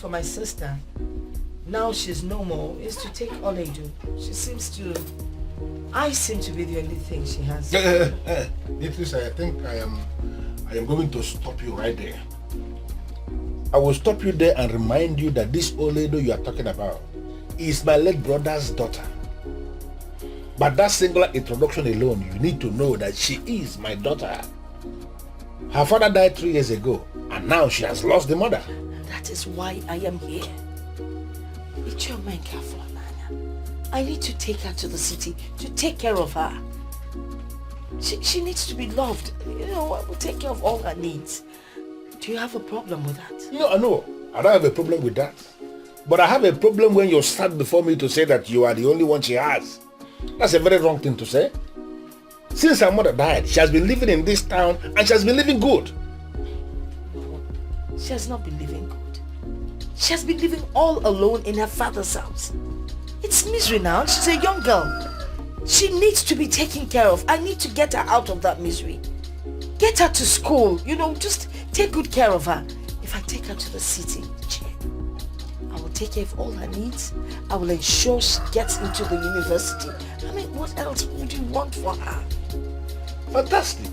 for my sister, now she's no more, is to take Oledu. I seem to be the only thing she has. Beatrice, I think I am going to stop you right there. I will stop you there and remind you that this Oledu you are talking about is my late brother's daughter. But that singular introduction alone, you need to know that she is my daughter. Her father died 3 years ago, and now she has lost the mother. That is why I am here. It's your man, careful. I need to take her to the city to take care of her. She needs to be loved. You know, I will take care of all her needs. Do you have a problem with that? No, I don't have a problem with that. But I have a problem when you stand before me to say that you are the only one she has. That's a very wrong thing to say. Since her mother died, she has been living in this town and she has been living good. No, she has not been living good. She has been living all alone in her father's house. It's misery now. She's a young girl. She needs to be taken care of. I need to get her out of that misery. Get her to school. You know, just take good care of her. If I take her to the city, I will take care of all her needs. I will ensure she gets into the university. I mean, what else would you want for her? Fantastic.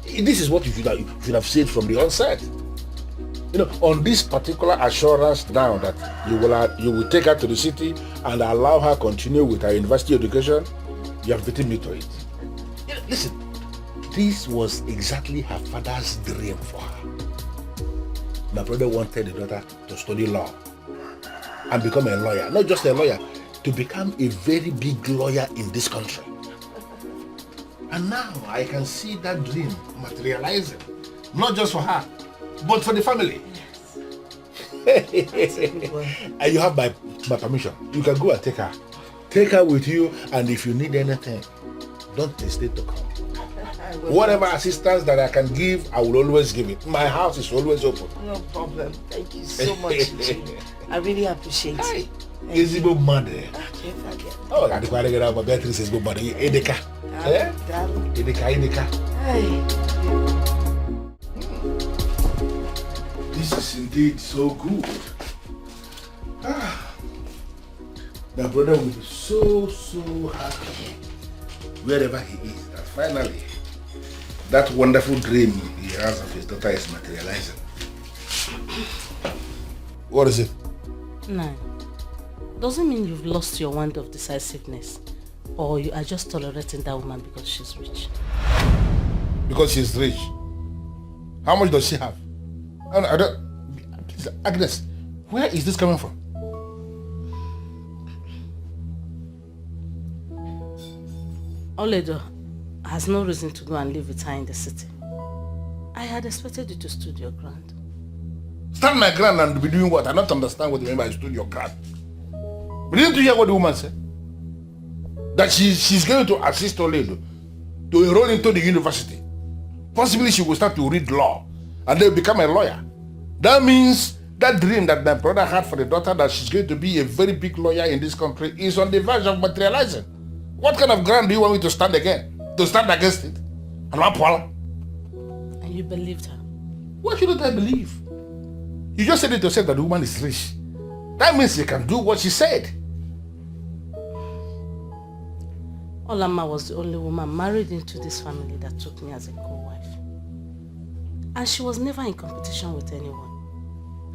This is what you should have said from the onset. You know, on this particular assurance now that you will take her to the city and allow her continue with her university education, you have beaten me to it. You know, listen, this was exactly her father's dream for her. My brother wanted the daughter to study law and become a lawyer. Not just a lawyer, to become a very big lawyer in this country. And now I can see that dream materializing, not just for her, but for the family. Yes. And you have my permission. You can go and take her. Take her with you, and if you need anything, don't hesitate to come. Whatever assistance that I can give, I will always give it. My house is always open. No problem. Thank you so much. I really appreciate it. Is it good money? Okay, forget. Oh, I think I my Beatrice is good money. Edeka. Edeka. Hey. This is indeed so good. My brother will be so happy wherever he is that finally that wonderful dream he has of his daughter is materializing. What is it? No. Doesn't mean you've lost your wand of decisiveness, or you are just tolerating that woman because she's rich. Because she's rich? How much does she have? I don't. Agnes, where is this coming from? Oledo has no reason to go and live with her in the city. I had expected you to stood your ground. Stand my ground and be doing what? I don't understand what you mean by stood your ground. But didn't you hear what the woman said? That she's going to assist Oledo to enroll into the university. Possibly she will start to read law and then become a lawyer. That means that dream that my brother had for the daughter, that she's going to be a very big lawyer in this country, is on the verge of materializing. What kind of ground do you want me to stand again? To stand against it? And you believed her? Why shouldn't I believe? You just said it yourself that the woman is rich. That means you can do what she said. Olama was the only woman married into this family that took me as a co-wife. And she was never in competition with anyone.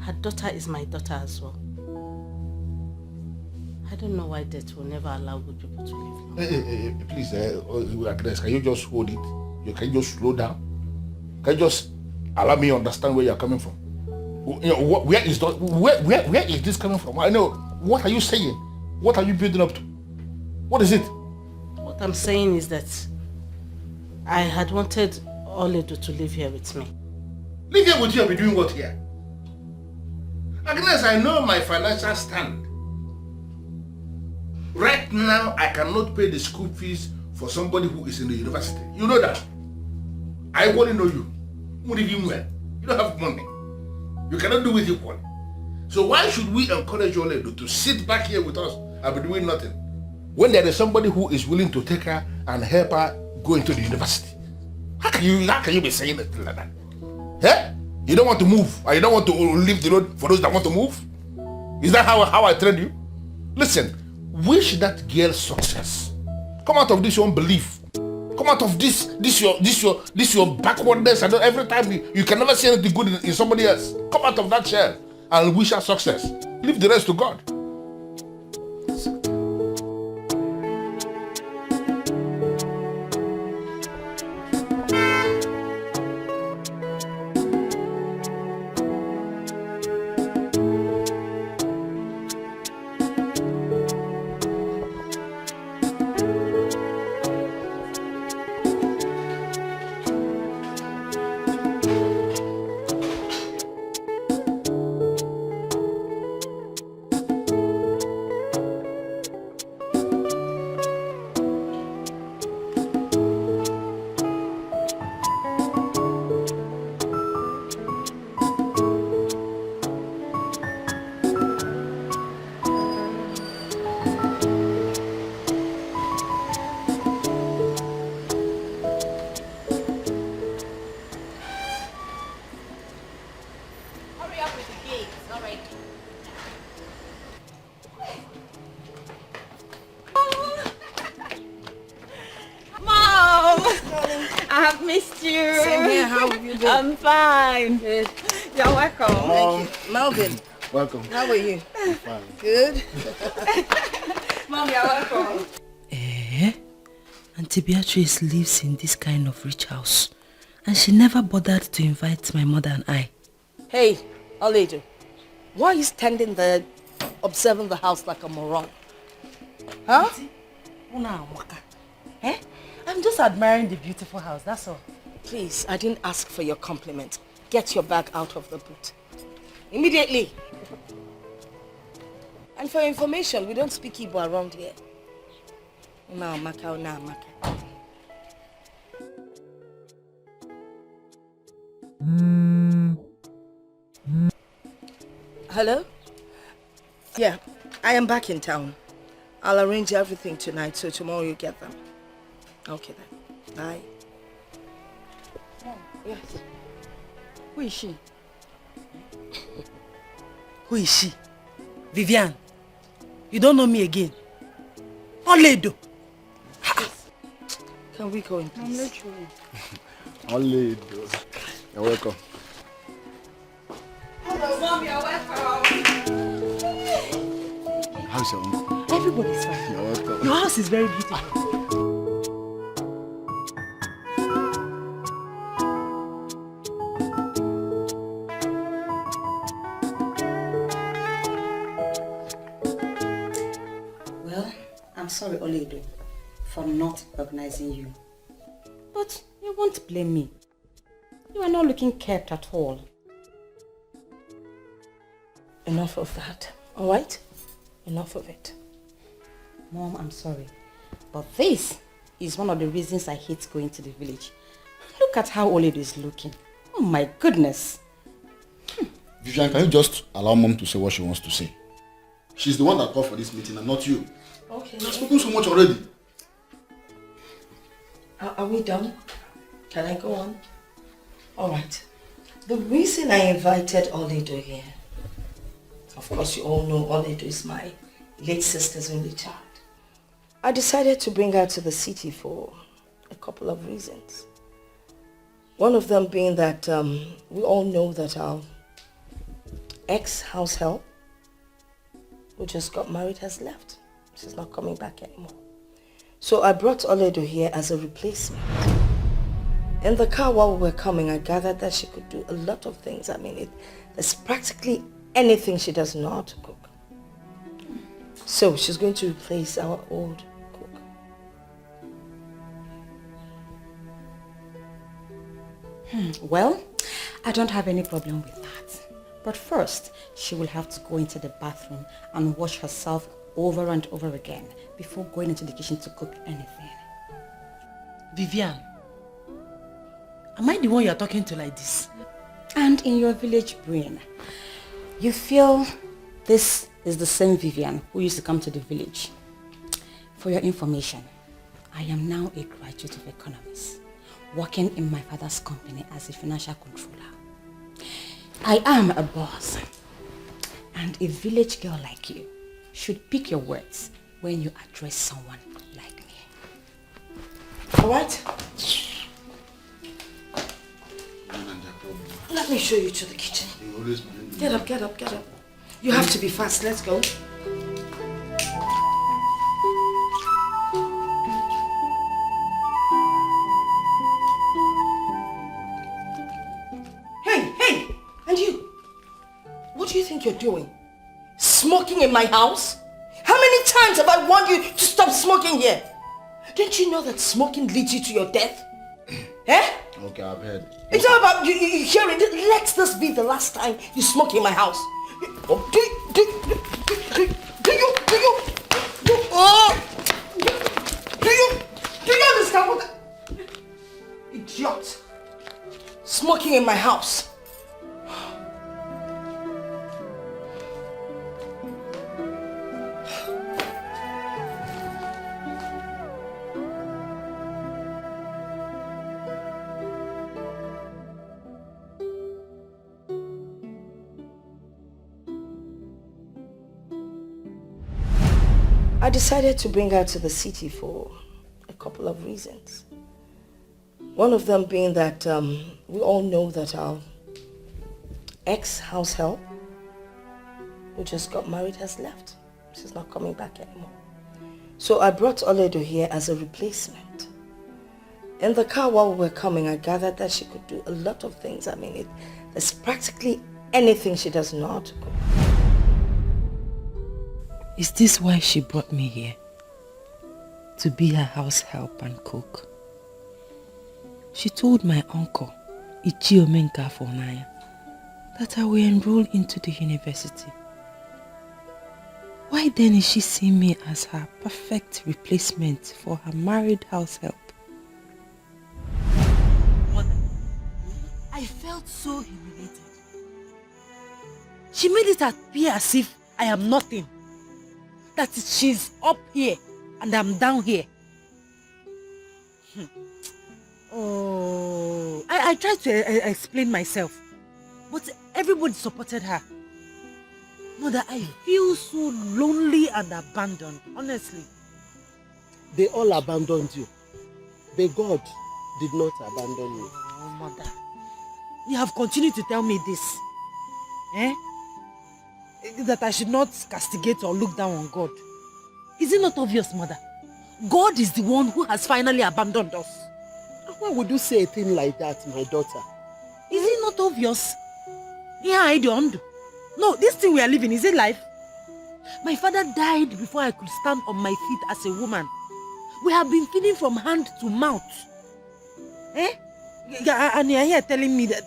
Her daughter is my daughter as well. I don't know why death will never allow good people to live. Please, Agnes, can you just hold it? Can you just slow down? Can you just allow me to understand where you're coming from? You know, where is this coming from? I know. What are you saying? What are you building up to? What is it? What I'm saying is that I had wanted Oledo to live here with me. Live here with you and be doing what here? Agnes, I know my financial stand. Right now, I cannot pay the school fees for somebody who is in the university. You know that. I only know you. You don't have money. You cannot do it equally. So why should we encourage Oledo to sit back here with us and be doing nothing, when there is somebody who is willing to take her and help her go into the university? How can you be saying it like that? Eh? You don't want to move, and you don't want to leave the road for those that want to move? Is that how I trained you? Listen, wish that girl success. Come out of this your unbelief. Come out of this your backwardness, and every time you can never see anything good in somebody else. Come out of that shell and wish her success. Leave the rest to God. I'm fine. Good. You're welcome. Thank you. Melvin. Welcome. How are you? I'm fine. Good. Mom, you're welcome. Auntie Beatrice lives in this kind of rich house, and she never bothered to invite my mother and I. Hey, Aledo, why are you standing there observing the house like a moron? Huh? Eh? I'm just admiring the beautiful house, that's all. Please, I didn't ask for your compliment. Get your bag out of the boot. Immediately. And for your information, we don't speak Igbo around here. Hello? Yeah, I am back in town. I'll arrange everything tonight, so tomorrow you get them. Okay then. Bye. Yes. Who is she? Who is she? Vivian. You don't know me again. Oledo. Can we go in, please? I'm not sure. Oledo. You're welcome. Hello, Mom, you're welcome. How's your uncle? Everybody's fine. You're welcome. Your house is very beautiful. I'm sorry, Oledo, for not recognizing you. But you won't blame me. You are not looking kept at all. Enough of that, alright? Enough of it. Mom, I'm sorry. But this is one of the reasons I hate going to the village. Look at how Oledo is looking. Oh my goodness. Vivian, can you just allow Mom to say what she wants to say? She's the one that called for this meeting and not you. Okay. You've spoken so much already. Are we done? Can I go on? Alright. The reason I invited Oledo here, of course you all know Oledo is my late sister's only child. I decided to bring her to the city for a couple of reasons. One of them being that we all know that our ex-house help, who just got married, has left. She's not coming back anymore. So I brought Oledo here as a replacement. In the car while we were coming, I gathered that she could do a lot of things. I mean, there's practically anything she does know how to cook. So she's going to replace our old cook. Well, I don't have any problem with that. But first, she will have to go into the bathroom and wash herself over and over again before going into the kitchen to cook anything. Vivian, am I the one you're talking to like this? And in your village brain, you feel this is the same Vivian who used to come to the village. For your information, I am now a graduate of economics, working in my father's company as a financial controller. I am a boss. And a village girl like you should pick your words when you address someone like me. Alright? Let me show you to the kitchen. Get up, get up, get up. You have to be fast. Let's go. Hey! And you? What do you think you're doing? Smoking in my house? How many times have I warned you to stop smoking here? Don't you know that smoking leads you to your death? Eh? Okay, I've heard. It's not about you hearing. Let this be the last time you smoke in my house. Do you understand what? Idiot! Smoking in my house. I decided to bring her to the city for a couple of reasons. One of them being that we all know that our ex-house help, who just got married, has left. She's not coming back anymore. So I brought Oledo here as a replacement. In the car while we were coming, I gathered that she could do a lot of things. I mean, there's practically anything she does not. Is this why she brought me here? To be her house help and cook? She told my uncle, Ichiomenka Fonaya, that I will enroll into the university. Why then is she seeing me as her perfect replacement for her married house help? Mother, I felt so humiliated. She made it appear as if I am nothing. That she's up here and I'm down here. Oh, I tried to explain myself, but everybody supported her. Mother, I feel so lonely and abandoned, honestly. They all abandoned you, but God did not abandon you. Oh, Mother, you have continued to tell me this. Eh? That I should not castigate or look down on God. Is it not obvious, Mother? God is the one who has finally abandoned us. Why would you say a thing like that, my daughter? Is it not obvious? Yeah, no, this thing we are living, is it life? My father died before I could stand on my feet as a woman. We have been feeding from hand to mouth. Eh? And you're here telling me that...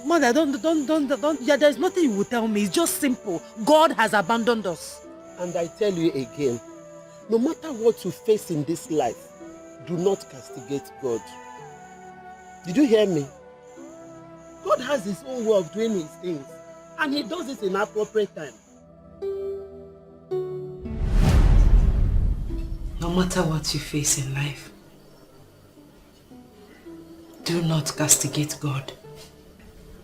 Mother, don't, yeah, there's nothing you will tell me. It's just simple. God has abandoned us. And I tell you again, no matter what you face in this life, do not castigate God. Did you hear me? God has his own way of doing his things, and he does it in appropriate time. No matter what you face in life, do not castigate God.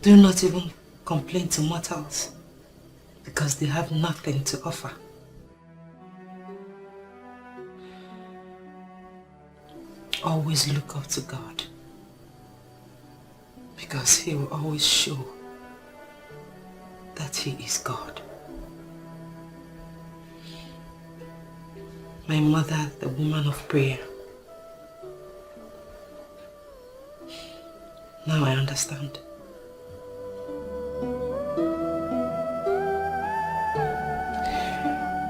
Do not even complain to mortals, because they have nothing to offer. Always look up to God, because he will always show that he is God. My mother, the woman of prayer. Now I understand.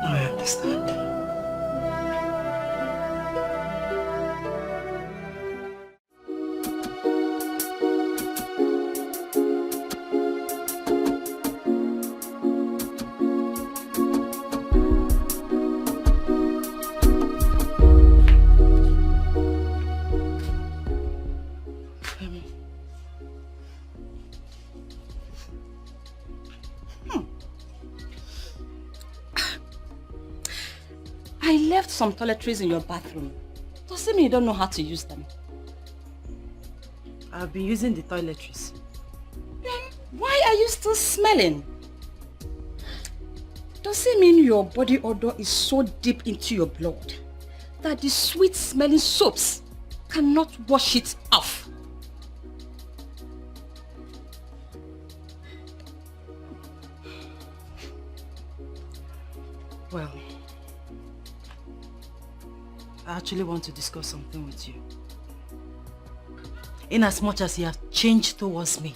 Now I understand. I left some toiletries in your bathroom. Does it mean you don't know how to use them? I've been using the toiletries. Then Why are you still smelling? Does it mean your body odor is so deep into your blood that the sweet smelling soaps cannot wash it off? Well, I actually want to discuss something with you. In as much as you have changed towards me,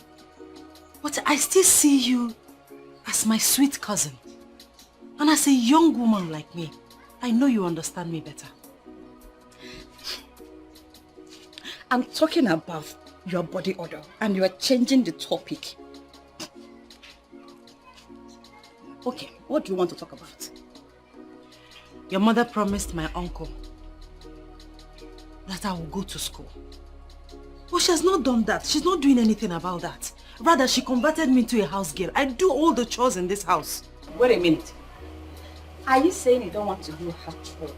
but I still see you as my sweet cousin. And as a young woman like me, I know you understand me better. I'm talking about your body odor and you are changing the topic. Okay, what do you want to talk about? Your mother promised my uncle that I will go to school. But she has not done that. She's not doing anything about that. Rather, she converted me into a house girl. I do all the chores in this house. Wait a minute. Are you saying you don't want to do house chores?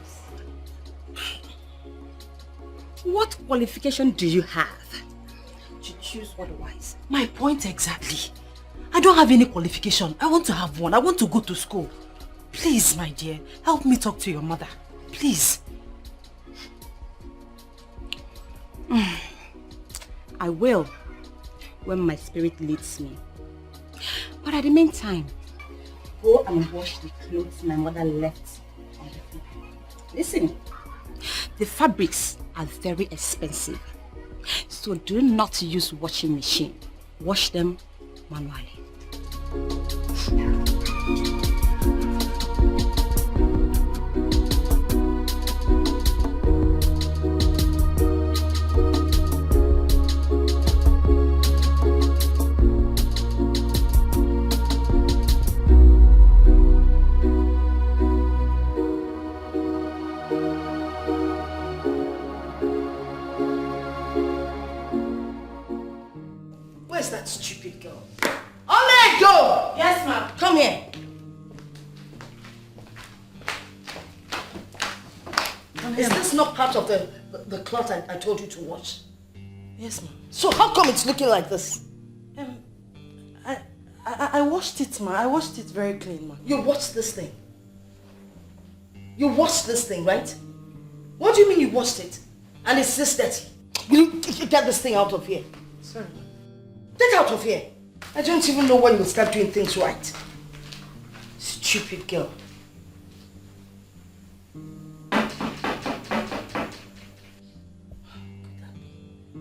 What qualification do you have to choose otherwise? My point exactly. I don't have any qualification. I want to have one. I want to go to school. Please, my dear, help me talk to your mother. Please. I will, when my spirit leads me. But at the meantime, go and wash the clothes my mother left on the floor. Listen, the fabrics are very expensive, so do not use washing machine. Wash them manually. Where's that stupid girl? Ole, go! Yes, ma'am. Come here. Is this not part of the cloth I told you to wash? Yes, ma'am. So how come it's looking like this? I washed it, ma. I washed it very clean, ma. You washed this thing? You washed this thing, right? What do you mean you washed it? And it's this dirty? Will you get this thing out of here? Sorry. Get out of here. I don't even know when you'll start doing things right. Stupid girl.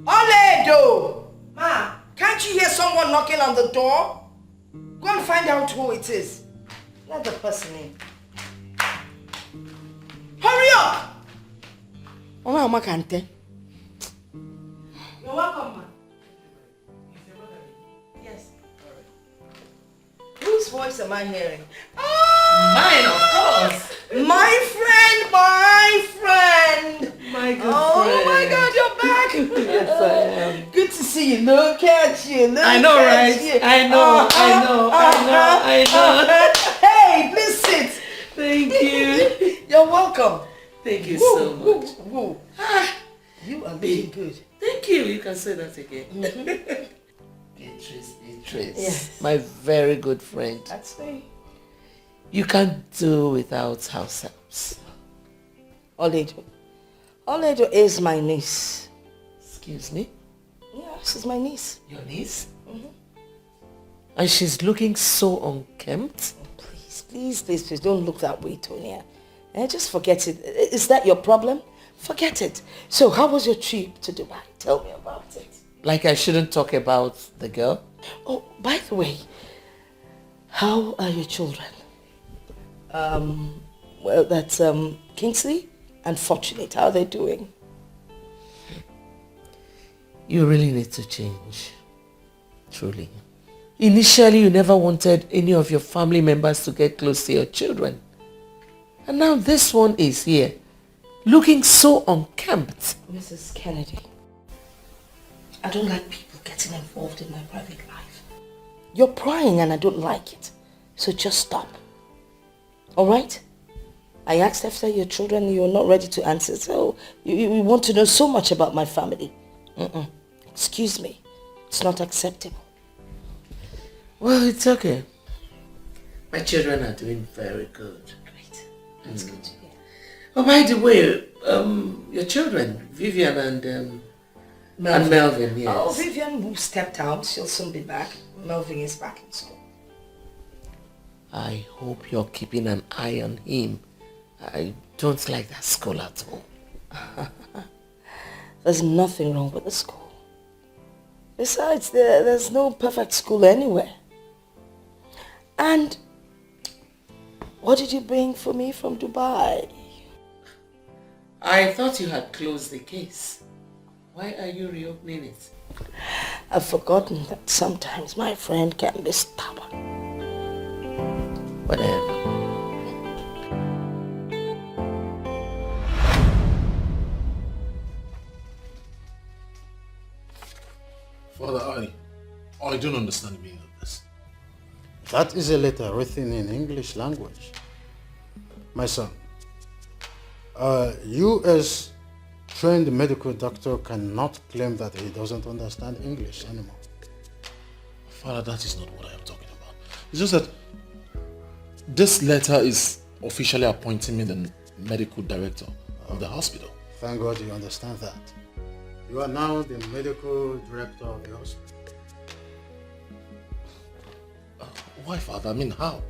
Oledo! Ma, can't you hear someone knocking on the door? Go and find out who it is. Let the person in. Hurry up! Oma Kante. You're welcome, ma. Yes. Whose voice am I hearing? Oh, Mine, of course. my friend, my friend. My good Oh friend. my God, you're back. Yes, I am. Good to see you. Look at you. Look I know, at right? you. I know, I know. Hey, please sit. Thank you. You're welcome. Thank you Woo, so woo, much. woo. You are looking good. Thank you. You can say that again. Beatrice. Yes. My very good friend. That's me. You can't do without house helps. Oledo. Oledo is my niece. Excuse me? Yeah, she's my niece. Your niece? And she's looking so unkempt. Please, don't look that way, Tonya. Just forget it. Is that your problem? Forget it. So how was your trip to Dubai? Tell me about it. Like I shouldn't talk about the girl? Oh, by the way, how are your children? Well, that's Kingsley and Fortunate. How are they doing? You really need to change. Truly. Initially, you never wanted any of your family members to get close to your children. And now this one is here, looking so unkempt. Mrs. Kennedy, I don't like people getting involved in my private life. You're prying and I don't like it. So just stop. Alright? I asked after your children and you're not ready to answer. So you want to know so much about my family. Excuse me. It's not acceptable. Well, it's okay. My children are doing very good. Great. That's good to hear. Oh, by the way, your children, Vivian and Melvin, yes. Oh, Vivian who stepped out, she'll soon be back. Melvin is back in school. I hope you're keeping an eye on him. I don't like that school at all. There's nothing wrong with the school. Besides, there's no perfect school anywhere. And what did you bring for me from Dubai? I thought you had closed the case. Why are you reopening it? I've forgotten that sometimes my friend can be stubborn. Whatever. Father, I don't understand the meaning of this. That is a letter written in English language. My son, you as trained medical doctor cannot claim that he doesn't understand English anymore. Father, that is not what I am talking about. It's just that this letter is officially appointing me the medical director of the hospital. Thank God you understand that. You are now the medical director of the hospital. Why, Father? I mean, how?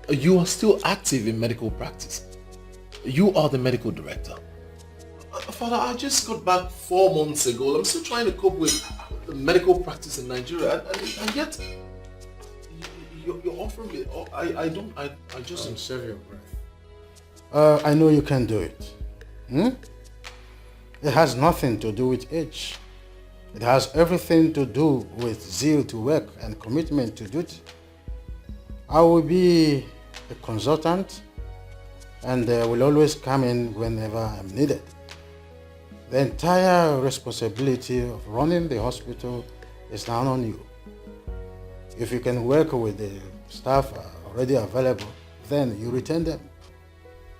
You are still active in medical practice. You are the medical director. Father, I just got back 4 months ago. I'm still trying to cope with the medical practice in Nigeria, and yet you're offering me. I just don't save your breath. I know you can do it. It has nothing to do with age. It has everything to do with zeal to work and commitment to duty. I will be a consultant and will always come in whenever I'm needed. The entire responsibility of running the hospital is now on you. If you can work with the staff already available, then you retain them.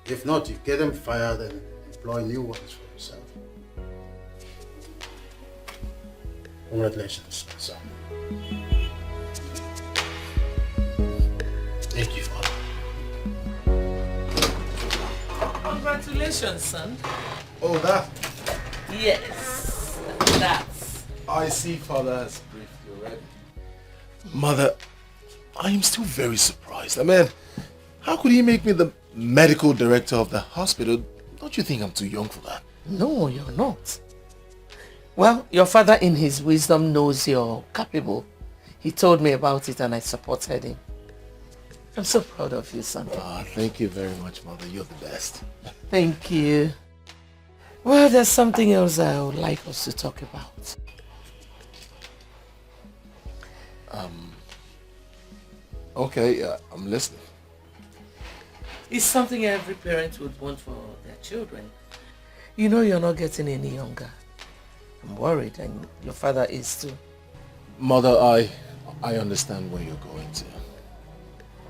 If not, you get them fired and employ new ones for yourself. Congratulations, son. Thank you, Father. Congratulations, son. Oh, that? Yes, that's. I see Father has briefed you already. Mother, I am still very surprised. I mean, how could he make me the medical director of the hospital? Don't you think I'm too young for that? No, you're not. Well, your father in his wisdom knows you're capable. He told me about it and I supported him. I'm so proud of you, son. Thank you very much, Mother. You're the best. Thank you. Well, there's something else I would like us to talk about. Okay, I'm listening. It's something every parent would want for their children. You know you're not getting any younger. I'm worried, and your father is too. Mother, I understand where you're going to.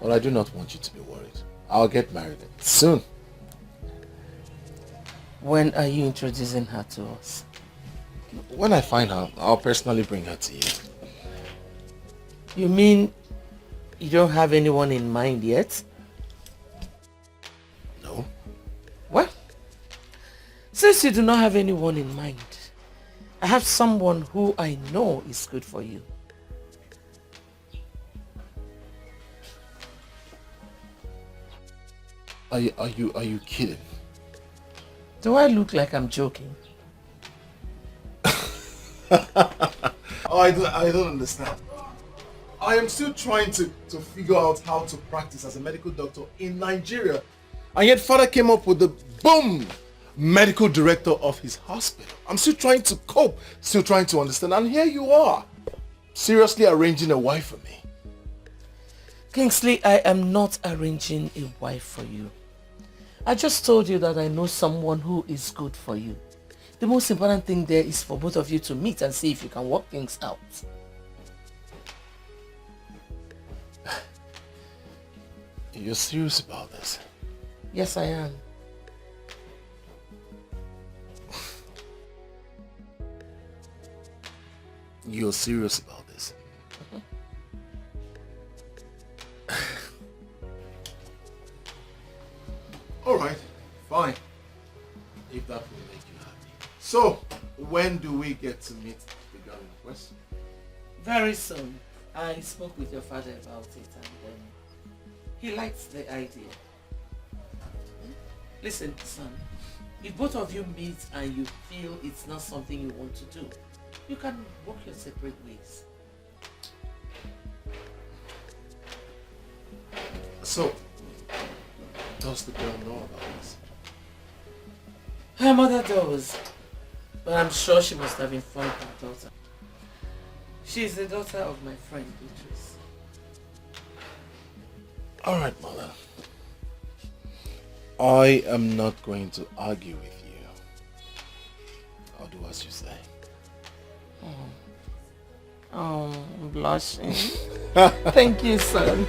But I do not want you to be worried. I'll get married soon. When are you introducing her to us? When I find her, I'll personally bring her to you. You mean you don't have anyone in mind yet? No. Well, since you do not have anyone in mind, I have someone who I know is good for you. Are you kidding? Do I look like I'm joking? I don't understand. I am still trying to figure out how to practice as a medical doctor in Nigeria. And yet Father came up with the boom medical director of his hospital. I'm still trying to cope, still trying to understand. And here you are, seriously arranging a wife for me. Kingsley, I am not arranging a wife for you. I just told you that I know someone who is good for you. The most important thing there is for both of you to meet and see if you can work things out. You're serious about this? Yes, I am. You're serious about this? you happy. So, when do we get to meet the girl in question? Very soon. I spoke with your father about it and he likes the idea. Listen, son, if both of you meet and you feel it's not something you want to do, you can walk your separate ways. So, does the girl know about this? Her mother does, but I'm sure she must have informed her daughter. She's the daughter of my friend Beatrice. Alright, mother. I am not going to argue with you. I'll do as you say. Oh, I'm blushing. Thank you, son.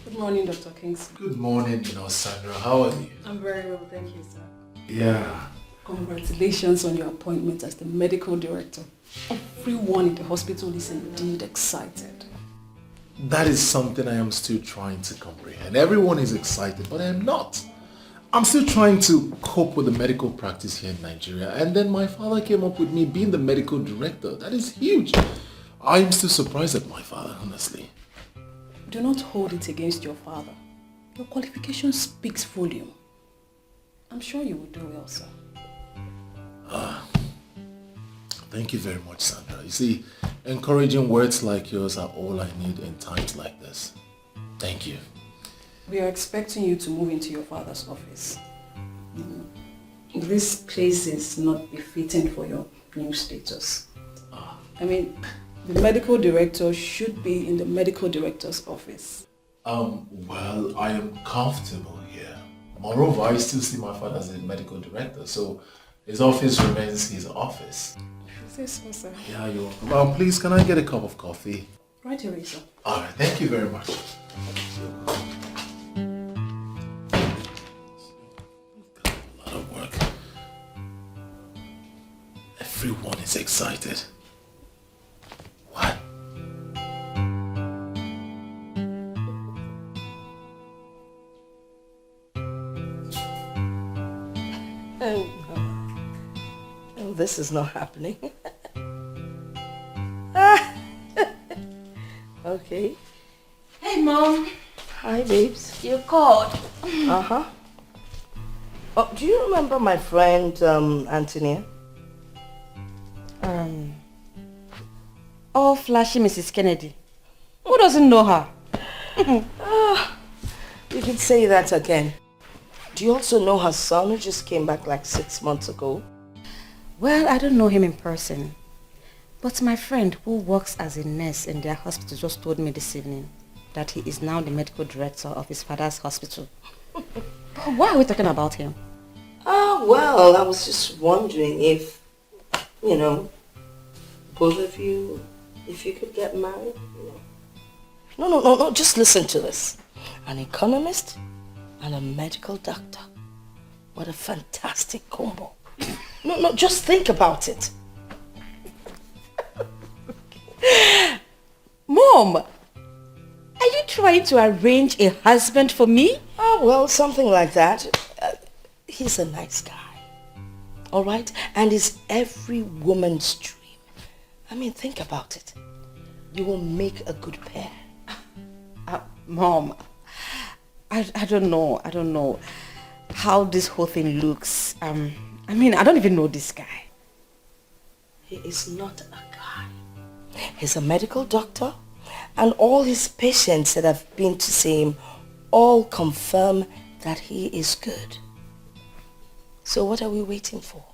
Good morning, Dr. Kingsley. Good morning, Sandra. How are you? I'm very well, thank you, sir. Yeah. Congratulations on your appointment as the medical director. Everyone in the hospital is indeed excited. That is something I am still trying to comprehend. Everyone is excited, but I am not. I'm still trying to cope with the medical practice here in Nigeria, and then my father came up with me being the medical director. That is huge. I am still surprised at my father, honestly. Do not hold it against your father. Your qualification speaks volume. I'm sure you will do well, sir. Thank you very much, Sandra. You see, encouraging words like yours are all I need in times like this. Thank you. We are expecting you to move into your father's office. This place is not befitting for your new status. I mean, the medical director should be in the medical director's office. Well, I am comfortable here. Moreover, I still see my father as a medical director, so his office remains his office. Is this so, sir? Yeah, you're welcome. Please, can I get a cup of coffee? Right away, sir. Alright, thank you very much. A lot of work. Everyone is excited. What? Oh, this is not happening. Okay. Hey, Mom. Hi, babes. You called. Uh-huh. Oh, do you remember my friend, Antonia? Oh, flashy Mrs. Kennedy. Who doesn't know her? You can say that again. Do you also know her son who just came back like 6 months ago? Well, I don't know him in person. But my friend who works as a nurse in their hospital just told me this evening that he is now the medical director of his father's hospital. But why are we talking about him? Well, I was just wondering if, both of you, if you could get married. No, just listen to this. An economist and a medical doctor. What a fantastic combo. No, just think about it. Mom, are you trying to arrange a husband for me? Oh, well, something like that. He's a nice guy. All right? And he's every woman's dream. I mean, think about it. You will make a good pair. Mom, I don't know how this whole thing looks. I don't even know this guy. He is not a guy. He's a medical doctor, and all his patients that have been to see him all confirm that he is good. So what are we waiting for?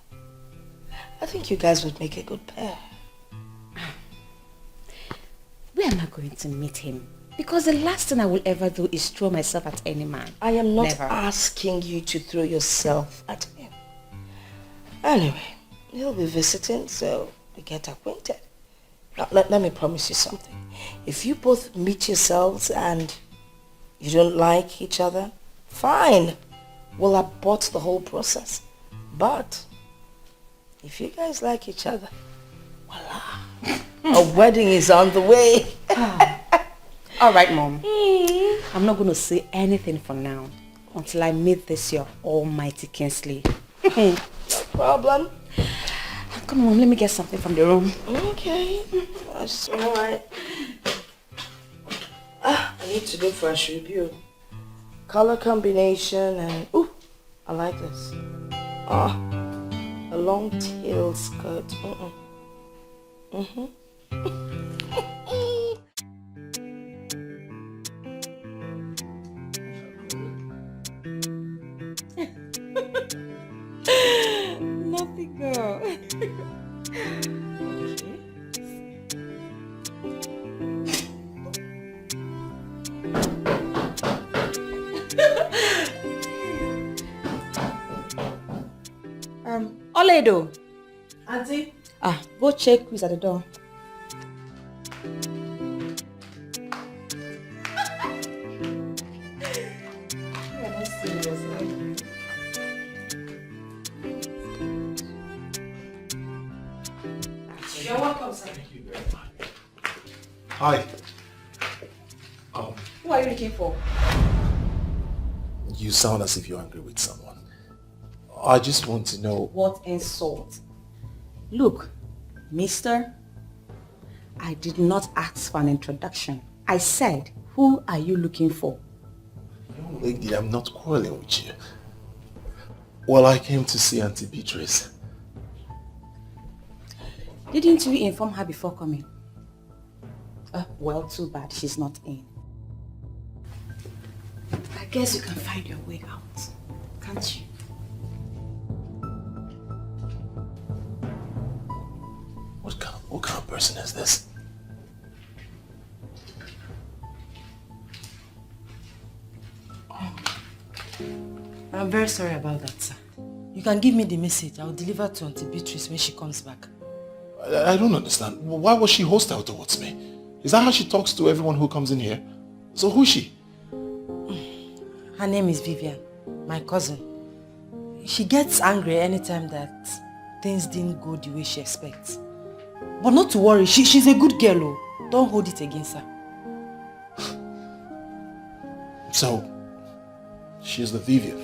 I think you guys would make a good pair. Where am I going to meet him? Because the last thing I will ever do is throw myself at any man. I am not Never. asking you to throw yourself at him. Anyway, he'll be visiting, so we get acquainted. Now, let me promise you something. If you both meet yourselves and you don't like each other, fine. We'll abort the whole process. But if you guys like each other, voila. A wedding is on the way. All right, Mom. I'm not going to say anything for now until I meet this your almighty Kingsley. No problem. Come on, let me get something from the room. Okay. That's all right. I need to look for a review. Color combination and... Ooh, I like this. A long tail skirt. Nothing, girl. Edo. Auntie? Go check who's at the door. You're welcome, sir. Thank you very much. Hi. Who are you looking for? You sound as if you're angry with someone. I just want to know... What insult? Look, mister, I did not ask for an introduction. I said, who are you looking for? Young lady, I'm not quarreling with you. Well, I came to see Auntie Beatrice. Didn't you inform her before coming? Well, too bad she's not in. I guess you can find your way out, can't you? What kind of person is this? I'm very sorry about that, sir. You can give me the message. I'll deliver to Auntie Beatrice when she comes back. I don't understand. Why was she hostile towards me? Is that how she talks to everyone who comes in here? So who's she? Her name is Vivian, my cousin. She gets angry anytime that things didn't go the way she expects. But not to worry, she's a good girl. Oh. Don't hold it against her. So, she's the Vivian?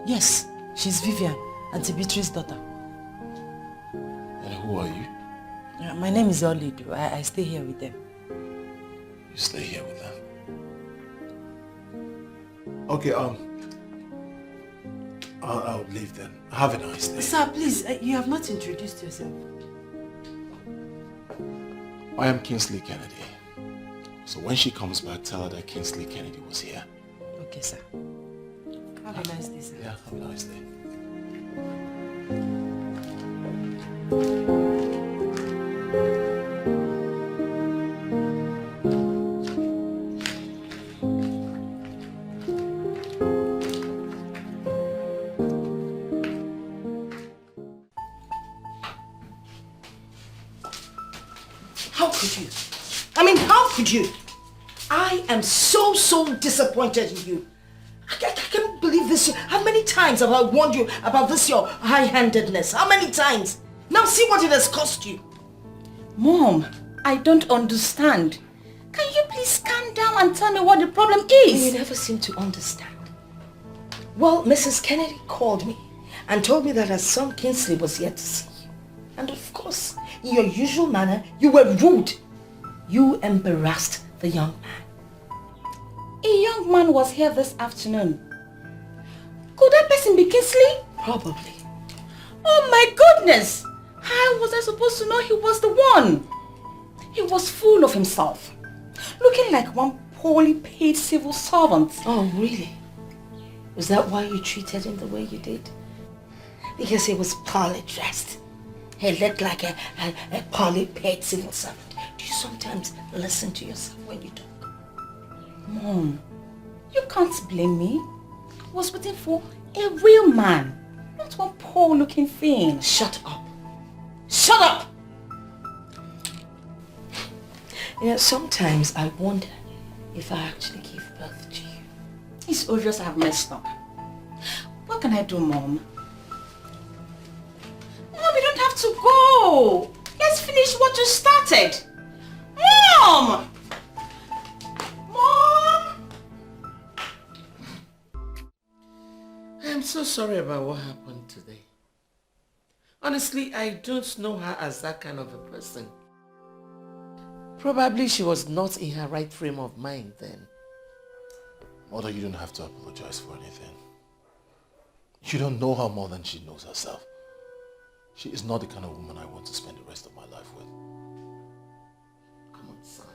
Yes, she's Vivian, Auntie Beatrice's daughter. And who are you? My name is Ebele Okaro. I stay here with them. You stay here with them? Okay, I'll leave then. Have a nice day. Sir, please, you have not introduced yourself. I am Kingsley Kennedy. So when she comes back, tell her that Kingsley Kennedy was here. Okay, sir. Have a nice day, sir. Yeah, have a nice day. How could you? I mean, how could you? I am so disappointed in you. I can't believe this. How many times have I warned you about this, your high-handedness? How many times? Now see what it has cost you. Mom, I don't understand. Can you please calm down and tell me what the problem is? You never seem to understand. Well, Mrs. Kennedy called me and told me that her son Kingsley was here to see you. And of course, in your usual manner, you were rude. You embarrassed the young man. A young man was here this afternoon. Could that person be Kingsley? Probably. Oh my goodness! How was I supposed to know he was the one? He was full of himself. Looking like one poorly paid civil servant. Oh, really? Was that why you treated him the way you did? Because he was poorly dressed. He looked like a poorly paid civil servant. Do you sometimes listen to yourself when you talk? Mom, you can't blame me. I was waiting for a real man, not one poor-looking thing. Shut up. Shut up! You know, sometimes I wonder if I actually gave birth to you. It's obvious I have messed up. What can I do, Mom? Mom, we don't have to go. Let's finish what you started. so sorry about what happened today. Honestly, I don't know her as that kind of a person. Probably she was not in her right frame of mind then. Mother, you don't have to apologize for anything. You don't know her more than she knows herself. She is not the kind of woman I want to spend the rest of my life with. Come on, son.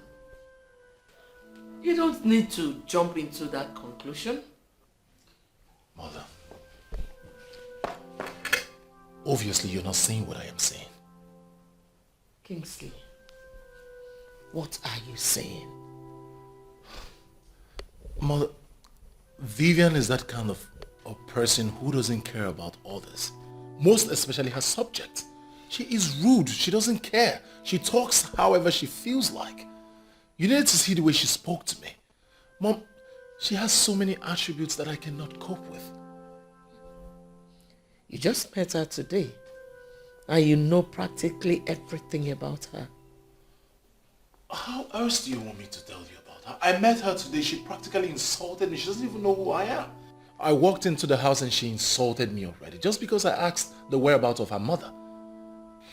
You don't need to jump into that conclusion. Mother, obviously you're not saying what I am saying. Kingsley, what are you saying? Mother, Vivian is that kind of a person who doesn't care about others. Most especially her subject. She is rude. She doesn't care. She talks however she feels like. You need to see the way she spoke to me. Mom, she has so many attributes that I cannot cope with. You just met her today, and you know practically everything about her. How else do you want me to tell you about her? I met her today. She practically insulted me. She doesn't even know who I am. I walked into the house and she insulted me already just because I asked the whereabouts of her mother.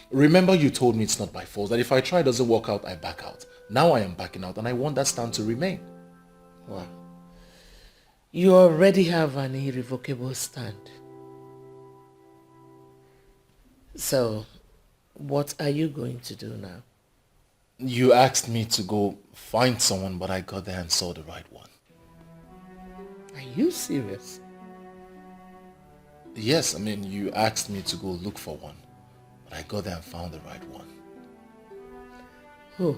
Remember you told me it's not by force, that if I try it doesn't work out, I back out. Now I am backing out and I want that stand to remain. Wow. You already have an irrevocable stand. So, what are you going to do now? You asked me to go find someone, but I got there and saw the right one. Are you serious? Yes, I mean, you asked me to go look for one, but I got there and found the right one. Who?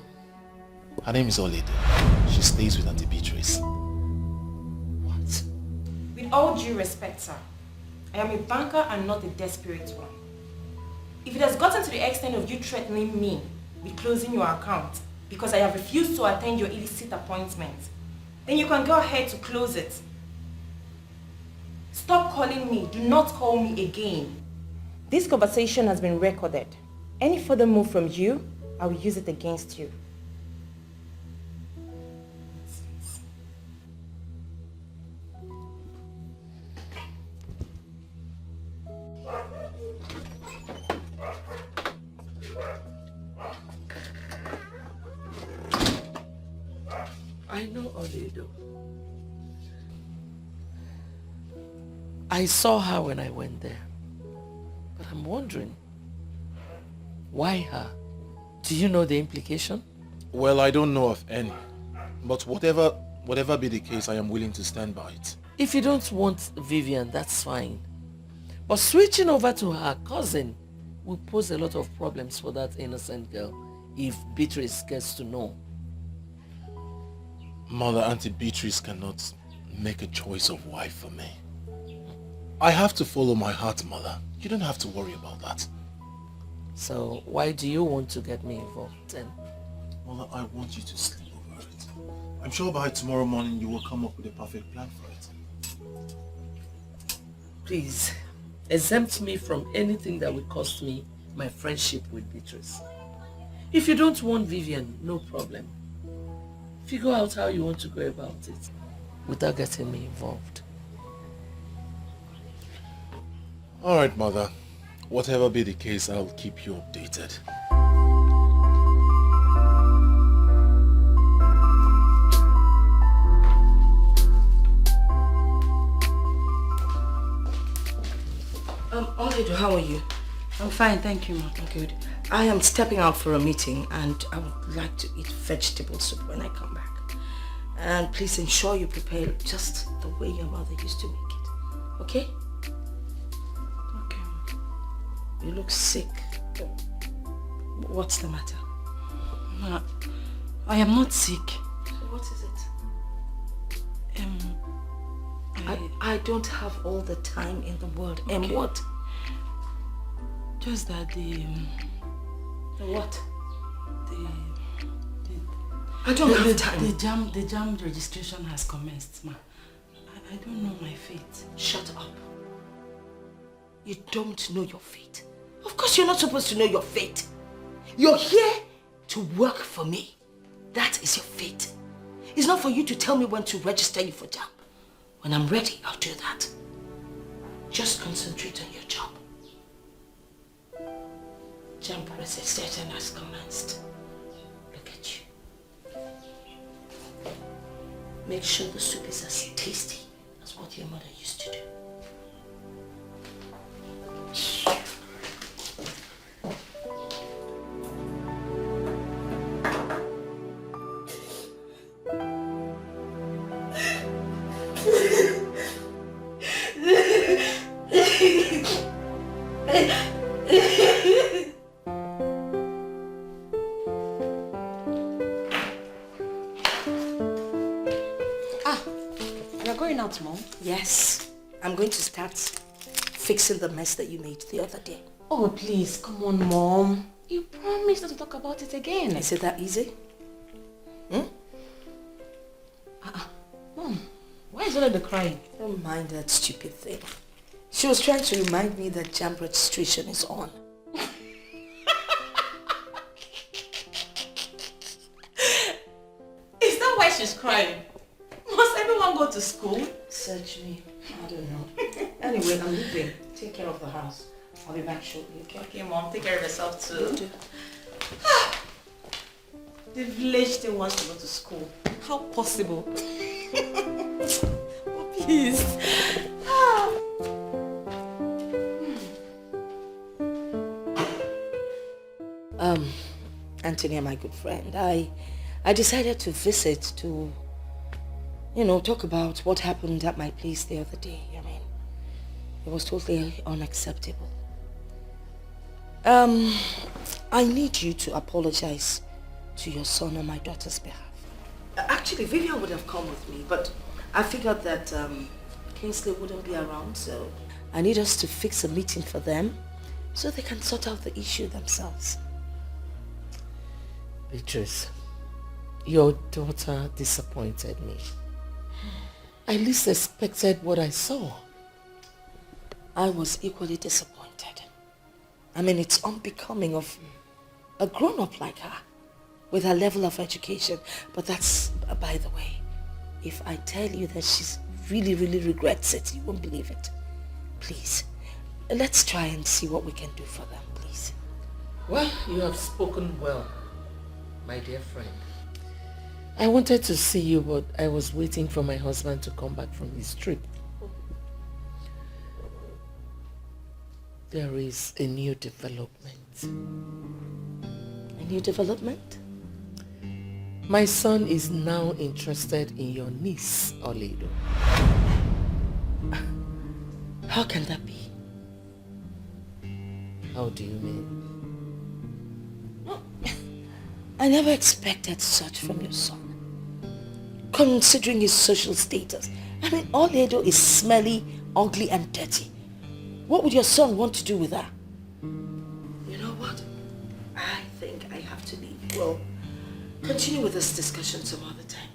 Her name is Oledo. She stays with Auntie Beatrice. What? With all due respect, sir, I am a banker and not a desperate one. If it has gotten to the extent of you threatening me with closing your account because I have refused to attend your illicit appointment, then you can go ahead to close it. Stop calling me. Do not call me again. This conversation has been recorded. Any further move from you, I will use it against you. I know Oledo. I saw her when I went there. But I'm wondering, why her? Do you know the implication? Well, I don't know of any. But whatever be the case, I am willing to stand by it. If you don't want Vivian, that's fine. But switching over to her cousin will pose a lot of problems for that innocent girl if Beatrice gets to know. Mother, Auntie Beatrice cannot make a choice of wife for me. I have to follow my heart, Mother. You don't have to worry about that. So why do you want to get me involved then? Mother, I want you to sleep over it. I'm sure by tomorrow morning you will come up with a perfect plan for it. Please, exempt me from anything that will cost me my friendship with Beatrice. If you don't want Vivian, no problem. Figure out how you want to go about it without getting me involved. Alright, Mother. Whatever be the case, I'll keep you updated. Oledo, how are you? I'm fine, thank you, Ma. Good. I am stepping out for a meeting and I would like to eat vegetable soup when I come back. And please ensure you prepare just the way your mother used to make it. Okay? Okay. You look sick. What's the matter? Ma, I am not sick. What is it? I don't have all the time in the world. Okay. And what? Just that The what? I don't have time. The jam registration has commenced, Ma. I don't know my fate. Shut up. You don't know your fate. Of course you're not supposed to know your fate. You're here to work for me. That is your fate. It's not for you to tell me when to register you for jam. When I'm ready, I'll do that. Just concentrate on your job. Jump resisted and has commenced. Look at you. Make sure the soup is as tasty as what your mother used to do. Mom? Yes, I'm going to start fixing the mess that you made the other day. Oh, please, come on, Mom. You promised not to talk about it again. Is it that easy? Mom, why is Olede crying? Don't mind that stupid thing. She was trying to remind me that jam registration is on. Is that why she's crying? Must everyone go to school? Search me. I don't know. Anyway, I'm leaving. Take care of the house. I'll be back shortly, okay? Okay, Mom. Take care of yourself too. Will do. The village still wants to go to school. How possible? Oh, please. Anthony, my good friend, I decided to visit to, talk about what happened at my place the other day. I mean, it was totally unacceptable. I need you to apologize to your son on my daughter's behalf. Actually, Vivian would have come with me, but I figured that Kingsley wouldn't be around, so I need us to fix a meeting for them so they can sort out the issue themselves. Beatrice, your daughter disappointed me. I least expected what I saw. I was equally disappointed. I mean, it's unbecoming of a grown-up like her with her level of education. But that's by the way. If I tell you that she's really, really regrets it, you won't believe it. Please, let's try and see what we can do for them, please. Well, you have spoken well, my dear friend. I wanted to see you, but I was waiting for my husband to come back from his trip. There is a new development. A new development? My son is now interested in your niece, Oledo. How can that be? How do you mean? I never expected such from your son. Considering his social status. I mean, Oledo is smelly, ugly and dirty. What would your son want to do with her? You know what? I think I have to leave. We'll continue with this discussion some other time.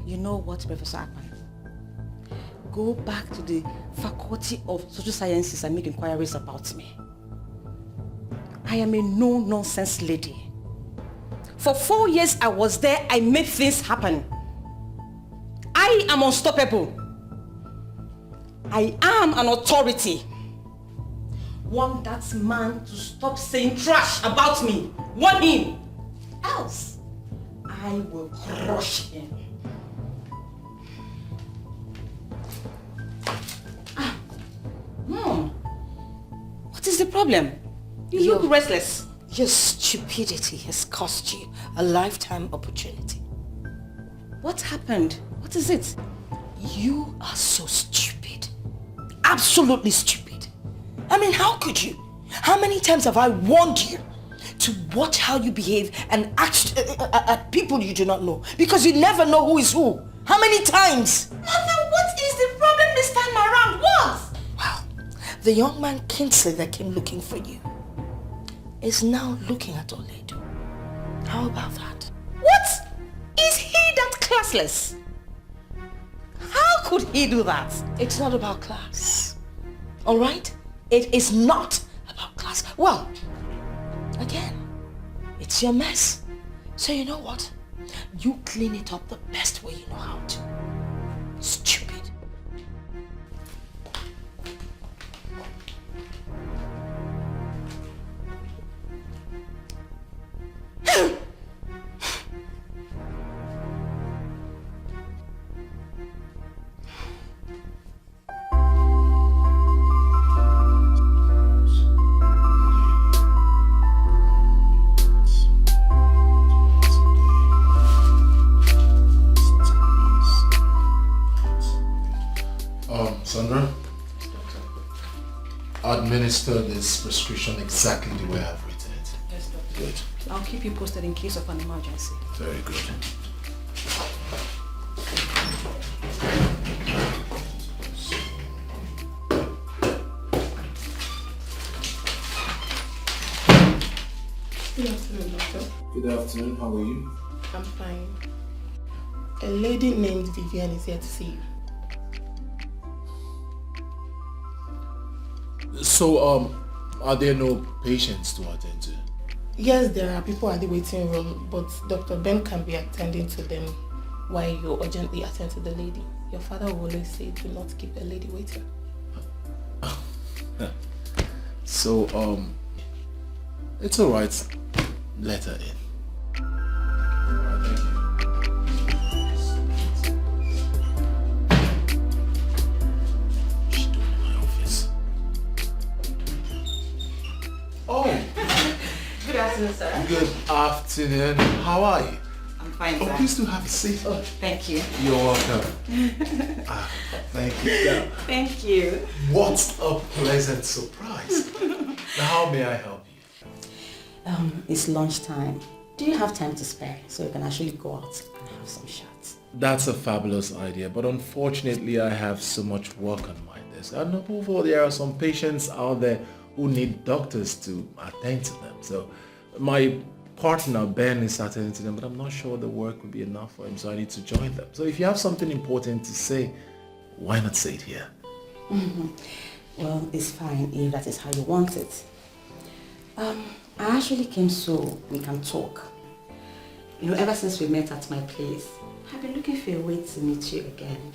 You know what, Professor Akpan? Go back to the Faculty of Social Sciences and make inquiries about me. I am a no-nonsense lady. For 4 years I was there, I made things happen. I am unstoppable. I am an authority. Want that man to stop saying trash about me. Want him. Else, I will crush him. Mom, what is the problem? You look restless. Your stupidity has cost you a lifetime opportunity. What happened? What is it? You are so stupid. Absolutely stupid. I mean, how could you? How many times have I warned you to watch how you behave and act at people you do not know? Because you never know who is who. How many times? Mother, what is the problem this time around? What? Well, the young man Kingsley that came looking for you is now looking at Oledo. How about that? What? Is he that classless? How could he do that? It's not about class. Alright? It is not about class. Well, again, it's your mess. So you know what? You clean it up the best way you know how to. Stupid. Sandra, administer this prescription exactly the way I've written it. Yes, doctor. Good. I'll keep you posted in case of an emergency. Very good. Good afternoon, doctor. Good afternoon, how are you? I'm fine. A lady named Vivian is here to see you. So, are there no patients to attend to? Yes, there are people at the waiting room, but Dr. Ben can be attending to them while you urgently attend to the lady. Your father will always say, do not keep a lady waiting. So, it's alright. Let her in. Good afternoon, sir. Good afternoon. How are you? I'm fine, sir. Please do have a seat. Oh, thank you. You're welcome. Thank you. Yeah. Thank you. What a pleasant surprise. Now, how may I help you? It's lunchtime. Do you have time to spare so we can actually go out and have some shots? That's a fabulous idea, but unfortunately I have so much work on my desk. And above all, there are some patients out there who need doctors to attend to them. So my partner Ben is attending to them, but I'm not sure the work will be enough for him, so I need to join them. So if you have something important to say, why not say it here? Well, it's fine if that is how you want it. I actually came so we can talk. You know, ever since we met at my place, I've been looking for a way to meet you again.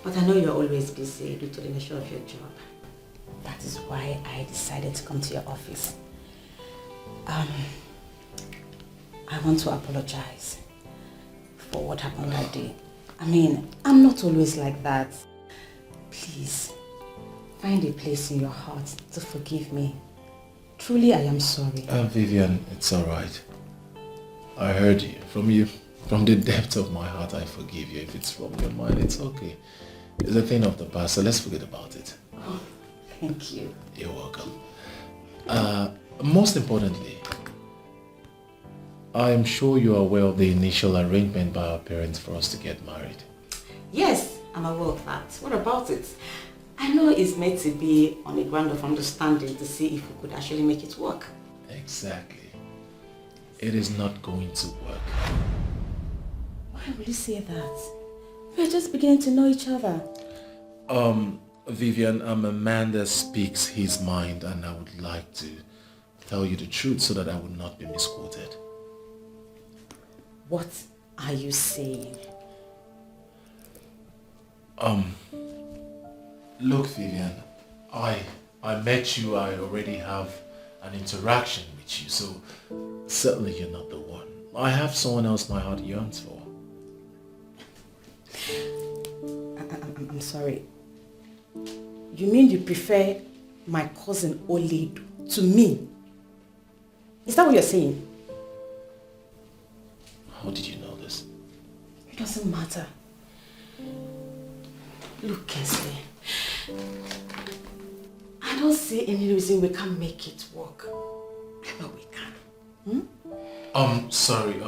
But I know you're always busy due to the nature of your job. That is why I decided to come to your office. I want to apologize for what happened that day. I mean, I'm not always like that. Please, find a place in your heart to forgive me. Truly, I am sorry. Vivian, it's alright. I heard you. From the depth of my heart, I forgive you. If it's from your mind, it's okay. It's a thing of the past, so let's forget about it. Oh, thank you. You're welcome. Most importantly, I am sure you are aware of the initial arrangement by our parents for us to get married. Yes, I'm aware of that. What about it? I know it's meant to be on a ground of understanding to see if we could actually make it work. Exactly. It is not going to work. Why would you say that? We're just beginning to know each other. Vivian, I'm a man that speaks his mind, and I would like to tell you the truth so that I would not be misquoted. What are you saying? Look, Vivian, I met you, I already have an interaction with you, so certainly you're not the one. I have someone else my heart yearns for. I'm sorry. You mean you prefer my cousin Oledu to me? Is that what you're saying? How did you know this? It doesn't matter. Look, Kesley, I don't see any reason we can't make it work. I know we can. Sorry,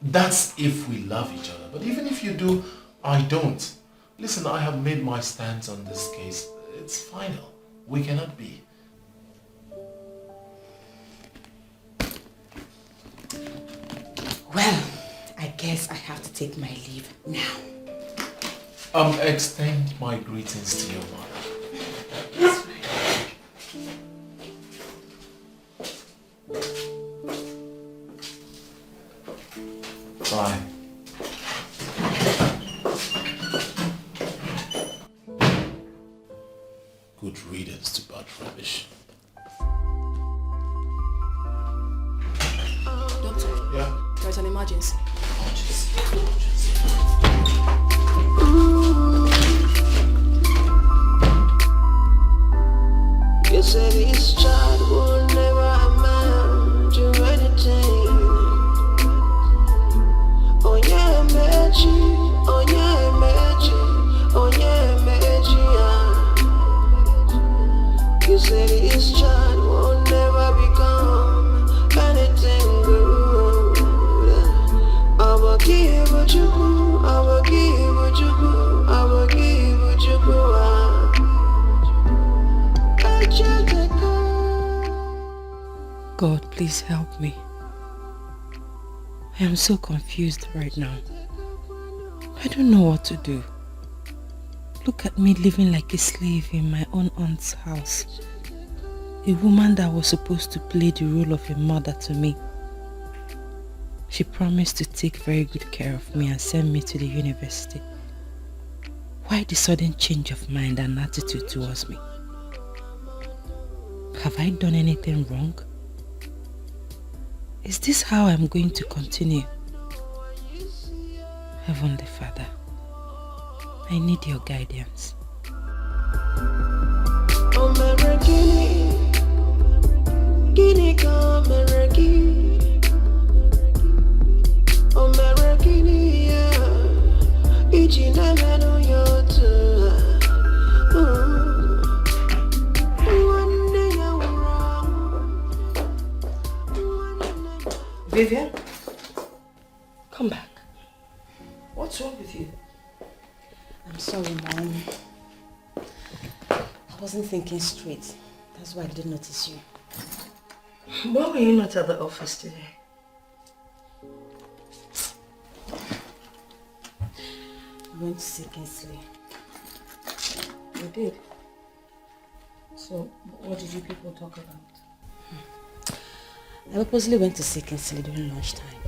that's if we love each other. But even if you do, I don't. Listen, I have made my stance on this case. It's final. We cannot be. Well, I guess I have to take my leave now. Extend my greetings to your mother. That's fine. Bye. there's an emergency. You said this child will never amount to anything. Oh yeah, magic. Oh yeah, magic. Oh yeah, magic. You said this child will never become anything good. I will give what you go. I will give what you go. I will give what you go. God, please help me. I am so confused right now. I don't know what to do. Look at me living like a slave in my own aunt's house. A woman that was supposed to play the role of a mother to me. She promised to take very good care of me and send me to the university. Why the sudden change of mind and attitude towards me? Have I done anything wrong? Is this how I'm going to continue? Heavenly Father, I need your guidance. Vivian, come back. What's wrong with you? I'm sorry, Mom. I wasn't thinking straight. That's why I didn't notice you. Why were you not at the office today? I went to see Kingsley. You did? So, what did you people talk about? I purposely went to see Kingsley during lunchtime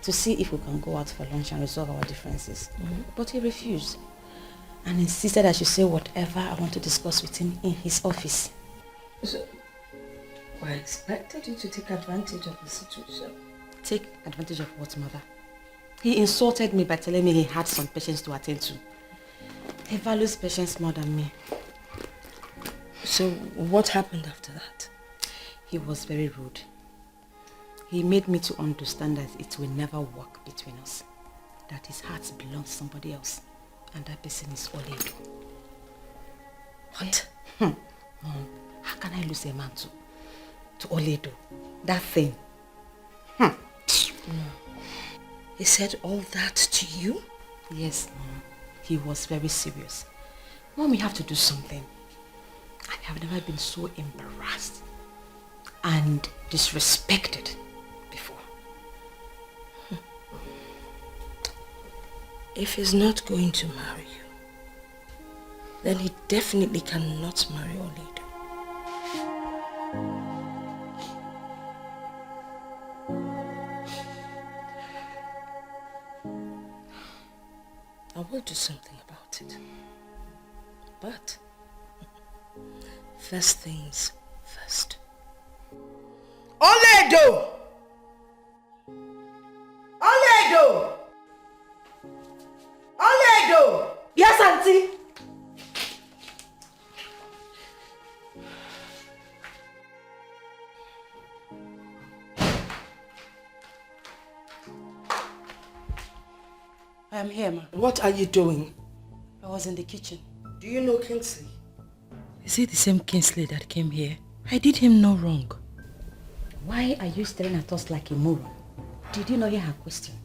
to see if we can go out for lunch and resolve our differences. But he refused and insisted I should say whatever I want to discuss with him in his office. So, I expected you to take advantage of the situation. Take advantage of what, Mother? He insulted me by telling me he had some patients to attend to. He values patients more than me. So, what happened after that? He was very rude. He made me to understand that it will never work between us. That his heart belongs to somebody else. And that person is Ole Edo. What? Mom, how can I lose a man to Ole Edo? That thing. No. He said all that to you? Yes, Mom. He was very serious. Mom, we have to do something. I have never been so embarrassed and disrespected before. If he's not going to marry you, then he definitely cannot marry Ole Edo. I will do something about it. But first things first. Ole Edo! Ole Edo! Ole Edo! Yes, Auntie? I am here, Ma. What are you doing? I was in the kitchen. Do you know Kingsley? Is it the same Kingsley that came here? I did him no wrong. Why are you staring at us like a moron? Did you not hear her question?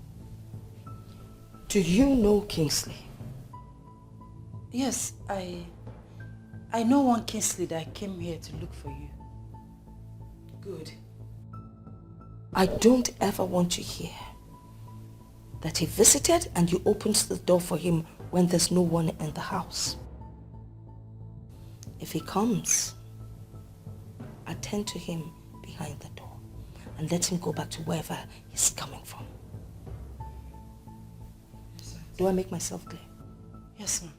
Do you know Kingsley? Yes, I know one Kingsley that came here to look for you. Good. I don't ever want to hear that he visited and you opened the door for him when there's no one in the house. If he comes, attend to him behind the door and let him go back to wherever he's coming from. Do I make myself clear? Yes, ma'am.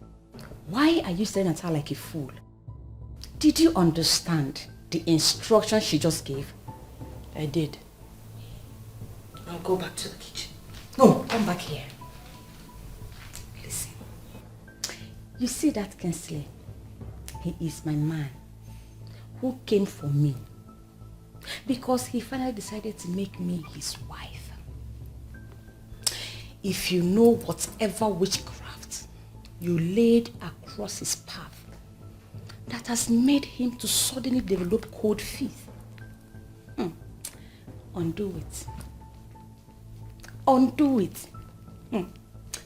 Why are you staring at her like a fool? Did you understand the instruction she just gave? I did. I'll go back to the kitchen. No, come back here. Listen. You see that Kingsley? He is my man who came for me because he finally decided to make me his wife. If you know whatever witchcraft you laid across his path that has made him to suddenly develop cold feet, undo it. Undo it.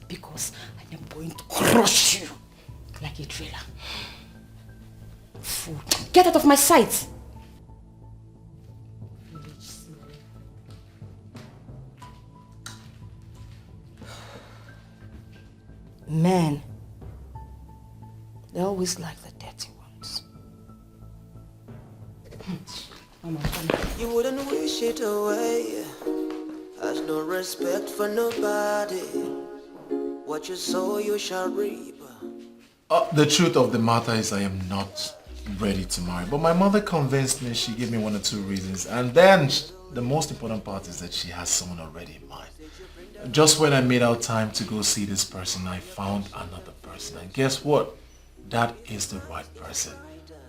Because I am going to crush you like a trailer. Fool. Get out of my sight. Men, they always like the dirty ones. You wouldn't wish it away. Has no respect for nobody. What you sow, you shall reap. The truth of the matter is I am not ready to marry. But my mother convinced me. She gave me 1 or 2 reasons. And then the most important part is that she has someone already in mind. Just when I made out time to go see this person, I found another person. And guess what? That is the right person.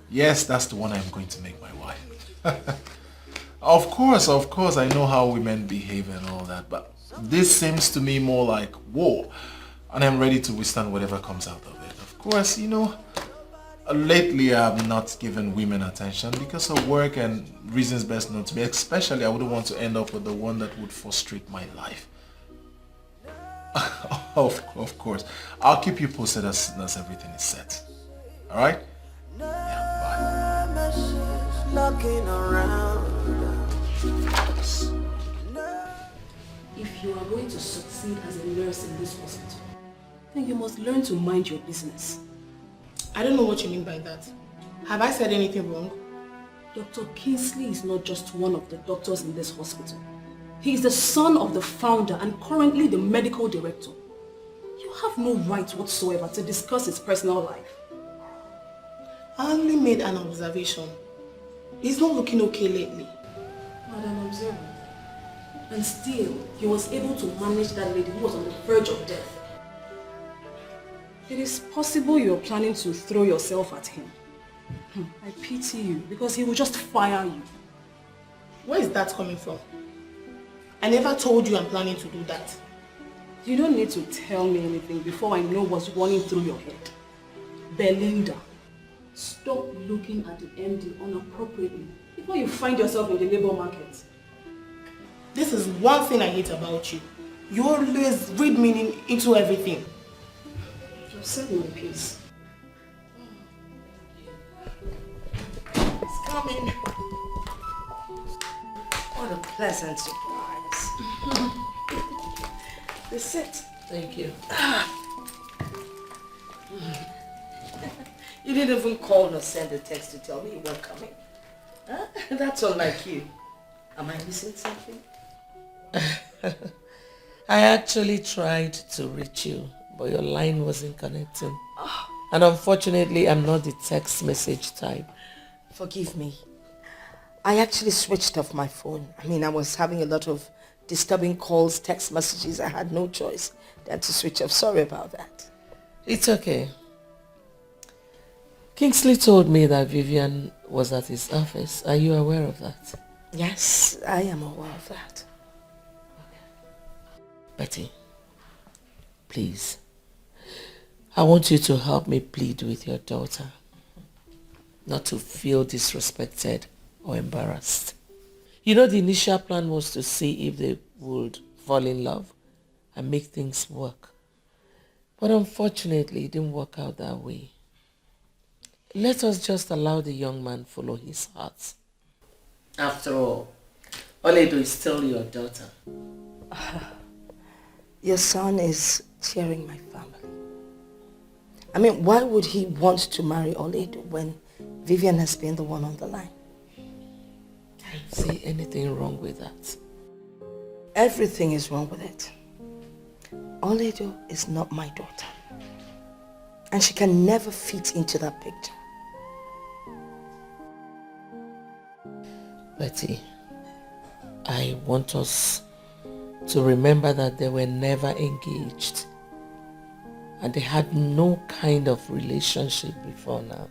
Yes, that's the one I'm going to make my wife. Of course, I know how women behave and all that, but this seems to me more like war, and I'm ready to withstand whatever comes out of it. Of course, you know, lately I've not given women attention because of work and reasons best known to me. Especially, I wouldn't want to end up with the one that would frustrate my life. Of course, I'll keep you posted as soon as everything is set. All right? Yeah, bye. Knocking around. If you are going to succeed as a nurse in this hospital, then you must learn to mind your business. I don't know what you mean by that. Have I said anything wrong? Dr. Kingsley is not just one of the doctors in this hospital. He is the son of the founder and currently the medical director. You have no right whatsoever to discuss his personal life. I only made an observation. He's not looking okay lately. Madam Observer. And still, he was able to manage that lady who was on the verge of death. It is possible you're planning to throw yourself at him. I pity you because he will just fire you. Where is that coming from? I never told you I'm planning to do that. You don't need to tell me anything before I know what's running through your head. Belinda, stop looking at the MD inappropriately before you find yourself in the labor market. This is one thing I hate about you. You always read meaning into everything. Just set me in peace. It's coming. What a pleasant surprise. This sit. Thank you. You didn't even call or send a text to tell me you weren't coming. Huh? That's unlike you. Am I missing something? I actually tried to reach you, but your line wasn't connecting. And unfortunately, I'm not the text message type. Forgive me. I actually switched off my phone. I was having a lot of disturbing calls, text messages. I had no choice than to switch off. Sorry about that. It's okay. Kingsley told me that Vivian was at his office. Are you aware of that? Yes, I am aware of that. Betty, please, I want you to help me plead with your daughter not to feel disrespected or embarrassed. You know, the initial plan was to see if they would fall in love and make things work. But unfortunately, it didn't work out that way. Let us just allow the young man follow his heart. After all, Oledo is still your daughter. Your son is tearing my family. Why would he want to marry Oledo when Vivian has been the one on the line? I don't see anything wrong with that. Everything is wrong with it. Oledo is not my daughter. And she can never fit into that picture. Betty, I want us to remember that they were never engaged and they had no kind of relationship before now.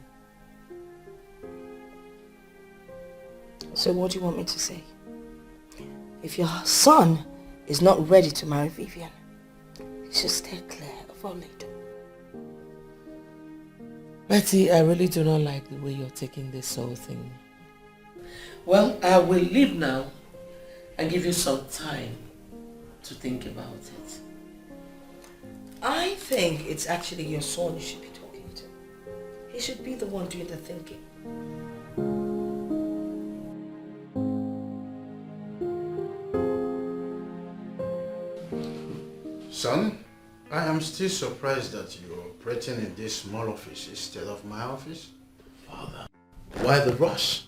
So what do you want me to say? If your son is not ready to marry Vivian, he should stay clear of Oledo. Betty, I really do not like the way you're taking this whole thing. Well, I will leave now and give you some time to think about it. I think it's actually your son you should be talking to. He should be the one doing the thinking. Son, I am still surprised that you're operating in this small office instead of my office. Father, why the rush?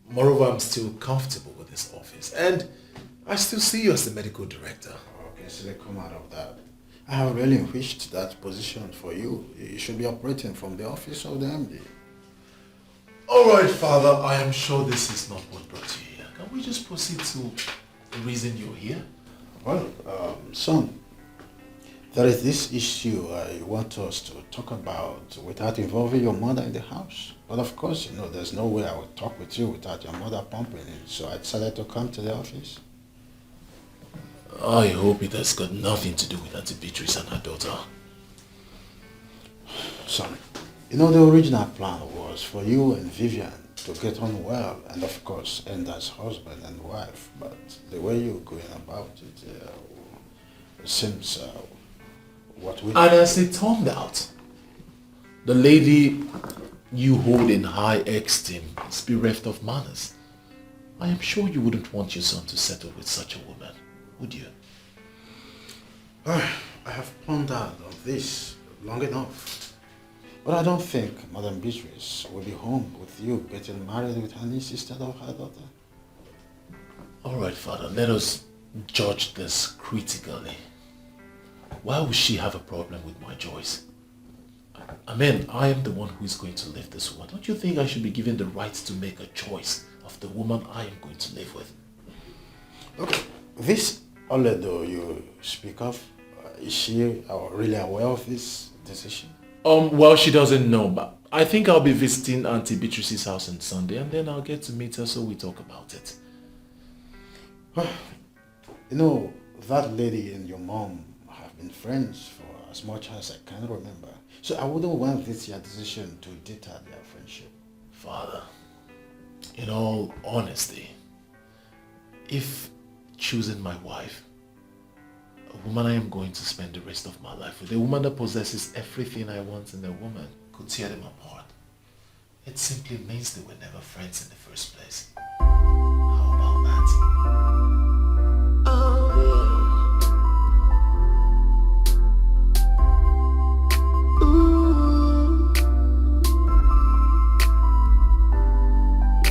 Moreover, I'm still comfortable with this office and I still see you as the medical director. Okay, so they come out of that. I have relinquished that position for you. You should be operating from the office of the MD. Alright, Father, I am sure this is not what brought you here. Can we just proceed to the reason you're here? Well, son, there is this issue I want us to talk about without involving your mother in the house. But of course, you know, there's no way I would talk with you without your mother pumping it. So I decided to come to the office. I hope it has got nothing to do with Auntie Beatrice and her daughter. Son, you know, the original plan was for you and Vivian to get on well and of course end as husband and wife. But the way you're going about it seems what we... And as it turned out, the lady you hold in high esteem is bereft of manners. I am sure you wouldn't want your son to settle with such a woman, would you? I have pondered on this long enough. But I don't think Madam Beatrice will be home with you getting married with her niece instead of her daughter. Alright, Father, let us judge this critically. Why would she have a problem with my choice? I mean, I am the one who is going to live this woman. Don't you think I should be given the right to make a choice of the woman I am going to live with? Okay, this Oledo you speak of, is she really aware of this decision? Well, she doesn't know, but I think I'll be visiting Auntie Beatrice's house on Sunday and then I'll get to meet her so we talk about it. You know, that lady and your mom have been friends for as much as I can remember. So I wouldn't want this your decision to deter their friendship. Father, in all honesty, if choosing my wife, a woman I am going to spend the rest of my life with, a woman that possesses everything I want in a woman, could tear them apart, it simply means they were never friends in the first place. How about that?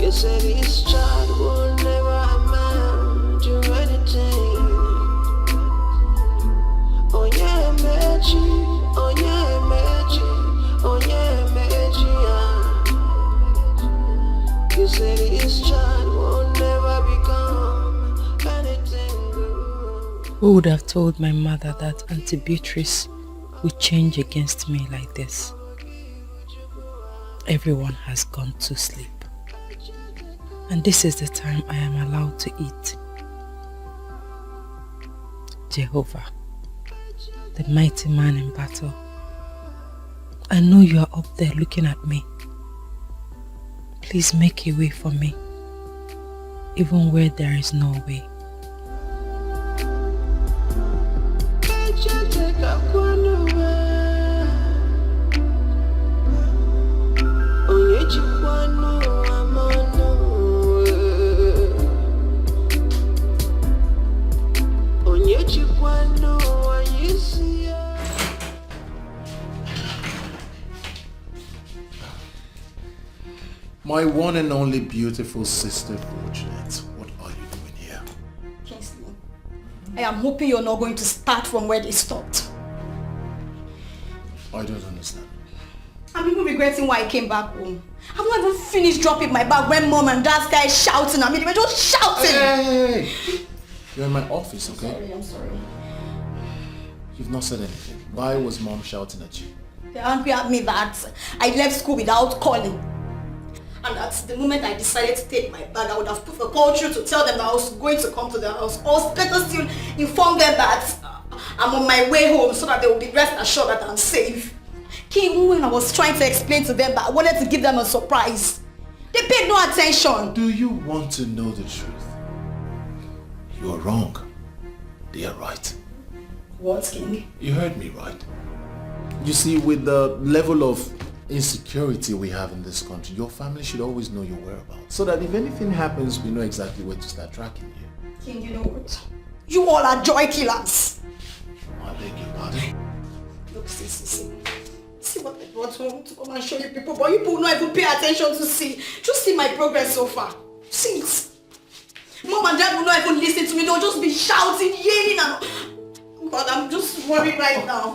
You said this child will never amount to anything. Oh yeah, magic. Oh yeah, magic. Oh yeah, magic. You said this child will never become anything good. Who would have told my mother that Auntie Beatrice would change against me like this? Everyone has gone to sleep. And this is the time I am allowed to eat. Jehovah, the mighty man in battle, I know you are up there looking at me. Please make a way for me, even where there is no way. My one and only beautiful sister, Fortunate, what are you doing here? Kingsley, I am hoping you're not going to start from where they stopped. I don't understand. I'm even regretting why I came back home. I've not even finished dropping my bag when mom and dad started shouting at me. They were just shouting! Hey! You're in my office, okay? I'm sorry. You've not said anything. Why was mom shouting at you? They're angry at me that I left school without calling. And at the moment I decided to take my bag, I would have put a call through to tell them that I was going to come to their house. Or better still, inform them that I'm on my way home so that they will be rest assured that I'm safe. Even when I was trying to explain to them that I wanted to give them a surprise, they paid no attention. Do you want to know the truth? You are wrong. They are right. What, King? You heard me right. You see, with the level of insecurity we have in this country, your family should always know your whereabouts. So that if anything happens, we know exactly where to start tracking you. King, you know what? You all are joy killers. I beg your pardon? Look, see. See what I brought home to come and show you people, but you people don't even pay attention to see. Just see my progress so far. See it. Mom and Dad will not even listen to me. They'll just be shouting, yelling and... God, I'm just worried right now.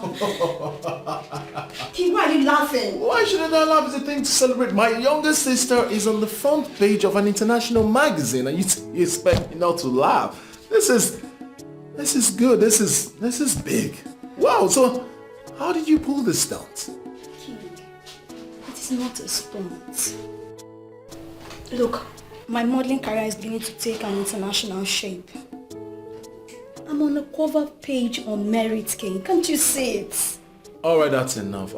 King, why are you laughing? Why shouldn't I laugh? It's a thing to celebrate. My younger sister is on the front page of an international magazine and you expect me not to laugh. This is good. This is big. Wow, so how did you pull this stunt? King, it is not a stunt. Look, my modeling career is beginning to take an international shape. I'm on a cover page on Merit, King. Can't you see it? Alright, that's enough.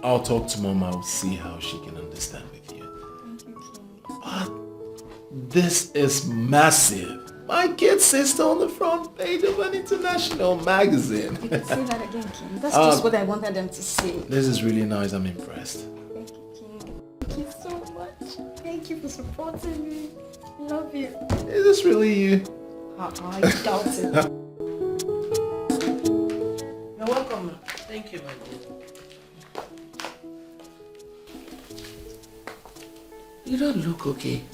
I'll talk to Mom. I'll see how she can understand with you. Thank you, King. But this is massive. My kid sister on the front page of an international magazine. You can say that again, King. That's just what I wanted them to see. This is really nice. I'm impressed. Thank you, King. Thank you so much. Thank you for supporting me. Love you. Is this really you? I doubt it. You're welcome. Thank you, my dear. You don't look okay.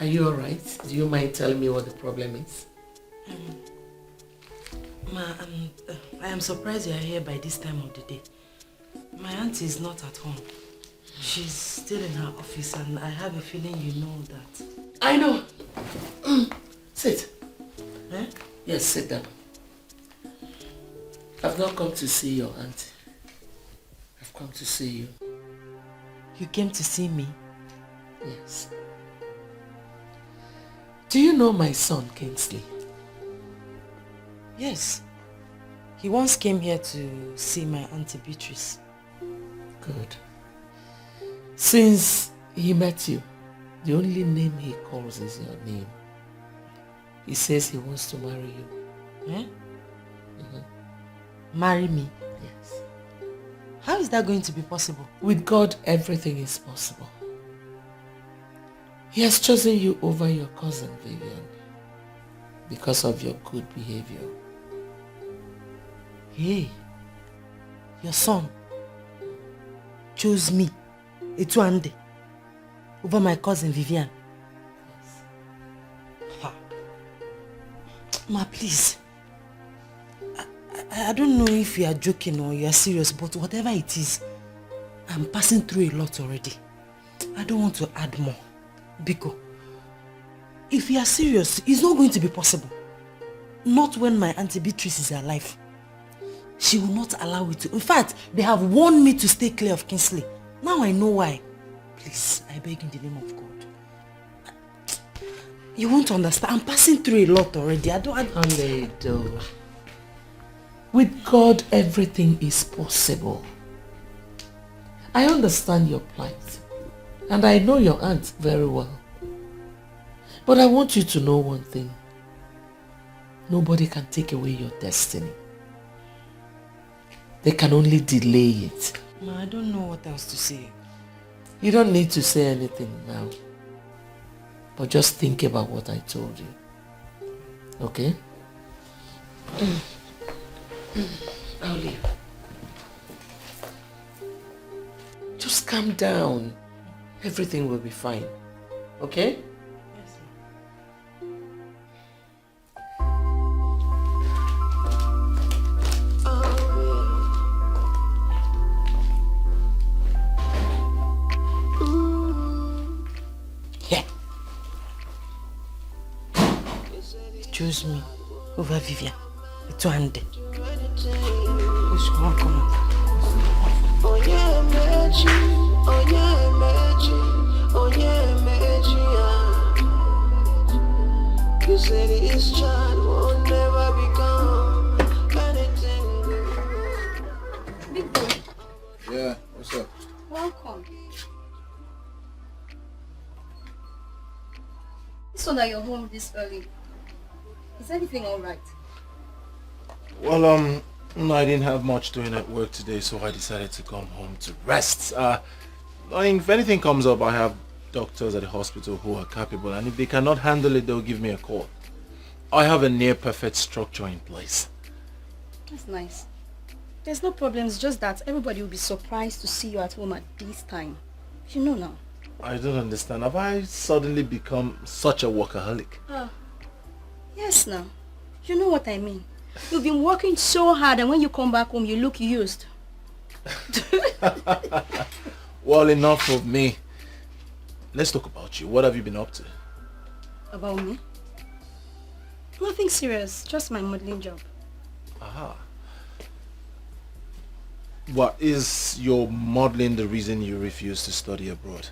Are you alright? Do you mind telling me what the problem is? Ma, I am surprised you are here by this time of the day. My auntie is not at home. She's still in her office and I have a feeling you know that. I know. Sit. Eh? Yes, sit down. I've not come to see your auntie. I've come to see you. You came to see me? Yes. Do you know my son, Kingsley? Yes. He once came here to see my auntie Beatrice. Good. Since he met you, the only name he calls is your name. He says he wants to marry you. Eh? Marry me? Yes. How is that going to be possible? With God, everything is possible. He has chosen you over your cousin, Vivian, because of your good behavior. Hey, your son chose me, Etuande, over my cousin Vivian. Ha. Ma, please. I don't know if you are joking or you are serious, but whatever it is, I'm passing through a lot already. I don't want to add more. Biko, if you are serious, it's not going to be possible. Not when my Auntie Beatrice is alive. She will not allow it to. In fact, they have warned me to stay clear of Kingsley. Now I know why. Please, I beg in the name of God. You won't understand. I'm passing through a lot already. I don't... Ini Edo. With God, everything is possible. I understand your plight. And I know your aunt very well. But I want you to know one thing. Nobody can take away your destiny. They can only delay it. Ma, I don't know what else to say. You don't need to say anything now. But just think about what I told you. Okay? I'll leave. Just calm down. Everything will be fine. Okay? Yes, Yeah. choose me over Vivian. It's one day. Come on. Oh yeah, magic. Oh yeah, magic. Oh yeah, magic. You said this child will never become anything good. Big boy, Yeah, what's up? welcome. So that you're home this early. Is everything alright? Well, no, I didn't have much doing at work today, so I decided to come home to rest. If anything comes up, I have doctors at the hospital who are capable, and if they cannot handle it, they'll give me a call. I have a near-perfect structure in place. That's nice. There's no problem, it's just that everybody will be surprised to see you at home at this time. You know now. I don't understand. Have I suddenly become such a workaholic? Yes now. You know what I mean. You've been working so hard and when you come back home you look used. Well, enough of me. Let's talk about you. What have you been up to? About me? Nothing serious, just my modeling job. Aha. What is your modeling the reason you refuse to study abroad?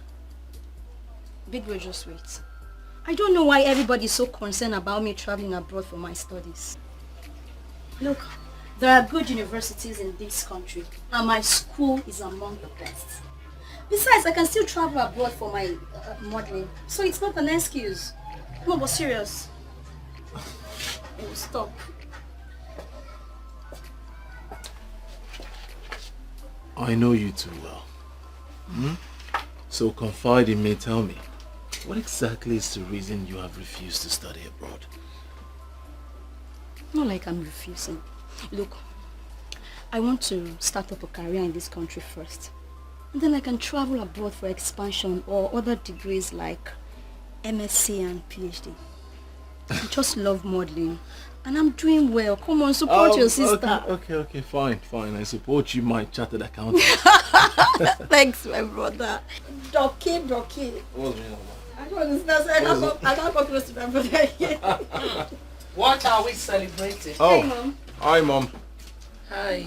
Big Boy, just wait. I don't know why everybody's so concerned about me traveling abroad for my studies. Look, there are good universities in this country and my school is among the best. Besides, I can still travel abroad for my modeling, so it's not an excuse. No, but serious. Oh, stop. I know you too well. So confide in me, tell me, what exactly is the reason you have refused to study abroad? Not like I'm refusing. Look, I want to start up a career in this country first. And then I can travel abroad for expansion or other degrees like MSc and PhD. I just love modeling. And I'm doing well. Come on, support your sister. Okay, fine. I support you, my chartered accountant. Thanks, my brother. Dikeh. What's going on? I don't understand. I can't come close to my brother again. What are we celebrating? Oh, Hey, Mom. hi, Mom. Hi.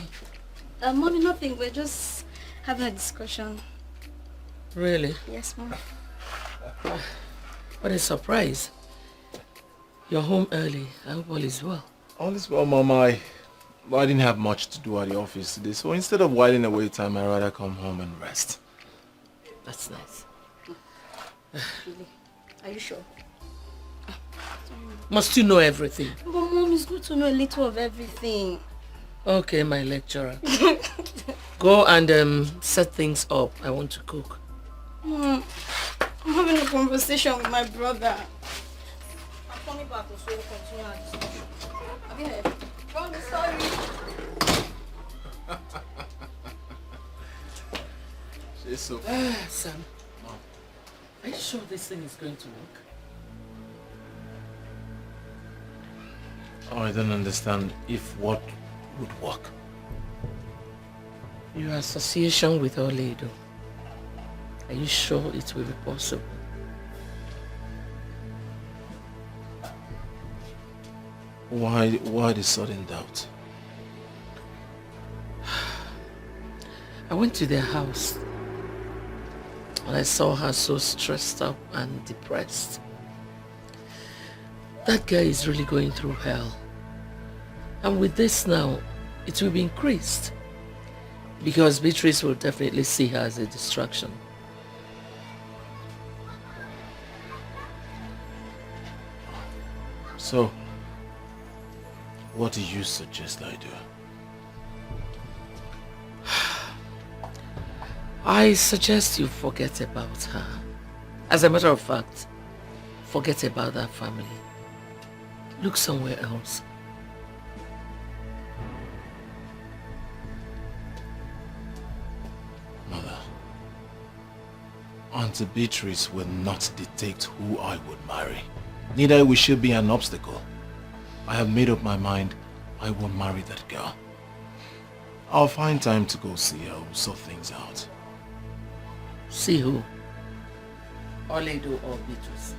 Mommy, nothing. We're just having a discussion. Really? Yes, Mom. What a surprise. You're home early. I hope all is well. All is well, Mom. I didn't have much to do at the office today, so instead of whiling away time, I'd rather come home and rest. That's nice. Really? Are you sure? Must you know everything? But Mom, it's good to know a little of everything. Okay, my lecturer. Go and set things up. I want to cook. I'm having a conversation with my brother. I'm coming back so we'll continue our discussion. Have you heard? Mom, sorry. She's so... Sam, Mom, are you sure this thing is going to work? I don't understand if what would work. Your association with Ebele Edo. Are you sure it will be possible? Why the sudden doubt? I went to their house and I saw her so stressed up and depressed. That girl is really going through hell. And with this now, it will be increased. Because Beatrice will definitely see her as a distraction. So, what do you suggest I do? I suggest you forget about her. As a matter of fact, forget about that family. Look somewhere else. Mother, Auntie Beatrice will not dictate who I would marry. Neither will she be an obstacle. I have made up my mind I won't marry that girl. I'll find time to go see her. We'll sort things out. See who? Ebele Edo or Beatrice?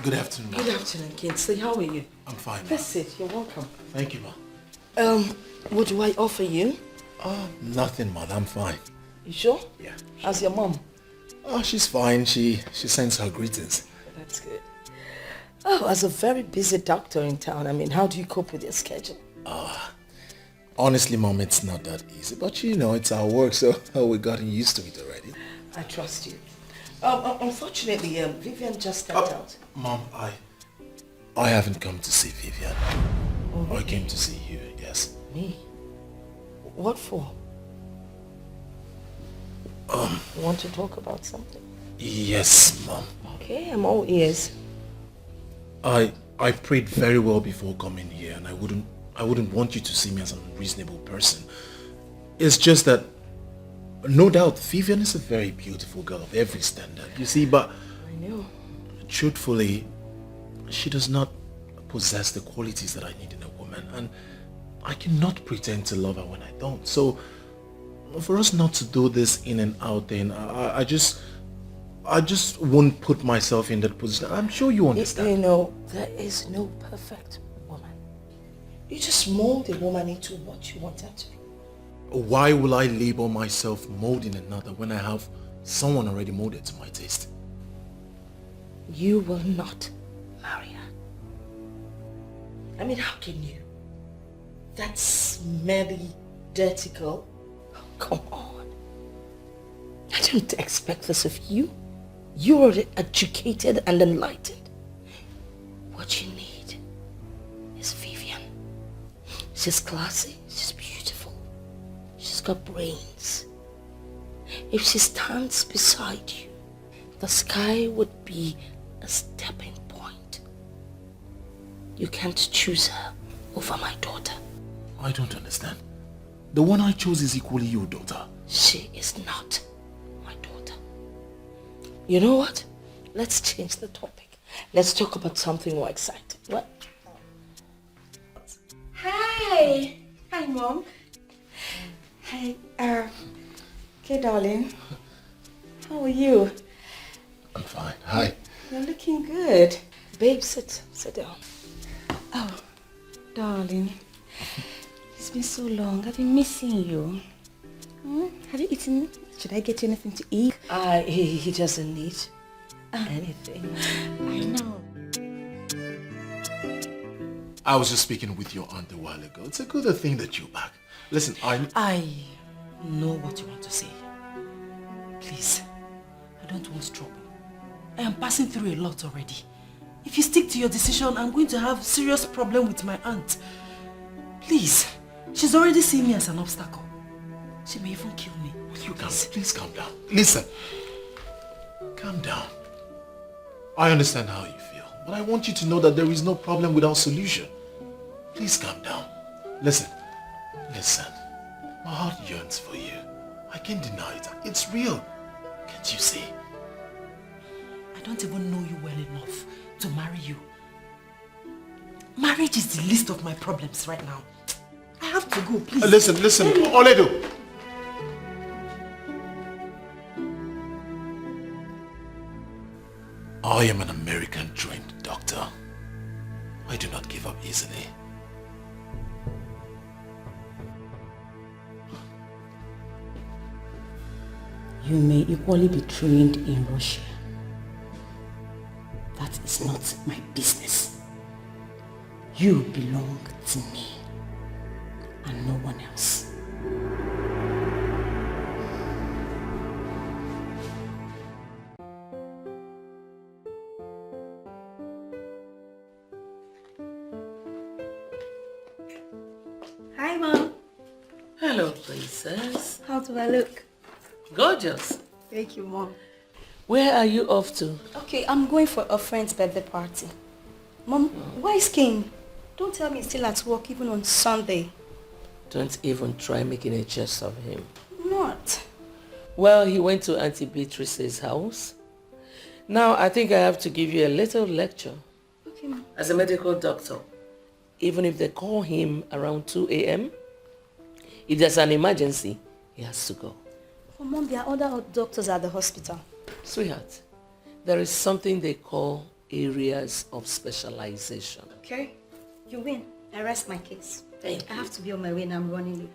Good afternoon, Good afternoon, Kingsley. How are you? I'm fine, Let's sit. You're welcome. Thank you, ma. What do I offer you? Nothing, ma. I'm fine. You sure? Yeah. How's your mom? Oh, she's fine. She sends her greetings. That's good. Oh, as a very busy doctor in town, I mean, how do you cope with your schedule? Honestly, Mom, it's not that easy. But you know, it's our work, so we've gotten used to it already. I trust you. Unfortunately, Vivian just stepped out. Mom, I haven't come to see Vivian. Oh, really? I came to see you, yes. Me? What for? You want to talk about something? Yes, Mom. Okay, I'm all ears. I prayed very well before coming here, and I wouldn't want you to see me as an unreasonable person. It's just that, no doubt, Vivian is a very beautiful girl of every standard, you see, but I know. Truthfully, she does not possess the qualities that I need in a woman, and I cannot pretend to love her when I don't. So, for us not to do this in and out then, I just won't put myself in that position. I'm sure you understand. You know, there is no perfect woman. You just mold a woman into what you want her to be. Why will I label myself molding another when I have someone already molded to my taste? You will not marry her. I mean, how can you? That smelly, dirty girl? Oh, come on. I don't expect this of you. You are educated and enlightened. What you need is Vivian. She's classy, she's beautiful, she's got brains. If she stands beside you, the sky would be a stepping point. You can't choose her over my daughter. I don't understand. The one I chose is equally your daughter. She is not my daughter. You know what? Let's change the topic. Let's talk about something more exciting. What? Hi. Hi, Mom. Hi. Okay, darling. How are you? I'm fine. Hi. You're looking good. Babe, sit down. Oh, darling. It's been so long. I've been missing you. Have you eaten? Should I get you anything to eat? He doesn't need anything. I know. I was just speaking with your aunt a while ago. It's a good thing that you're back. Listen, I know what you want to say. Please, I don't want trouble. I am passing through a lot already. If you stick to your decision, I'm going to have serious problem with my aunt. Please, she's already seen me as an obstacle. She may even kill me. Please calm down. Listen, calm down. I understand how you feel, but I want you to know that there is no problem without solution. Please calm down. Listen. My heart yearns for you. I can't deny it. It's real. Can't you see? I don't even know you well enough to marry you. Marriage is the least of my problems right now. I have to go, please. Listen, Oledo. I am an American-trained doctor. I do not give up easily. You may equally be trained in Russia. That is not my business. You belong to me and no one else. Hi, Mom. Hello, princess. How do I look? Gorgeous. Thank you, Mom. Where are you off to? Okay, I'm going for a friend's birthday party. Mom, why is King? Don't tell me he's still at work even on Sunday. Don't even try making a jest of him. Not. Well, he went to Auntie Beatrice's house. Now, I think I have to give you a little lecture. Okay, Mom. As a medical doctor, even if they call him around 2 a.m., if there's an emergency, he has to go. Oh, Mom, there are other doctors at the hospital. Sweetheart, there is something they call areas of specialization. Okay, you win. I rest my case. Thank I you. have to be on my way and I'm running late.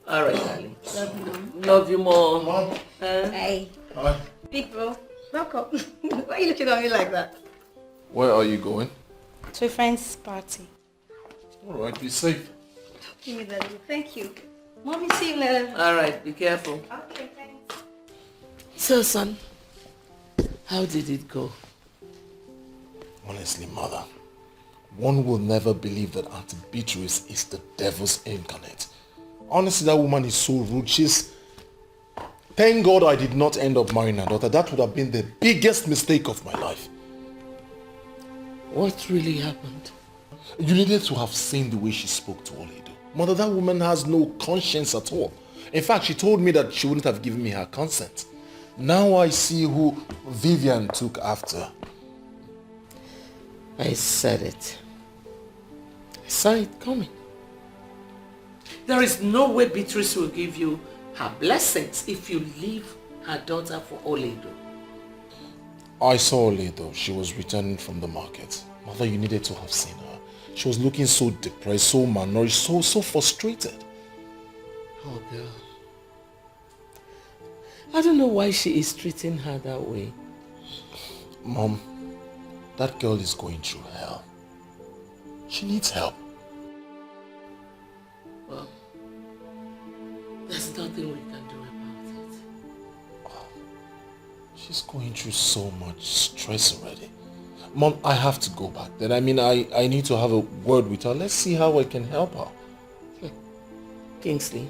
All right, darling. Love you, Mom. Love you more. Mom. Hey. Hi. Big bro, welcome. Why are you looking at me like that? Where are you going? To a friend's party. All right, be safe. Give me that. Thank you. Mommy, see you later. All right, be careful. Okay, thanks. So, son, how did it go? Honestly, mother, one will never believe that Auntie Beatrice is the devil's incarnate. Honestly, that woman is so rude. Thank God I did not end up marrying her daughter. That would have been the biggest mistake of my life. What really happened? You needed to have seen the way she spoke to Oledo. Mother, that woman has no conscience at all. In fact, she told me that she wouldn't have given me her consent. Now I see who Vivian took after. I said it. I saw it coming. There is no way Beatrice will give you her blessings if you leave her daughter for Oledo. I saw Oledo. She was returning from the market. Mother, you needed to have seen her. She was looking so depressed, so malnourished, so frustrated. Oh, girl. I don't know why she is treating her that way. Mom, that girl is going through hell. She needs help. Well, there's nothing we can do about it. She's going through so much stress already. Mom, I have to go back then. I mean, I need to have a word with her. Let's see how I can help her. Kingsley,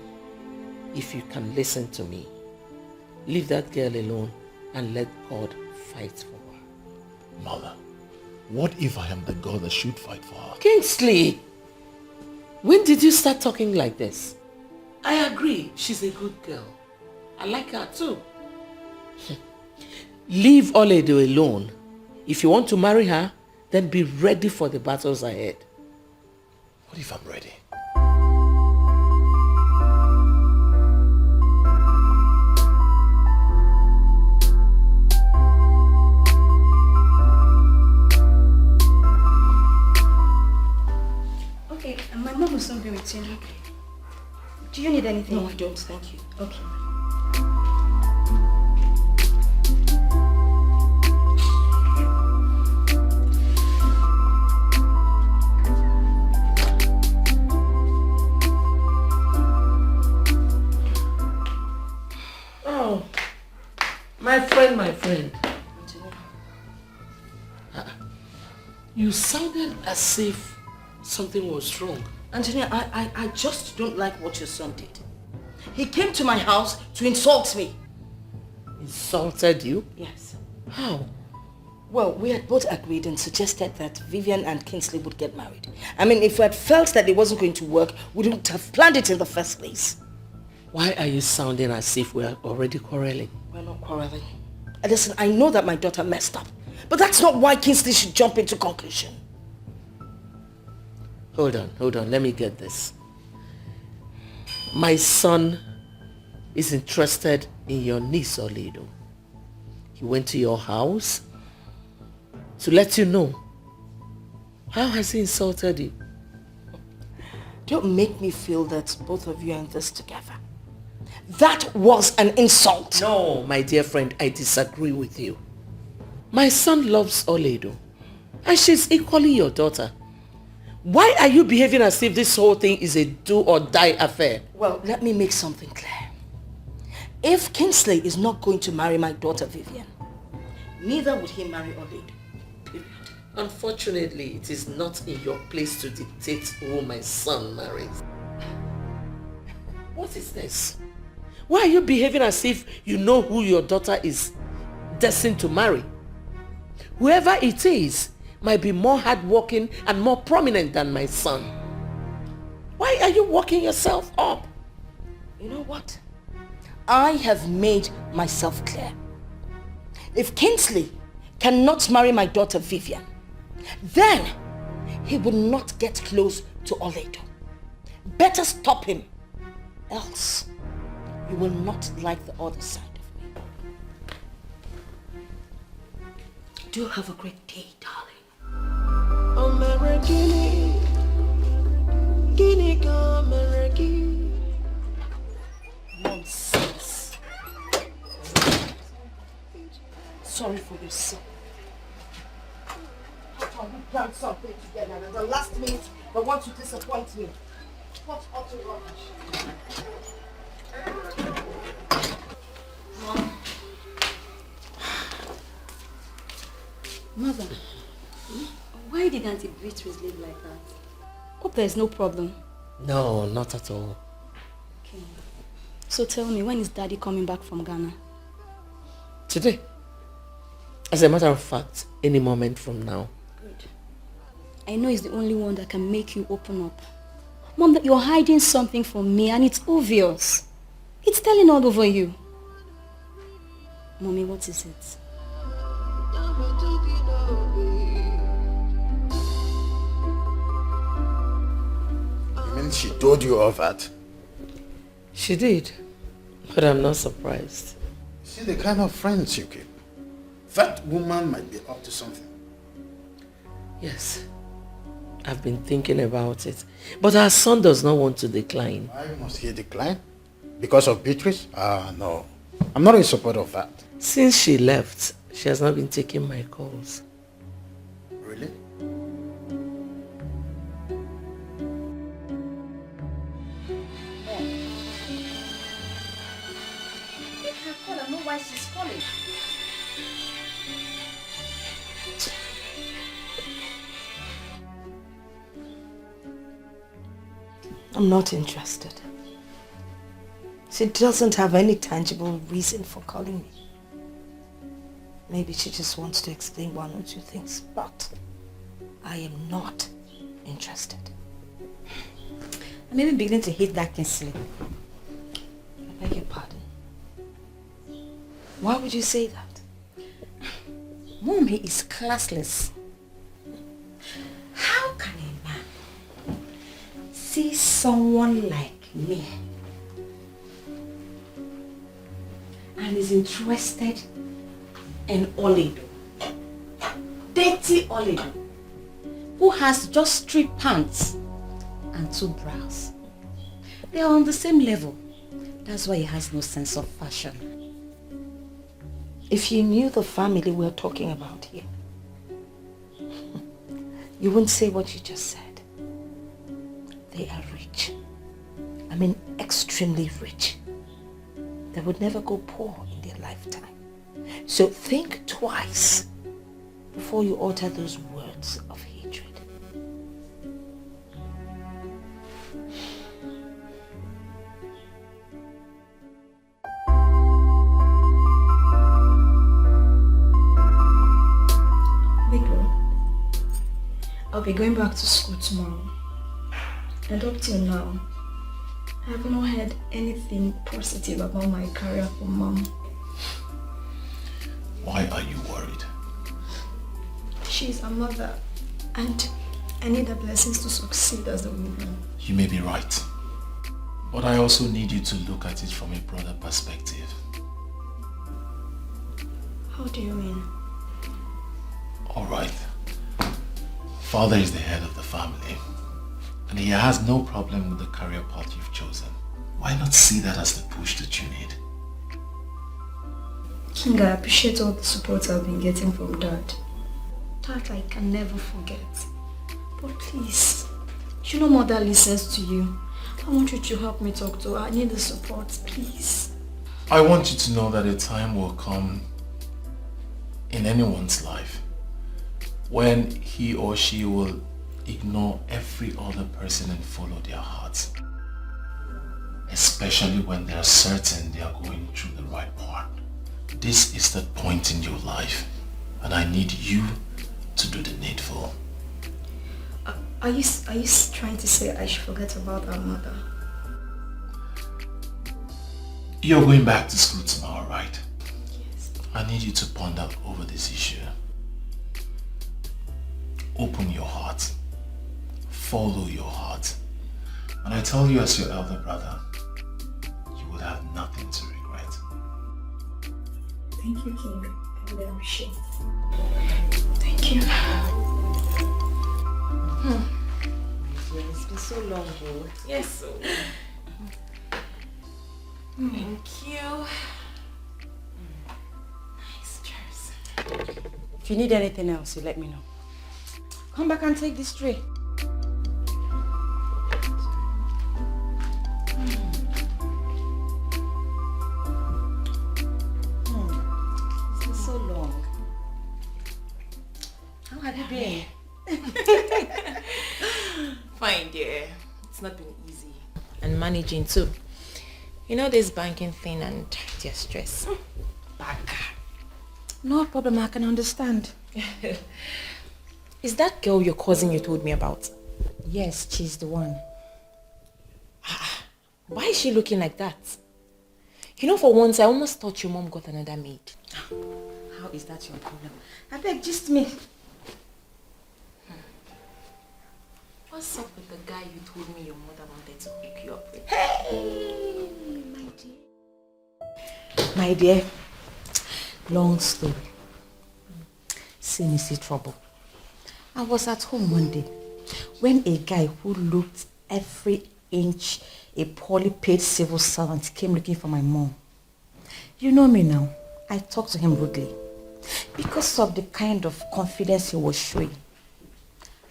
if you can listen to me, leave that girl alone and let God fight for her. Mother, what if I am the God that should fight for her? Kingsley, when did you start talking like this? I agree, she's a good girl. I like her too. Leave Oledo alone. If you want to marry her, then be ready for the battles ahead. What if I'm ready? Okay, and my mom will soon be with you. Do you need anything? No, I don't, thank you. Okay. Oh, my friend. You sounded as if something was wrong. Antonia, I just don't like what your son did. He came to my house to insult me. Insulted you? Yes. How? Well, we had both agreed and suggested that Vivian and Kingsley would get married. I mean, if we had felt that it wasn't going to work, we wouldn't have planned it in the first place. Why are you sounding as if we are already quarreling? We're not quarreling. Listen, I know that my daughter messed up, but that's not why Kingsley should jump into conclusion. Hold on, let me get this. My son is interested in your niece, Oledo. He went to your house to let you know. How has he insulted you? Don't make me feel that both of you are in this together. That was an insult. No, my dear friend, I disagree with you. My son loves Oledo, and she's equally your daughter. Why are you behaving as if this whole thing is a do-or-die affair? Well, let me make something clear. If Kingsley is not going to marry my daughter Vivian, neither would he marry Oledo. Period. Unfortunately, it is not in your place to dictate who my son marries. What is this? Why are you behaving as if you know who your daughter is destined to marry? Whoever it is might be more hardworking and more prominent than my son. Why are you working yourself up? You know what? I have made myself clear. If Kingsley cannot marry my daughter Vivian, then he will not get close to Oledo. Better stop him, else you will not like the other side of me. Do have a great day, darling. for your son. How can we plan something together and at the last minute they want to disappoint me? What utter rubbish. Mom. Mother, why did Auntie Beatrice live like that? Hope there's no problem. No, not at all. Okay. So tell me, when is Daddy coming back from Ghana? Today. As a matter of fact, any moment from now. Good. I know he's the only one that can make you open up. Mom, that you're hiding something from me and it's obvious. It's telling all over you. Mommy, what is it? You mean she told you all that? She did, but I'm not surprised. See the kind of friends you keep. That woman might be up to something. Yes, I've been thinking about it, but our son does not want to decline. Why must he decline? Because of Beatrice? No. I'm not in support of that. Since she left, she has not been taking my calls. Really? Make her call and know why she's calling. I'm not interested. She doesn't have any tangible reason for calling me. Maybe she just wants to explain one or two things, but I am not interested. I'm even beginning to hate that Kingsley. I beg your pardon. Why would you say that? Mom, he is classless. How can a man see someone like me and is interested in Oledo, dirty Oledo, who has just 3 pants and 2 bras? They are on the same level. That's why he has no sense of fashion. If you knew the family we're talking about here, you wouldn't say what you just said. They are rich. I mean, extremely rich. They would never go poor in their lifetime. So think twice before you utter those words of hatred. I'll be going back to school tomorrow. And up till now, I have not heard anything positive about my career from Mom. Why are you worried? She's a mother, and I need the blessings to succeed as a woman. You may be right. But I also need you to look at it from a broader perspective. How do you mean? Alright. Father is the head of the family, and he has no problem with the career path you've chosen. Why not see that as the push that you need? King, I appreciate all the support I've been getting from Dad. That I can never forget. But please, you know Mother listens to you. I want you to help me talk to her. I need the support, please. I want you to know that a time will come in anyone's life when he or she will ignore every other person and follow their hearts. Especially when they are certain they are going through the right path. This is the point in your life, and I need you to do the needful. Are you trying to say I should forget about our mother? You're going back to school tomorrow, right? Yes. I need you to ponder over this issue. Open your heart. Follow your heart. And I tell you as your elder brother, you will have nothing to regret. Thank you, King. I really appreciate it. Thank you. It's been so long, though. Yes, so. Thank you. Nice, cheers. If you need anything else, you let me know. Come back and take this tray. It's been so long. How have you been? Fine, dear. It's not been easy. And managing too. You know this banking thing and their stress. Banker. No problem, I can understand. Is that girl your cousin you told me about? Yes, she's the one. Why is she looking like that? You know, for once, I almost thought your mom got another maid. How is that your problem? I beg, just me. What's up with the guy you told me your mother wanted to hook you up with? Hey, my dear. My dear, long story. See trouble. I was at home one day when a guy who looked every inch a poorly paid civil servant came looking for my mom. You know me now. I talked to him rudely because of the kind of confidence he was showing.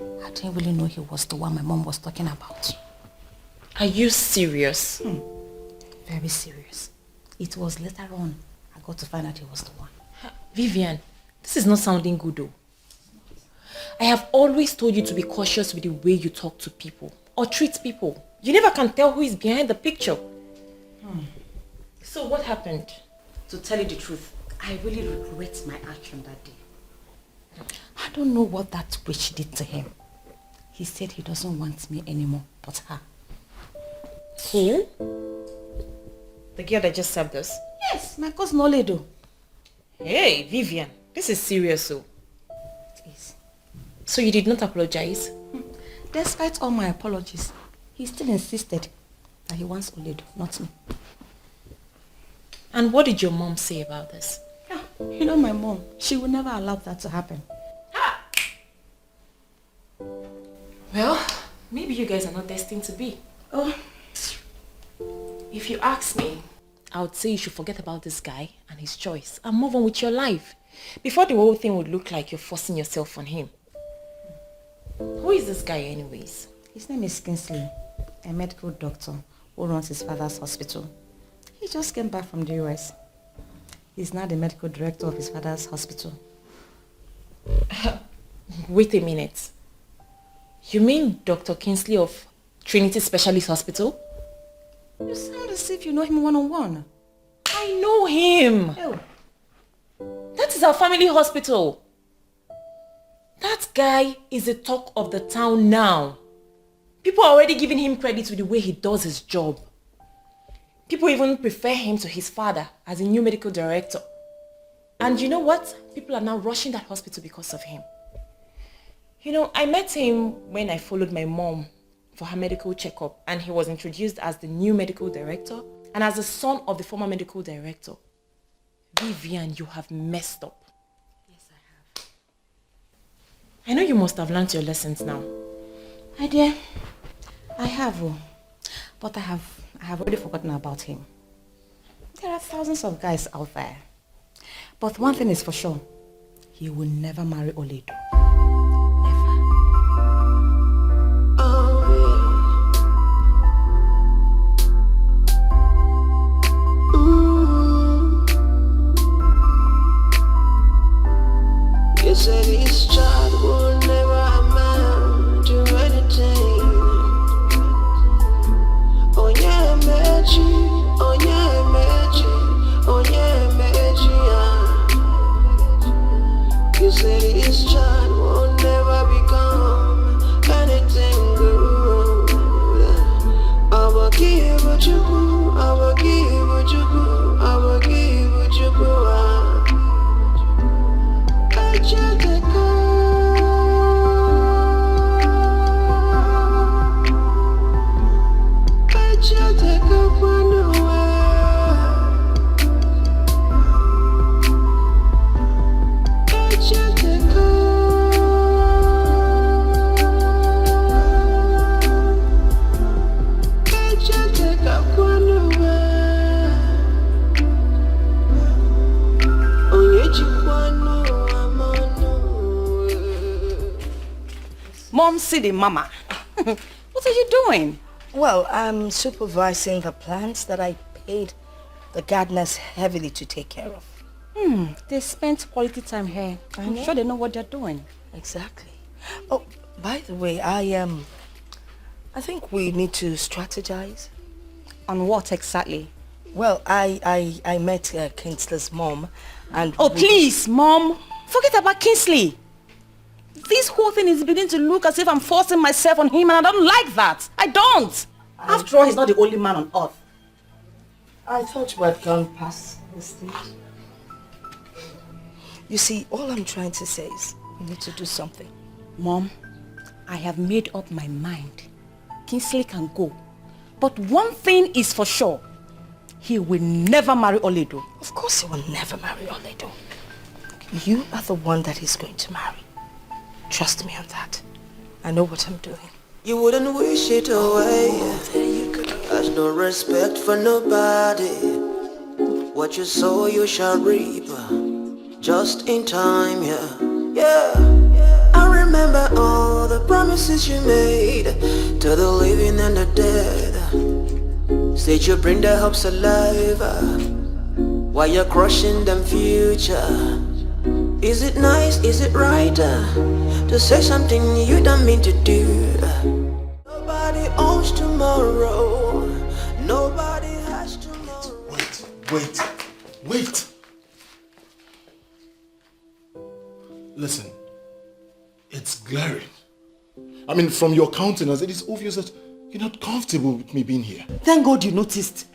I didn't really know he was the one my mom was talking about. Are you serious? Very serious. It was later on I got to find out he was the one. Vivian, this is not sounding good though. I have always told you to be cautious with the way you talk to people or treat people. You never can tell who is behind the picture. So what happened? To tell you the truth, I really regret my action that day. I don't know what that witch did to him. He said he doesn't want me anymore, but her. Who? The girl that just served us? Yes, my cousin Ebele Okaro. Hey, Vivian, this is serious, so. It is. So you did not apologize? Despite all my apologies, he still insisted that he wants Ebele Okaro, not me. And what did your mom say about this? You know my mom, she would never allow that to happen. Well, maybe you guys are not destined to be. Oh. If you ask me, I would say you should forget about this guy and his choice and move on with your life before the whole thing would look like you're forcing yourself on him. Who is this guy anyways? His name is Kingsley, a medical doctor who runs his father's hospital. He just came back from the US. He's now the medical director of his father's hospital. Wait a minute. You mean Dr. Kingsley of Trinity Specialist Hospital? You sound as if you know him one-on-one. I know him. Oh. That is our family hospital. That guy is the talk of the town now. People are already giving him credit with the way he does his job. People even prefer him to his father as a new medical director. And you know what? People are now rushing that hospital because of him. You know, I met him when I followed my mom for her medical checkup, and he was introduced as the new medical director and as the son of the former medical director. Vivian, you have messed up. Yes, I have. I know you must have learned your lessons now. My dear, I have, but I have already forgotten about him. There are thousands of guys out there. But one thing is for sure, he will never marry Ebele Okaro. You said this child will never amount to anything. Oh yeah, magic. Oh yeah, magic. Oh yeah, magic. You said this child come see the mama. What are you doing? Well, I'm supervising the plants that I paid the gardeners heavily to take care of. They spent quality time here. I'm sure they know what they're doing. Exactly. Oh, by the way, I think we need to strategize. On what exactly? Well, I met Kingsley's mom and... Oh, please, Mom. Forget about Kingsley. This whole thing is beginning to look as if I'm forcing myself on him, and I don't like that. I don't. After all, he's not the only man on earth. I thought we had gone past this stage. You see, all I'm trying to say is we need to do something. Mom, I have made up my mind. Kingsley can go. But one thing is for sure. He will never marry Oledo. Of course he will never marry Oledo. You are the one that he's going to marry. Trust me on that. I know what I'm doing. You wouldn't wish it away. Has no respect for nobody. What you sow you shall reap. Just in time, yeah. I remember all the promises you made to the living and the dead. Said you bring their hopes alive while you're crushing them future. Is it nice, is it right to say something you don't mean to do? Nobody owns tomorrow. Nobody has tomorrow. Wait. Listen, it's glaring. I mean, from your countenance, it is obvious that you're not comfortable with me being here. Thank God you noticed.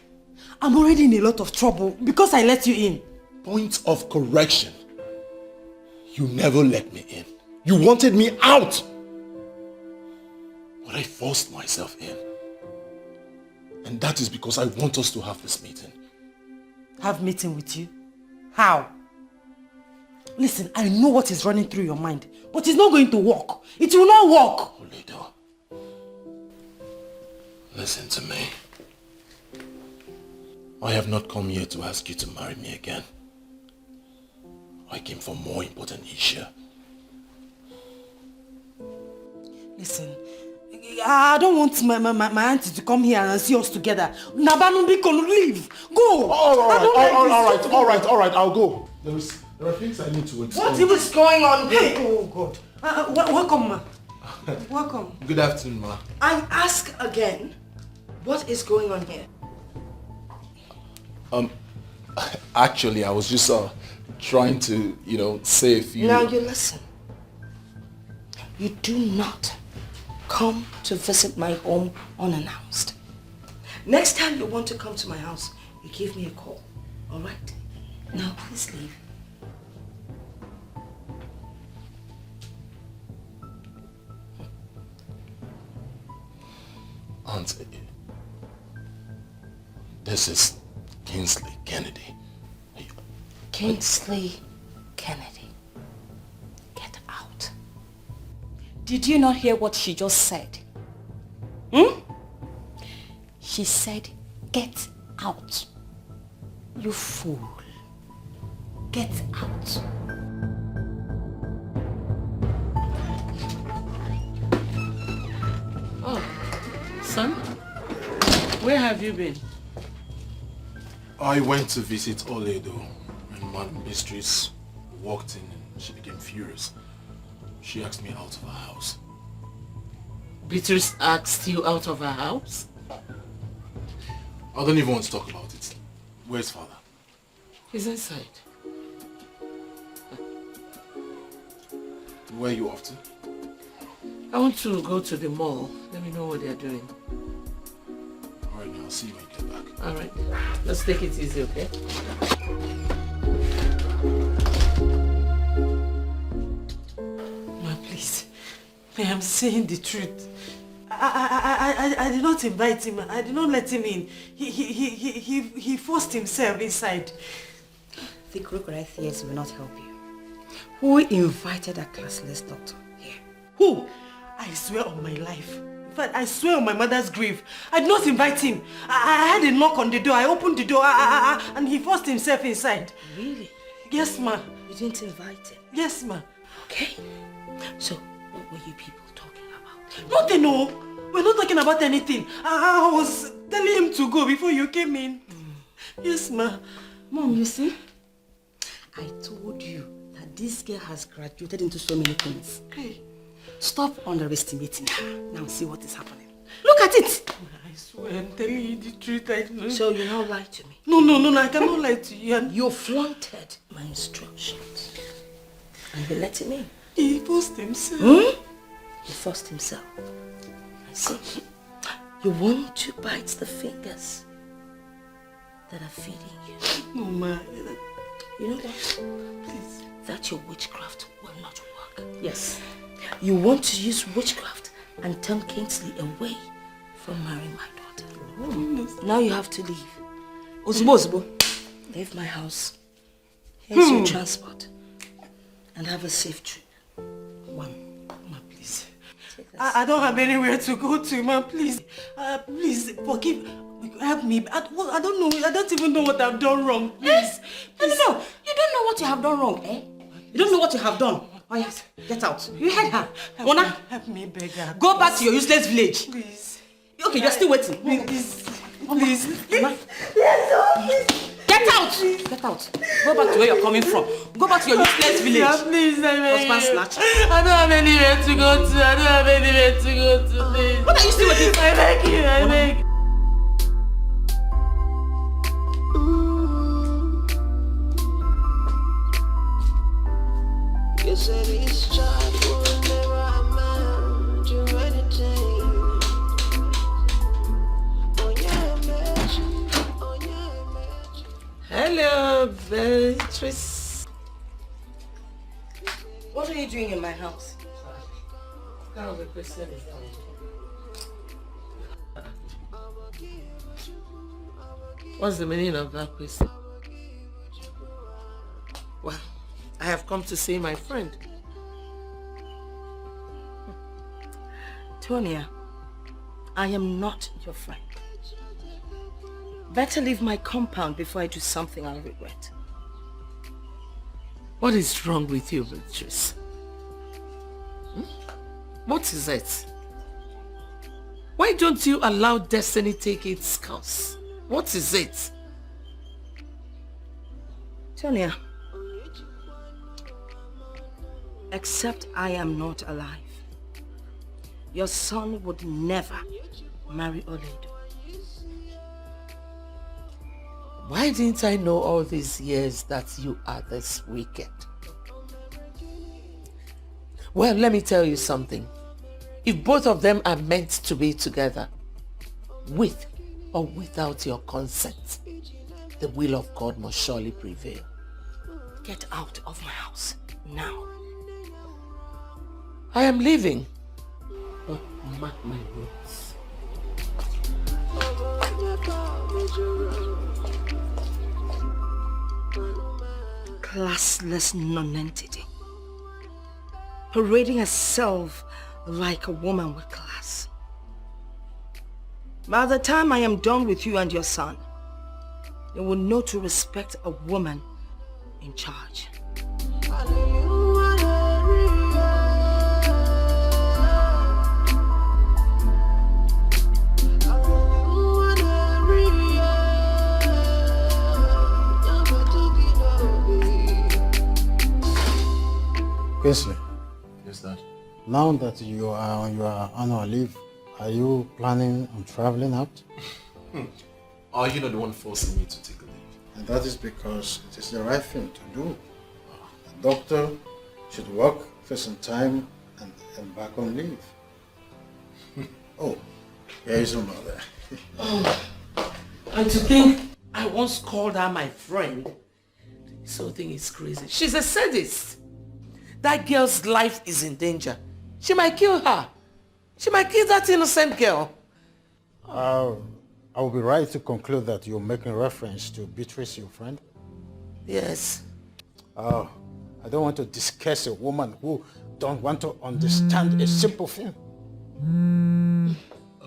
I'm already in a lot of trouble because I let you in. Point of correction. You never let me in. You wanted me out. But I forced myself in. And that is because I want us to have this meeting. Have meeting with you? How? Listen, I know what is running through your mind, but it's not going to work. It will not work. Oledo, listen to me. I have not come here to ask you to marry me again. I came for more important issue. Listen, I don't want my auntie to come here and see us together. Nabanubiko, leave. Go. All right, I'll go. There are things I need to explain. What is going on? Hey, oh God. Welcome, ma. Welcome. Good afternoon, ma. I ask again, what is going on here? Actually, I was just trying to, say a few... Now you listen. You do not come to visit my home unannounced. Next time you want to come to my house, you give me a call. All right? Now please leave. Auntie, this is Kingsley Kennedy. Kingsley Kennedy. Get out. Did you not hear what she just said? She said, get out. You fool. Get out. Oh, son, where have you been? I went to visit Oledo, and Madam Mistress walked in and she became furious. She asked me out of her house. Beatrice asked you out of her house? I don't even want to talk about it. Where's father? He's inside. Where are you off to? I want to go to the mall. Let me know what they're doing. Alright, now I'll see you when you get back. Alright. Let's take it easy, okay? Ma, please. I am saying the truth. I did not invite him. I did not let him in. He forced himself inside. The crocodile tears will not help you. Who invited that classless doctor here? Who? I swear on my life. In fact, I swear on my mother's grave. I did not invite him. I had a knock on the door. I opened the door and he forced himself inside. Really? Yes, ma. You didn't invite him? Yes, ma. Okay. So, what were you people talking about? Nothing, no. We're not talking about anything. I was telling him to go before you came in. Yes, ma. Mom, you see? I told you that this girl has graduated into so many things. Hey. Stop underestimating her. Now see what is happening. Look at it! I swear I'm telling you the truth. I know. So you now lie to me? No, I cannot lie to you. You flaunted my instructions. And you let him in. He forced himself. He forced himself. I see. You want to bite the fingers that are feeding you. No, ma. You know what? Please. That your witchcraft will not work. Yes. You want to use witchcraft and turn Kingsley away from marrying my daughter. Now you have to leave. Ozubo. Leave my house. Here's your transport. And have a safe trip. Ma, please. I don't have anywhere to go to, ma. Please. Please, forgive. Help me. I don't know. I don't even know what I've done wrong. Please. No. You don't know what you have done wrong, eh? You don't know what you have done. Oh yes, get out. You heard her. Mona, help me, beggar. Go back to your useless village. Please. Okay, you're still waiting. Please. Mama. Get out! Get out. Go back to where you're coming from. Go back to your useless village. Yeah, please, Husband snatcher. I don't have anywhere to go to. Please. What are you still waiting for? I beg you. You said this child will never amount to anything. Hello, Beatrice. What are you doing in my house? Kind of a question is What's the meaning of that question? Well, I have come to see my friend. Tonia, I am not your friend. Better leave my compound before I do something I'll regret. What is wrong with you, Beatrice? What is it? Why don't you allow destiny take its course? What is it? Tonia, except I am not alive, your son would never marry Oledo. Why didn't I know all these years that you are this wicked? Well, let me tell you something. If both of them are meant to be together, with or without your consent, the will of God must surely prevail. Get out of my house now. I am leaving. But mark my words. Classless nonentity, parading herself like a woman with class. By the time I am done with you and your son, you will know to respect a woman in charge. Kingsley. Yes, Dad. Now that you are on your annual leave, are you planning on traveling out? Are you not the one forcing me to take a leave? And that is because it is the right thing to do. The doctor should work for some time and back on leave. Oh, here is your mother. And to think I once called her my friend. This whole thing is crazy. She's a sadist. That girl's life is in danger. She might kill her. She might kill that innocent girl. I will be right to conclude that you're making reference to Beatrice, your friend? Yes. I don't want to discuss a woman who don't want to understand a simple thing. I'm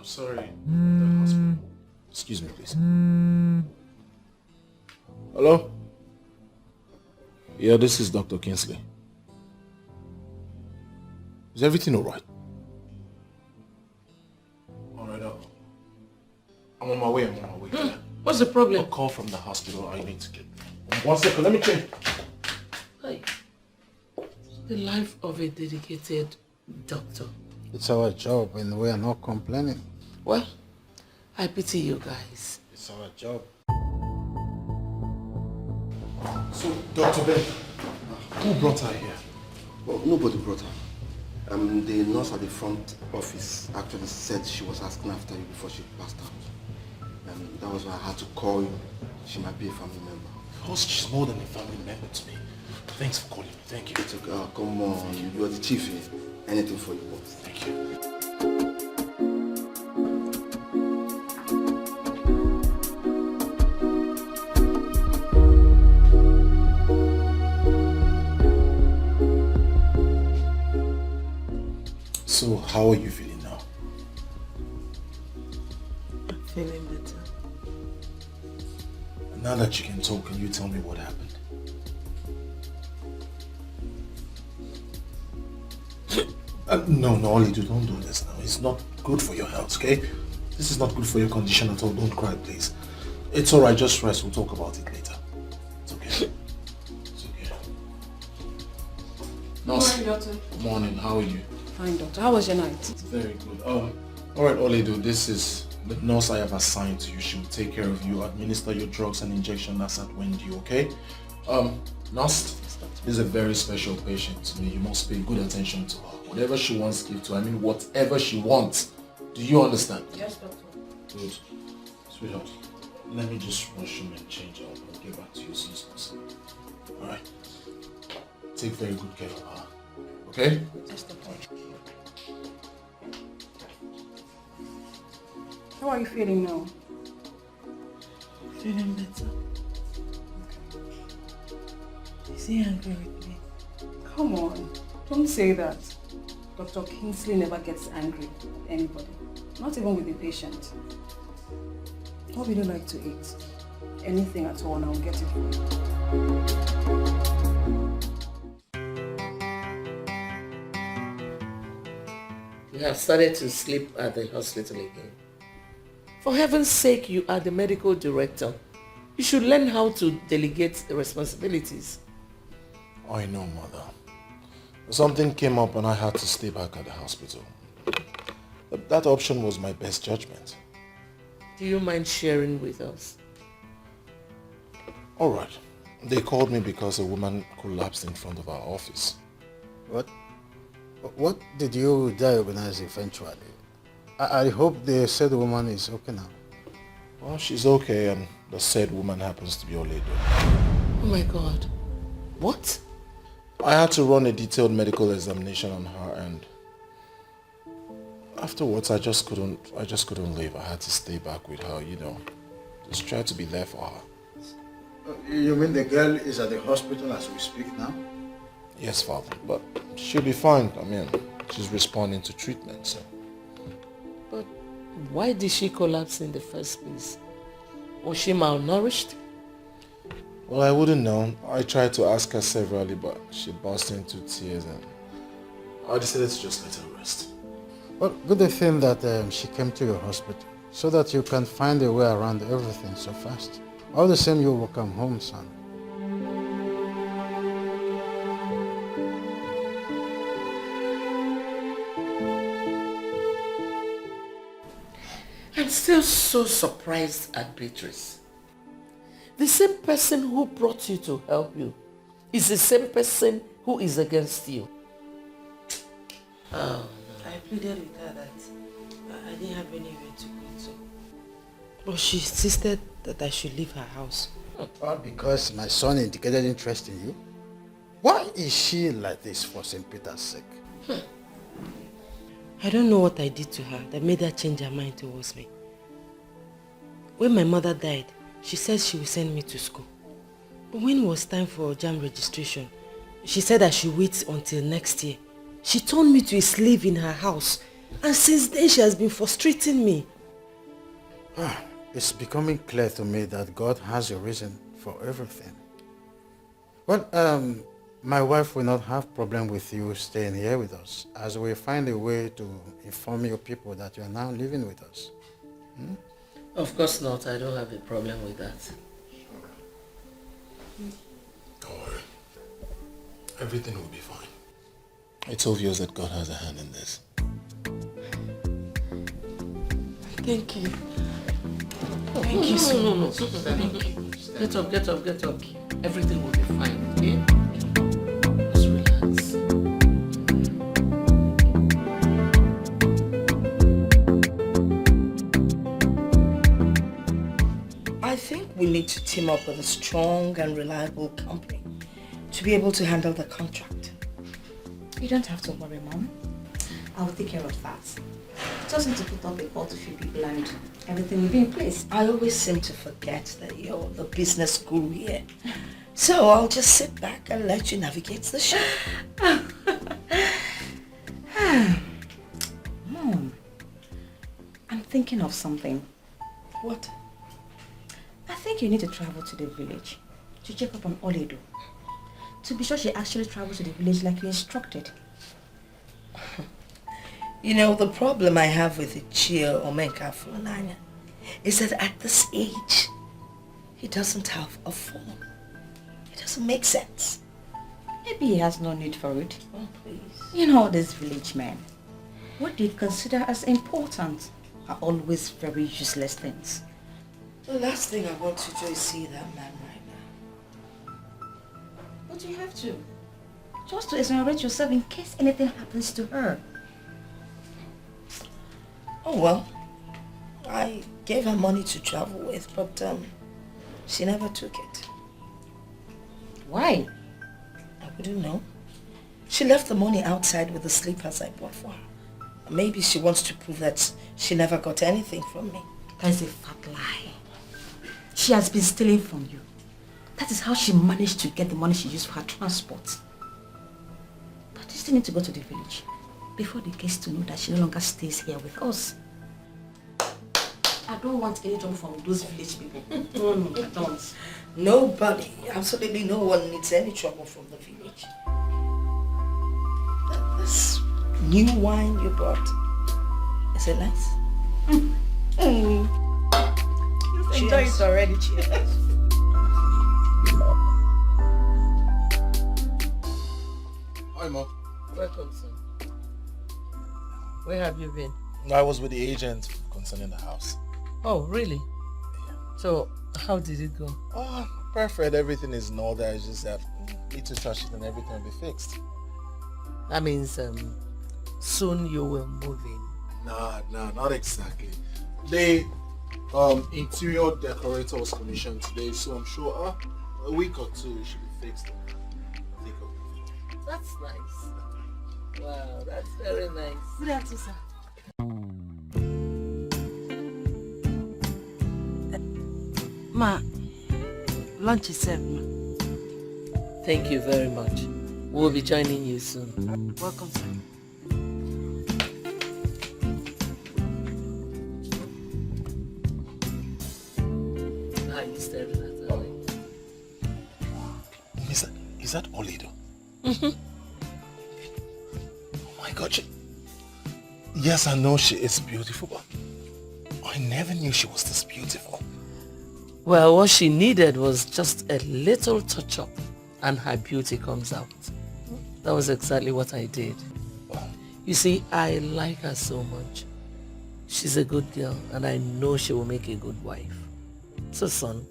sorry, the hospital. Excuse me, please. Hello? Yeah, this is Dr. Kingsley. Is everything alright? I'm on my way. What's the problem? A call from the hospital. I need to get there. 1 second, let me change. Hey. The life of a dedicated doctor. It's our job and we are not complaining. Well, I pity you guys. It's our job. So, Dr. Ben, who brought her here? Well, nobody brought her. The nurse at the front office actually said she was asking after you before she passed out. That was why I had to call you. She might be a family member. Because she's more than a family member to me. Thanks for calling me. Thank you. It's okay. Come on. You are the chief here. Anything for you both. Thank you. So, how are you feeling now? I'm feeling better. Now that you can talk, can you tell me what happened? No, Olido, don't do this now. It's not good for your health, okay? This is not good for your condition at all. Don't cry, please. It's alright, just rest. We'll talk about it later. It's okay. It's okay. Nurse. Good morning, doctor. Good morning. How are you? Fine, doctor. How was your night? Very good. Alright, Olido, this is the nurse I have assigned to you. She will take care of you, administer your drugs and injection as at when due, okay? Nurse, this is a very special patient to me. You must pay good attention to her. Whatever she wants, give to her. I mean, whatever she wants. Do you understand? Yes, doctor. Good. Sweetheart, let me just wash him and change up. I'll get back to you as soon as possible. Alright? Take very good care of her. Okay? Yes, doctor. How are you feeling now? Feeling better. Is he angry with me? Come on. Don't say that. Dr. Kingsley never gets angry at anybody. Not even with the patient. What would you like to eat? Anything at all and I'll get it for you. You have started to sleep at the hospital again. For heaven's sake, you are the medical director. You should learn how to delegate the responsibilities. I know, Mother. Something came up and I had to stay back at the hospital. That option was my best judgment. Do you mind sharing with us? Alright. They called me because a woman collapsed in front of our office. What did you diagnose eventually? I hope the said woman is okay now. Well, she's okay and the said woman happens to be Oledo. Oh my God. What? I had to run a detailed medical examination on her and afterwards I just couldn't leave. I had to stay back with her, you know. Just try to be there for her. You mean the girl is at the hospital as we speak now? Yes, Father, but she'll be fine. I mean, she's responding to treatment, so. But why did she collapse in the first place? Was she malnourished? Well, I wouldn't know. I tried to ask her severally, but she burst into tears and I decided to just let her rest. Well, good thing that she came to your hospital so that you can find a way around everything so fast. All the same, you will come home, son. I'm still so surprised at Beatrice. The same person who brought you to help you is the same person who is against you. I pleaded with her that I didn't have anywhere to go to. But she insisted that I should leave her house. All because my son indicated interest in you? Why is she like this for St. Peter's sake? I don't know what I did to her that made her change her mind towards me. When my mother died, she said she would send me to school. But when it was time for JAM registration, she said I should wait until next year. She turned me to a slave in her house, and since then she has been frustrating me. It's becoming clear to me that God has a reason for everything. Well, my wife will not have problem with you staying here with us, as we find a way to inform your people that you are now living with us. Of course not. I don't have a problem with that. Don't worry. Everything will be fine. It's obvious that God has a hand in this. Thank you. Thank you so much. Thank you. Get up, get up, get up. Everything will be fine, okay? Just relax. I think we need to team up with a strong and reliable company to be able to handle the contract. You don't have to worry, Mom. I'll take care of that. Just need to put up a call to few people and everything will be in place. I always seem to forget that you're the business guru here. So I'll just sit back and let you navigate the show. Mom, I'm thinking of something. What? I think you need to travel to the village to check up on Oledo. To be sure she actually traveled to the village like you instructed. You know, the problem I have with Ichie Omenka Funanya is that at this age, he doesn't have a phone. It doesn't make sense. Maybe he has no need for it. Oh, please. You know, these village men, what they consider as important are always very useless things. The last thing I want to do is see that man right now. But you have to. Just to exonerate yourself in case anything happens to her. Oh well, I gave her money to travel with, but she never took it. Why? I wouldn't know. She left the money outside with the slippers I bought for her. Maybe she wants to prove that she never got anything from me. That is a fat lie. She has been stealing from you. That is how she managed to get the money she used for her transport. But you still need to go to the village before they get to know that she no longer stays here with us. I don't want any trouble from those village people. No, I don't. Nobody, absolutely no one needs any trouble from the village. This new wine you brought, is it nice? You've enjoyed it already. Cheers. Hi, Mom. Welcome, son. Where have you been? I was with the agent concerning the house. Oh, really? So, how did it go? Oh, perfect. Everything is in order. It's just that need to touch it and everything will be fixed. That means soon you will move in. Nah, not exactly. The interior decorator was commissioned today, so I'm sure a week or two it should be fixed. That's nice. Wow, that's very nice. Good afternoon, sir. Ma, lunch is served, ma. Thank you very much. We'll be joining you soon. Welcome, sir. How are you staring at her? Is that Oledo? Mm-hmm. Oh my God, yes, I know she is beautiful, but I never knew she was this beautiful. Well, what she needed was just a little touch-up and her beauty comes out. That was exactly what I did. You see, I like her so much. She's a good girl and I know she will make a good wife. So, son,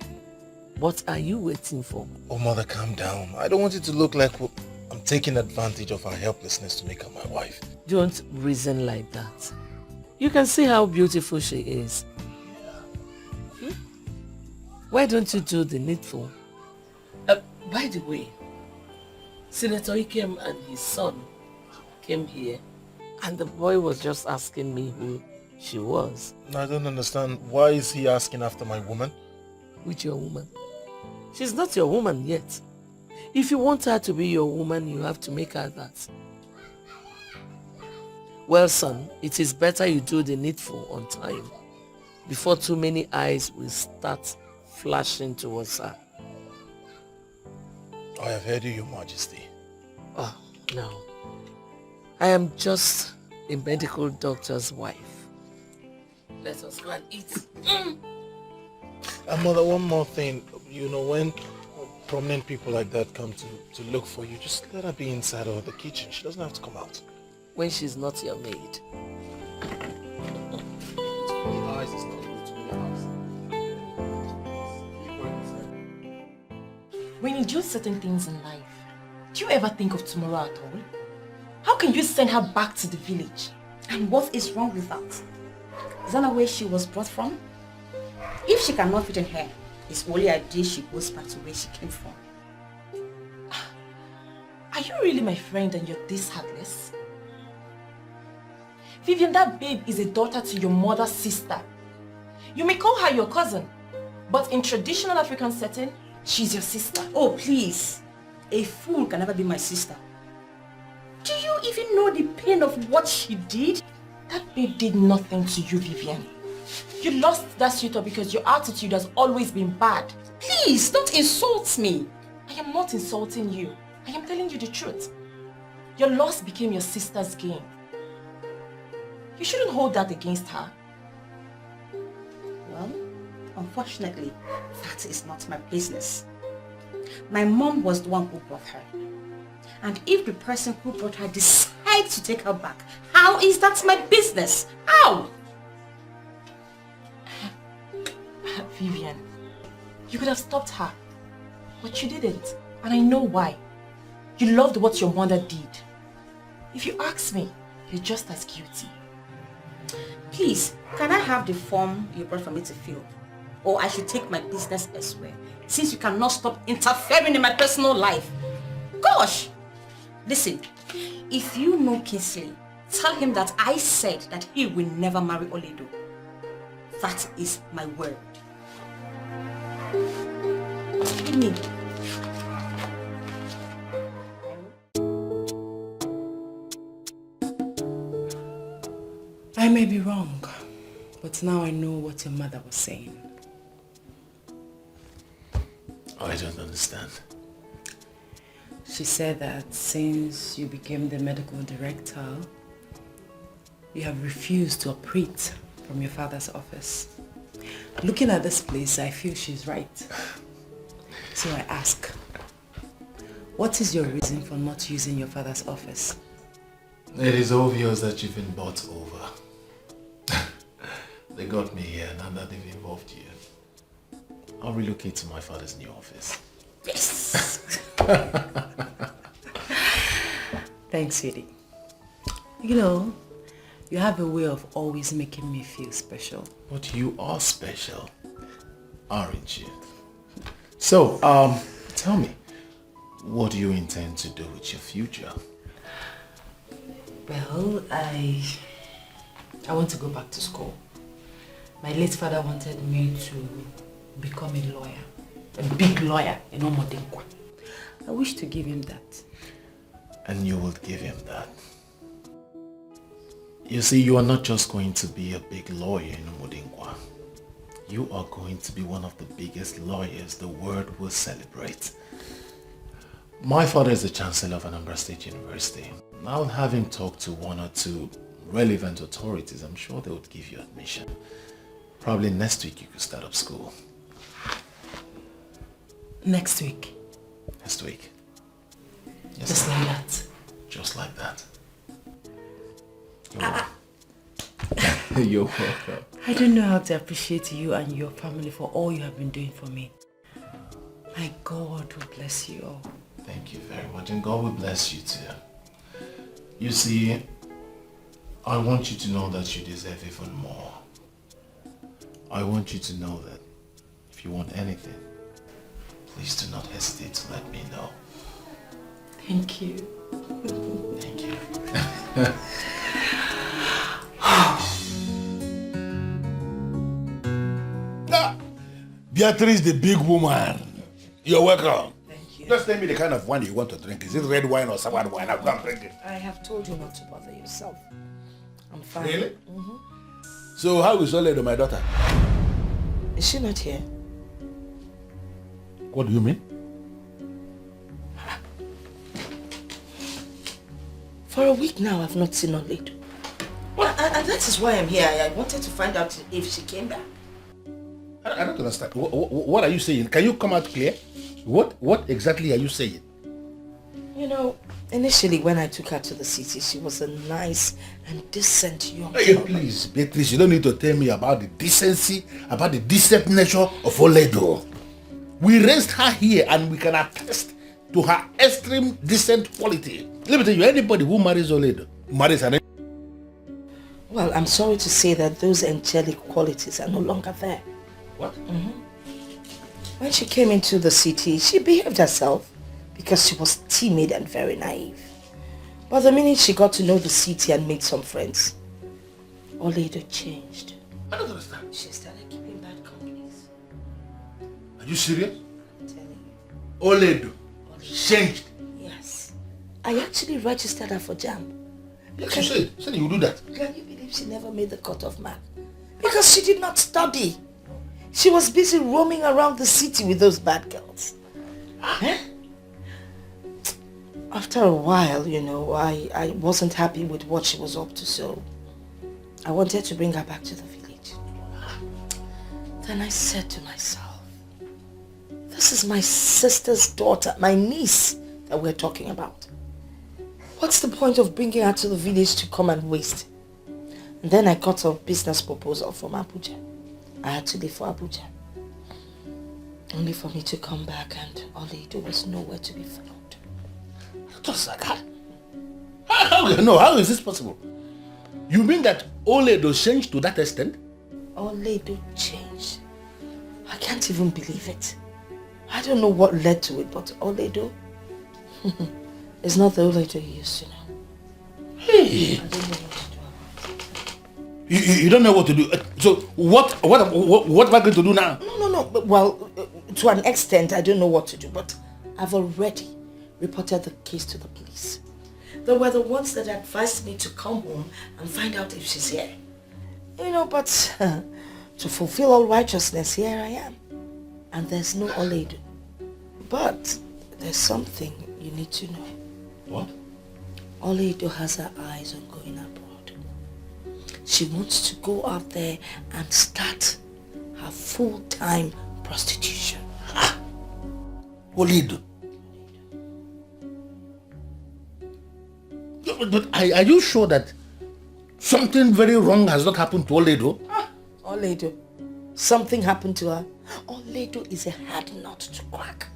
what are you waiting for? Oh, Mother, calm down. I don't want it to look like I'm taking advantage of her helplessness to make her my wife. Don't reason like that. You can see how beautiful she is. Why don't you do the needful? By the way, Senator Ikem and his son came here and the boy was just asking me who she was. I don't understand. Why is he asking after my woman? Which your woman? She's not your woman yet. If you want her to be your woman, you have to make her that. Well, son, it is better you do the needful on time before too many eyes will start flashing towards her. I have heard you, Your Majesty. Oh, no. I am just a medical doctor's wife. Let us go and eat. Mother, one more thing. You know, when prominent people like that come to look for you, just let her be inside or the kitchen. She doesn't have to come out. When she's not your maid. When you do certain things in life, do you ever think of tomorrow at all? How can you send her back to the village? And what is wrong with that? Is that not where she was brought from? If she cannot fit in here, it's only a day she goes back to where she came from. Are you really my friend and you're this heartless? Vivian, that babe is a daughter to your mother's sister. You may call her your cousin, but in traditional African setting, she's your sister. Oh, please. A fool can never be my sister. Do you even know the pain of what she did? That babe did nothing to you, Vivian. You lost that suitor because your attitude has always been bad. Please, don't insult me. I am not insulting you. I am telling you the truth. Your loss became your sister's gain. You shouldn't hold that against her. Well, unfortunately, that is not my business. My mom was the one who brought her. And if the person who brought her decides to take her back, how is that my business? How? Vivian, you could have stopped her, but you didn't. And I know why. You loved what your mother did. If you ask me, you're just as guilty. Please, can I have the form you brought for me to fill? Or I should take my business elsewhere, since you cannot stop interfering in my personal life. Gosh! Listen, if you know Kingsley, tell him that I said that he will never marry Oledo. That is my word. Give me. I may be wrong, but now I know what your mother was saying. I don't understand. She said that since you became the medical director, you have refused to operate from your father's office. Looking at this place, I feel she's right. So I ask, what is your reason for not using your father's office? It is obvious that you've been bought over. They got me here, now that they've involved you. I'll relocate to my father's new office. Yes! Thanks, sweetie. You know, you have a way of always making me feel special. But you are special, aren't you? So, tell me, what do you intend to do with your future? Well, I want to go back to school. My late father wanted me to become a lawyer, a big lawyer in Omodinkwa. I wish to give him that. And you will give him that. You see, you are not just going to be a big lawyer in Omodinkwa. You are going to be one of the biggest lawyers the world will celebrate. My father is the Chancellor of Anambra State University. I'll have him talk to one or two relevant authorities. I'm sure they would give you admission. Probably next week you could start up school. Next week? Next week. Yes, just like that? Just like that. You're welcome. I don't know how to appreciate you and your family for all you have been doing for me. My God will bless you all. Thank you very much, and God will bless you too. You see, I want you to know that you deserve even more. I want you to know that if you want anything, please do not hesitate to let me know. Thank you. Thank you. Beatrice, the big woman. You're welcome. Thank you. Just tell me the kind of wine you want to drink. Is it red wine or sour wine? I've gone drink it. I have told you not to bother yourself. I'm fine. Really? So how is Oledo, my daughter? Is she not here? What do you mean? For a week now, I've not seen Oledo. And that is why I'm here. I wanted to find out if she came back. I don't understand. What are you saying? Can you come out clear? What exactly are you saying? You know, initially when I took her to the city, she was a nice and decent young girl. Please, Beatrice, you don't need to tell me about the decency, about the decent nature of Oledo. We raised her here and we can attest to her extreme decent quality. Let me tell you, anybody who marries Oledo marries an... Well, I'm sorry to say that those angelic qualities are no longer there. What? When she came into the city, she behaved herself because she was timid and very naive. But the minute she got to know the city and made some friends, Oledo changed. I don't understand. She started keeping bad companies. Are you serious? I'm telling you. Oledo changed? Yes. I actually registered her for JAMB. Yes, you said you would do that. Can you believe she never made the cutoff mark? Because she did not study. She was busy roaming around the city with those bad girls. After a while, you know, I wasn't happy with what she was up to, so I wanted to bring her back to the village. Then I said to myself, this is my sister's daughter, my niece that we're talking about. What's the point of bringing her to the village to come and waste? And then I got a business proposal from Abuja. I had to leave for Abuja. Only for me to come back and Oledo was nowhere to be found. Just like that. How is this possible? You mean that Oledo changed to that extent? Oledo changed. I can't even believe it. I don't know what led to it, but Oledo is not the Oledo you used to know. Hey! I don't know what to do. You don't know what to do. So what am I going to do now? No. Well, to an extent, I don't know what to do, but I've already reported the case to the police. They were the ones that advised me to come home and find out if she's here. You know, but to fulfill all righteousness, here I am. And there's no Oledo. But there's something you need to know. What? Oledo has her eyes on going abroad. She wants to go out there and start her full-time prostitution. Oledo. But are you sure that something very wrong has not happened to Oledo? Oledo. Something happened to her. Oledo is a hard nut to crack.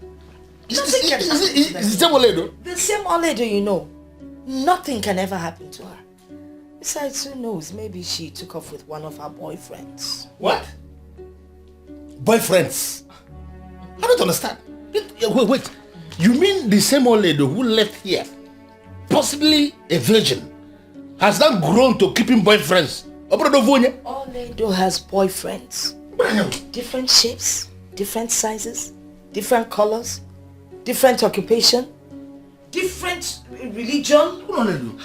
Is the same Oledo? The same Oledo, you know. Nothing can ever happen to her. Besides, who knows? Maybe she took off with one of her boyfriends. What? Boyfriends? I don't understand. Wait. You mean the same Oledo who left here, possibly a virgin, has now grown to keeping boyfriends? Oledo has boyfriends. Different shapes, different sizes, different colors, different occupation, different religion.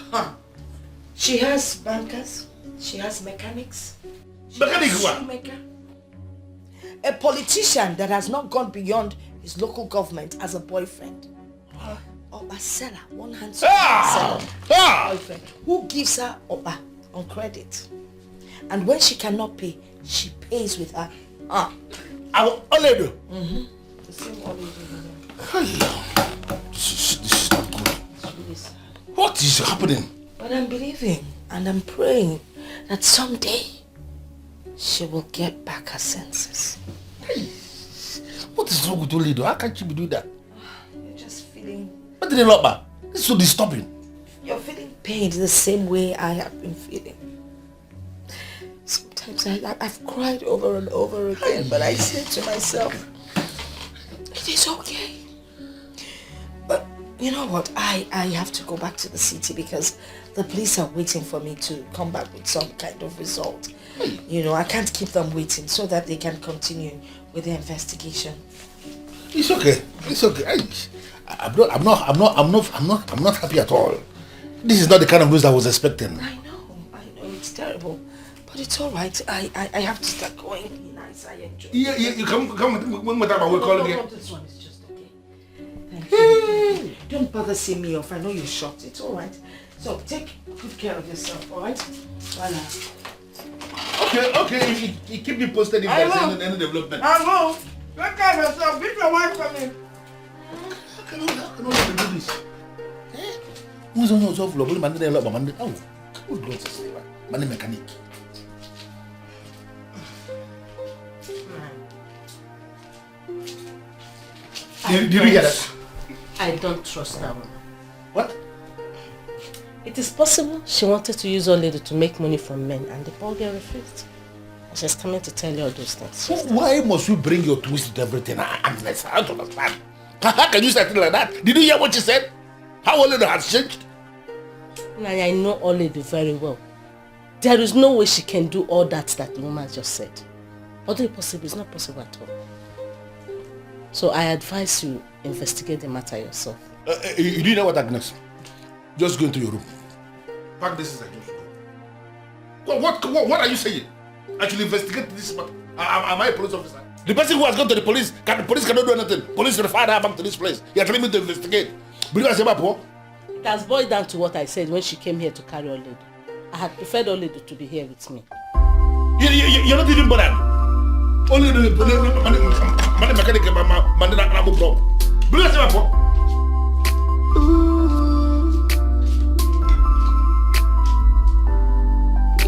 She has bankers, she has mechanics. Shoemaker. A politician that has not gone beyond his local government as a boyfriend. Or a seller, one handsome seller. Boyfriend who gives her Oba on credit. And when she cannot pay, she pays with her. Our Oledo. The same Oledo. This is not good. What is happening? But I'm believing and I'm praying that someday she will get back her senses. What is wrong with Oledo? How can't you be doing that? You're just feeling... What did they look back? This is so disturbing. You're feeling pain the same way I have been feeling. Sometimes I've cried over and over again, but I say to myself, it is okay. But you know what? I have to go back to the city because the police are waiting for me to come back with some kind of result. You know, I can't keep them waiting so that they can continue with the investigation. It's okay. It's okay. I'm not happy at all. This is not the kind of news I was expecting. I know, it's terrible. But it's all right. I have to start going. Nice, I enjoy it. Yeah, you come with that, we'll call again. No, this one is just okay. Thank you. Don't bother seeing me off. I know you're shocked. It's all right. So take good care of yourself, alright? Voila. Okay, you keep me posted if there's any development. I will. Take care of yourself. Beat your wife for me. How can you do this? Who's on yourself? Oh, good Lord, man, mechanic. Did you hear that? I don't trust that woman. What? It is possible she wanted to use old lady to make money from men and the poor girl refused. And she's coming to tell you all those things. Why must you bring your twist to everything? I don't understand. How can you say things like that? Did you hear what she said? How old lady has changed? I know old lady very well. There is no way she can do all that the woman just said. Although it's possible, it's not possible at all. So I advise you investigate the matter yourself. You do know what, Agnes? Just go into your room. Pack this is What are you saying? I should investigate this matter. Am I a police officer? The person who has gone to the police, the police cannot do anything. Police referred her back to this place. You are telling me to investigate. It has boiled down to what I said when she came here to carry old lady. I had preferred old lady to be here with me. You're not even bothered. Only the mechanic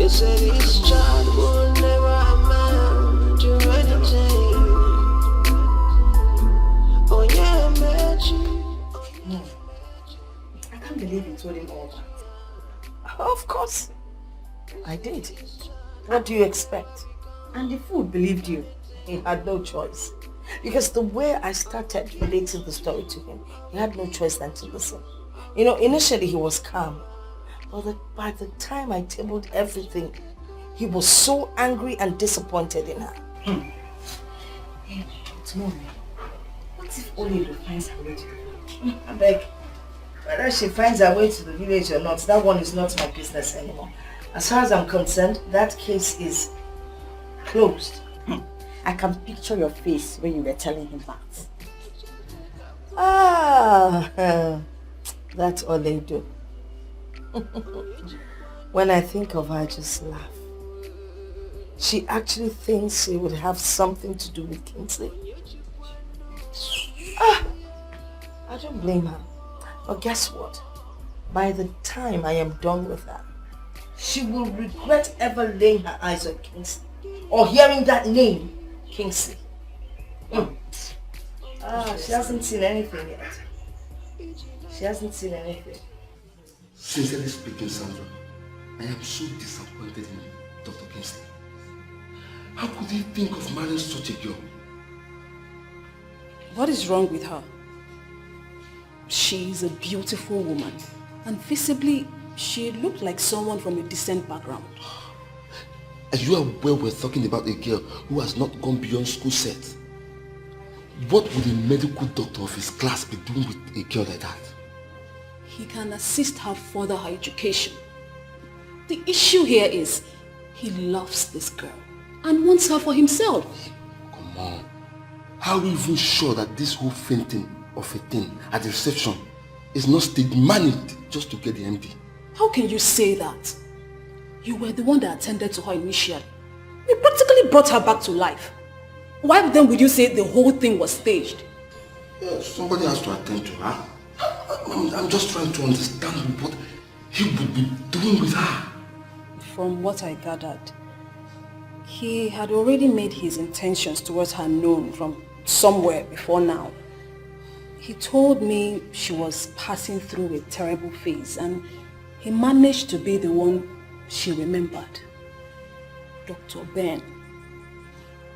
You said this child will never amount to anything. Oh yeah, No. I can't believe you told him all that. Of course. I did. What do you expect? And the fool believed you. He had no choice. Because the way I started relating the story to him, he had no choice than to listen. You know, initially he was calm. But by the time I tabled everything, he was so angry and disappointed in her. Hey, but mommy, what if Oledo finds her way to the village? I beg, whether she finds her way to the village or not, that one is not my business anymore. As far as I'm concerned, that case is closed. I can picture your face when you were telling him that. Ah, that's Oledo. When I think of her, I just laugh. She actually thinks she would have something to do with Kingsley. I don't blame her. But guess what? By the time I am done with her, she will regret ever laying her eyes on Kingsley or hearing that name, Kingsley. She hasn't seen anything yet. She hasn't seen anything. Sincerely speaking, Sandra, I am so disappointed in Dr. Kingsley. How could he think of marrying such a girl? What is wrong with her? She is a beautiful woman, and visibly, she looked like someone from a decent background. And you are aware we're talking about a girl who has not gone beyond school set. What would a medical doctor of his class be doing with a girl like that? He can assist her further her education. The issue here is, he loves this girl and wants her for himself. Come on. How are we even sure that this whole fainting of a thing at the reception is not staged managed just to get the MD? How can you say that? You were the one that attended to her initially. You practically brought her back to life. Why then would you say the whole thing was staged? Yeah, somebody has to attend to her. I'm just trying to understand what he would be doing with her. From what I gathered, he had already made his intentions towards her known from somewhere before now. He told me she was passing through a terrible phase and he managed to be the one she remembered. Dr. Ben,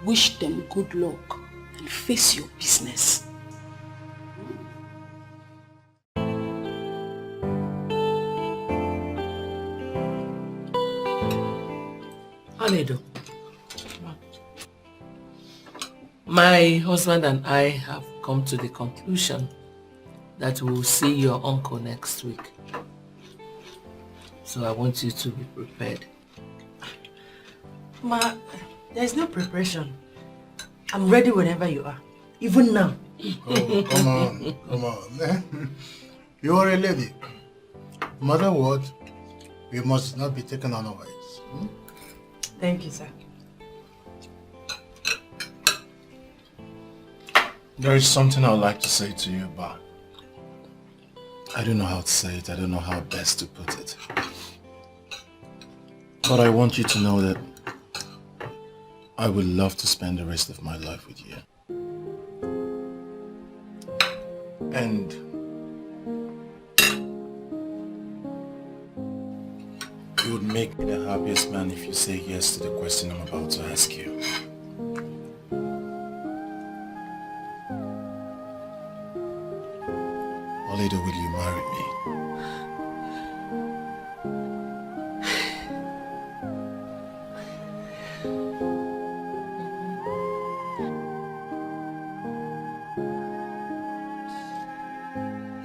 wish them good luck and face your business. Ini Edo, my husband and I have come to the conclusion that we will see your uncle next week. So I want you to be prepared. Ma, there is no preparation. I'm ready whenever you are. Even now. Oh, come on. You are a lady. No matter what, we must not be taken unawares. Thank you, sir. There is something I would like to say to you, but I don't know how to say it. I don't know how best to put it. But I want you to know that I would love to spend the rest of my life with you. And it would make me the happiest man if you say yes to the question I'm about to ask you. Oledo, will you marry me?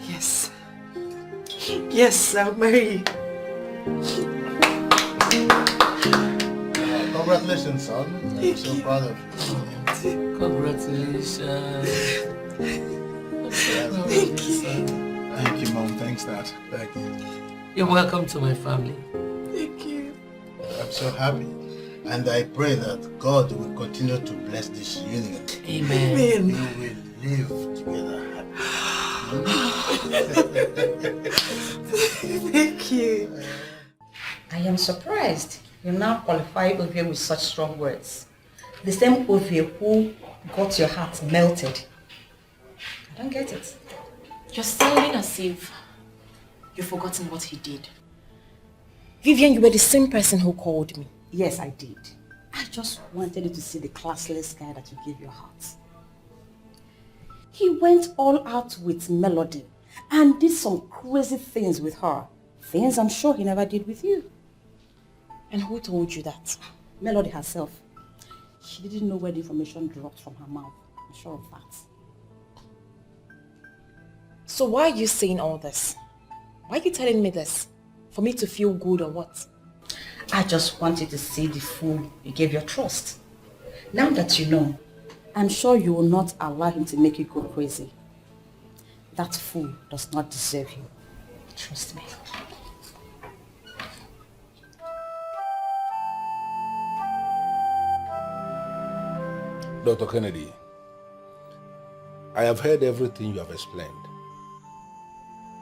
Yes. Yes, I'll marry you. Congratulations, son. I'm so proud of you. Congratulations. Thank you. Thank you, Mom. Thanks, Dad. Thank you. You're welcome to my family. Thank you. I'm so happy. And I pray that God will continue to bless this union. Amen. We will live together happy. Thank you. I am surprised you now qualify Ovie with such strong words. The same Ovie who got your heart melted. I don't get it. You're sounding as if you've forgotten what he did. Vivian, you were the same person who called me. Yes, I did. I just wanted you to see the classless guy that you gave your heart. He went all out with Melody and did some crazy things with her. Things I'm sure he never did with you. And who told you that? Melody herself. She didn't know where the information dropped from her mouth. I'm sure of that. So why are you saying all this? Why are you telling me this? For me to feel good or what? I just wanted to see the fool you gave your trust. Now that you know, I'm sure you will not allow him to make you go crazy. That fool does not deserve you. Trust me. Dr. Kennedy, I have heard everything you have explained.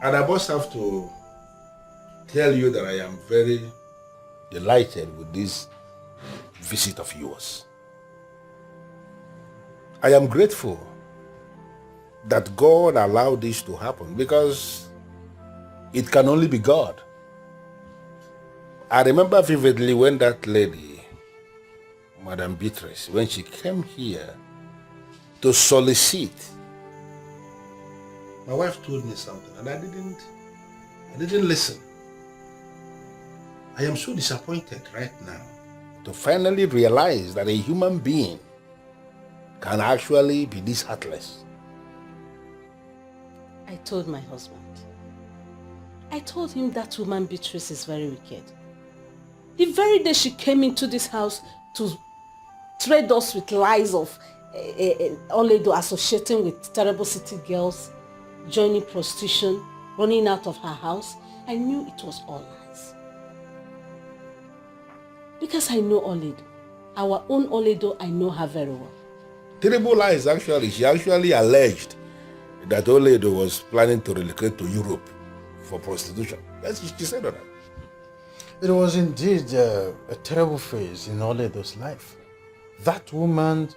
And I must have to tell you that I am very delighted with this visit of yours. I am grateful that God allowed this to happen because it can only be God. I remember vividly when that lady, Madam Beatrice, when she came here to solicit, my wife told me something and I didn't listen. I am so disappointed right now to finally realize that a human being can actually be this heartless. I told my husband. I told him that woman Beatrice is very wicked. The very day she came into this house to trade us with lies of Oledo associating with terrible city girls, joining prostitution, running out of her house, I knew it was all lies. Because I know Oledo. Our own Oledo, I know her very well. Terrible lies, actually. She actually alleged that Oledo was planning to relocate to Europe for prostitution. That's what she said on that. It was indeed a terrible phase in Oledo's life. That woman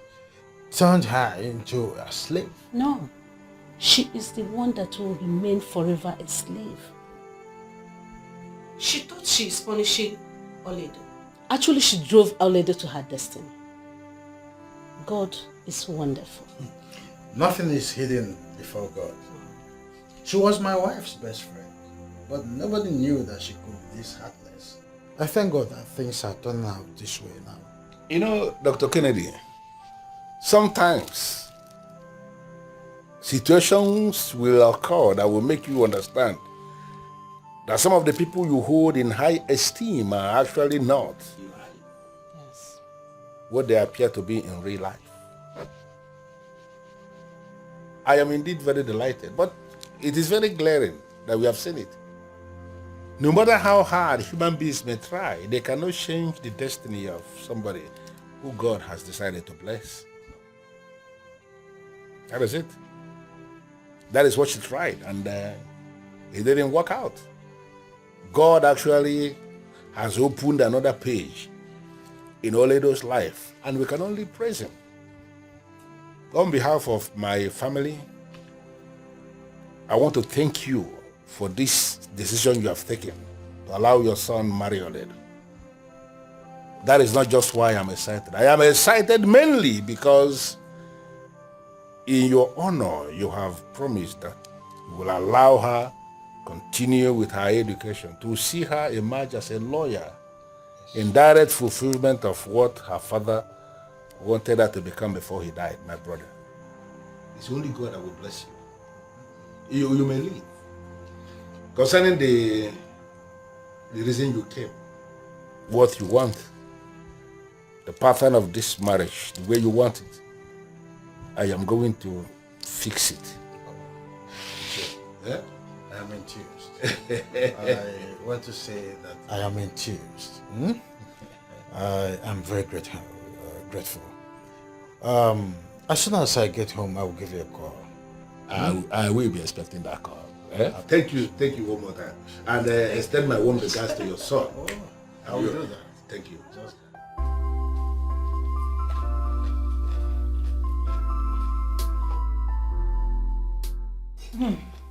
turned her into a slave. No, she is the one that will remain forever a slave. She thought she is punishing Oledo. Actually, she drove Oledo to her destiny. God is wonderful. Nothing is hidden before God. She was my wife's best friend, but nobody knew that she could be this heartless. I thank God that things are turning out this way now. You know, Dr. Kennedy, sometimes situations will occur that will make you understand that some of the people you hold in high esteem are actually not what they appear to be in real life. I am indeed very delighted, but it is very glaring that we have seen it. No matter how hard human beings may try, they cannot change the destiny of somebody who God has decided to bless. That is it. That is what she tried, and it didn't work out. God actually has opened another page in Oledo's life, and we can only praise him. On behalf of my family, I want to thank you for this decision you have taken to allow your son marry Oledo. That is not just why I'm excited. I am excited mainly because in your honor, you have promised that you will allow her continue with her education, to see her emerge as a lawyer in direct fulfillment of what her father wanted her to become before he died, my brother. It's only God that will bless you. You may leave. Concerning the reason you came, what you want, the pattern of this marriage, the way you want it, I am going to fix it. Yeah? I am enthused. I want to say that I am enthused. I am very grateful. As soon as I get home, I will give you a call. I will be expecting that call. Thank you one more time. And extend my warm regards to your son. I will do that. Thank you.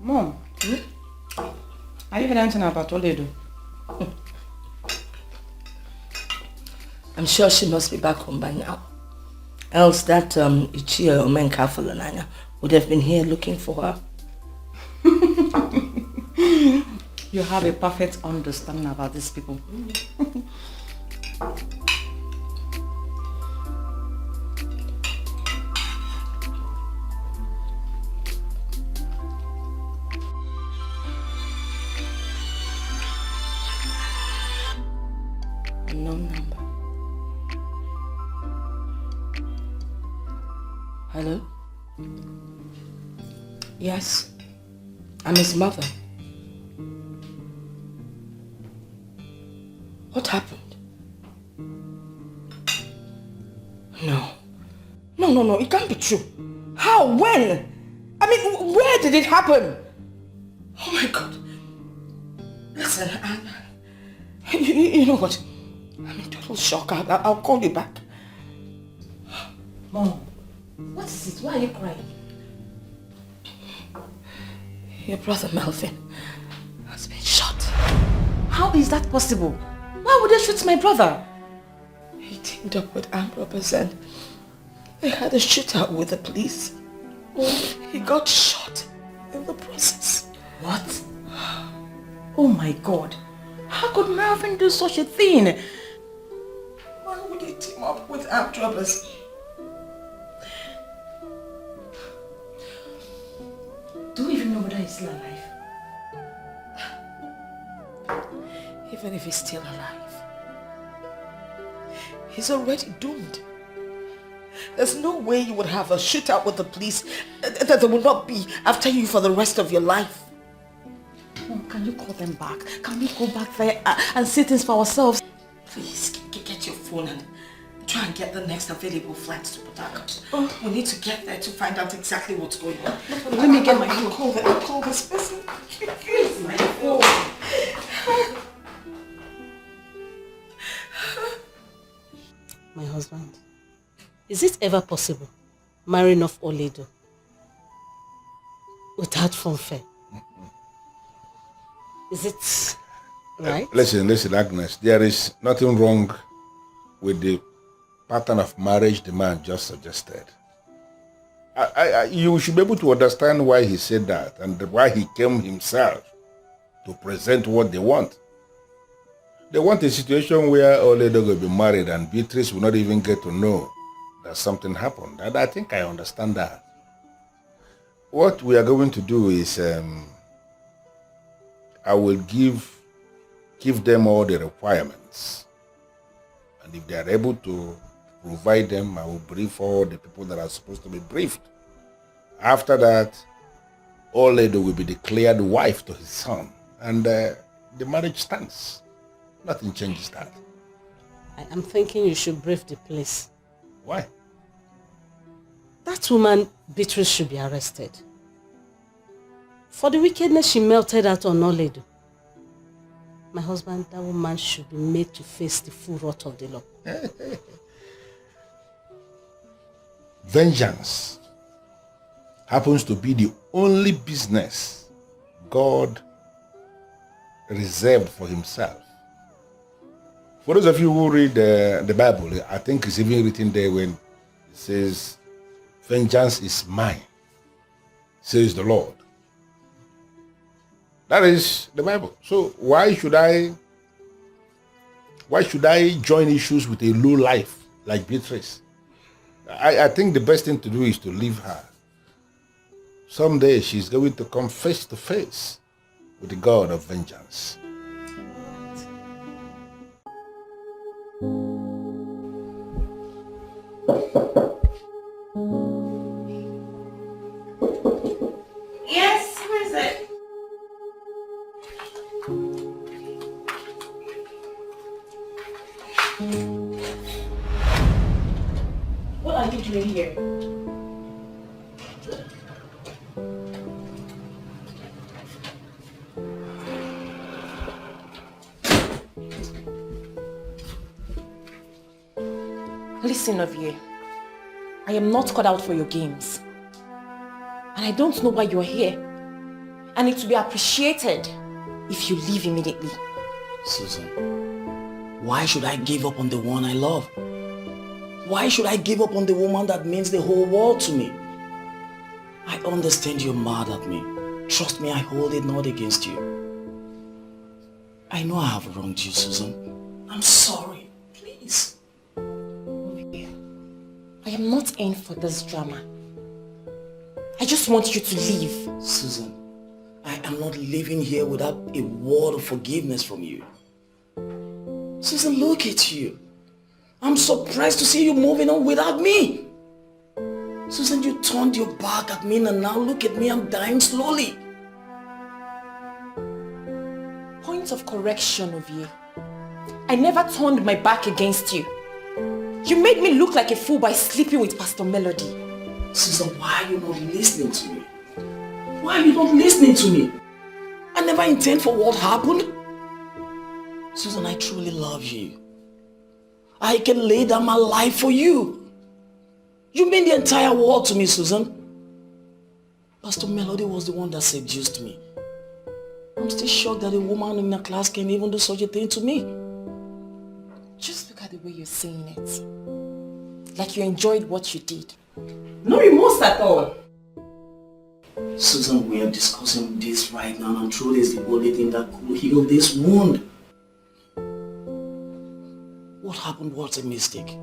Mom, are you heard anything about Oledo? I'm sure she must be back home by now. Else that Ichie Omenka would have been here looking for her. You have a perfect understanding about these people. Unknown number. Hello? Yes, I'm his mother. What happened? No, it can't be true. How? When? I mean, where did it happen? Oh my God. Listen, you know what? I'm in total shock. I'll call you back. Mom, what is it? Why are you crying? Your brother Melvin has been shot. How is that possible? Why would they shoot my brother? He teamed up with armed robbers and they had a shootout with the police. He got shot in the process. What? Oh my God. How could Melvin do such a thing? Why would he team up with armed robbers? Do you even know whether he's still alive? Even if he's still alive, he's already doomed. There's no way you would have a shootout with the police that they will not be after you for the rest of your life. Mom, can you call them back? Can we go back there and see things for ourselves? Please, get your phone and try and get the next available flight to Port Harcourt. We need to get there to find out exactly what's going on. Let me get my phone. I'll call this person. Please, my phone. My husband, is it ever possible marrying off Oledo without fanfare? Is it right? Listen, Agnes. There is nothing wrong with the pattern of marriage the man just suggested. You should be able to understand why he said that and why he came himself to present what they want. They want a situation where Oledo will be married and Beatrice will not even get to know that something happened. And I think I understand that. What we are going to do is I will give them all the requirements. And if they are able to provide them, I will brief all the people that are supposed to be briefed. After that, Oledo will be declared wife to his son. And the marriage stands. Nothing changes that. I am thinking you should brave the place. Why? That woman, Beatrice, should be arrested. For the wickedness she melted out on Nollywood. My husband, that woman should be made to face the full wrath of the law. Vengeance happens to be the only business God reserved for himself. For those of you who read the Bible, I think it's even written there when it says, vengeance is mine, says the Lord. That is the Bible. So why should I join issues with a low life like Beatrice? I think the best thing to do is to leave her. Someday she's going to come face to face with the God of vengeance. Yes, who is it? What are you doing here? Listen, Ovie, I am not cut out for your games. And I don't know why you're here. And it will be appreciated if you leave immediately. Susan, why should I give up on the one I love? Why should I give up on the woman that means the whole world to me? I understand you're mad at me. Trust me, I hold it not against you. I know I have wronged you, Susan. I'm sorry. Please. I am not in for this drama. I just want you to leave. Susan, I am not living here without a word of forgiveness from you. Susan, look at you. I'm surprised to see you moving on without me. Susan, you turned your back at me and now look at me, I'm dying slowly. Point of correction, Ovie. I never turned my back against you. You made me look like a fool by sleeping with Pastor Melody. Susan, why are you not listening to me? Why are you not listening to me? I never intend for what happened. Susan, I truly love you. I can lay down my life for you. You mean the entire world to me, Susan. Pastor Melody was the one that seduced me. I'm still shocked that a woman in a class can even do such a thing to me. Just look at the way you're saying it. Like you enjoyed what you did. No remorse at all. Susan, we are discussing this right now and truth is the only thing that could heal this wound. What happened was a mistake.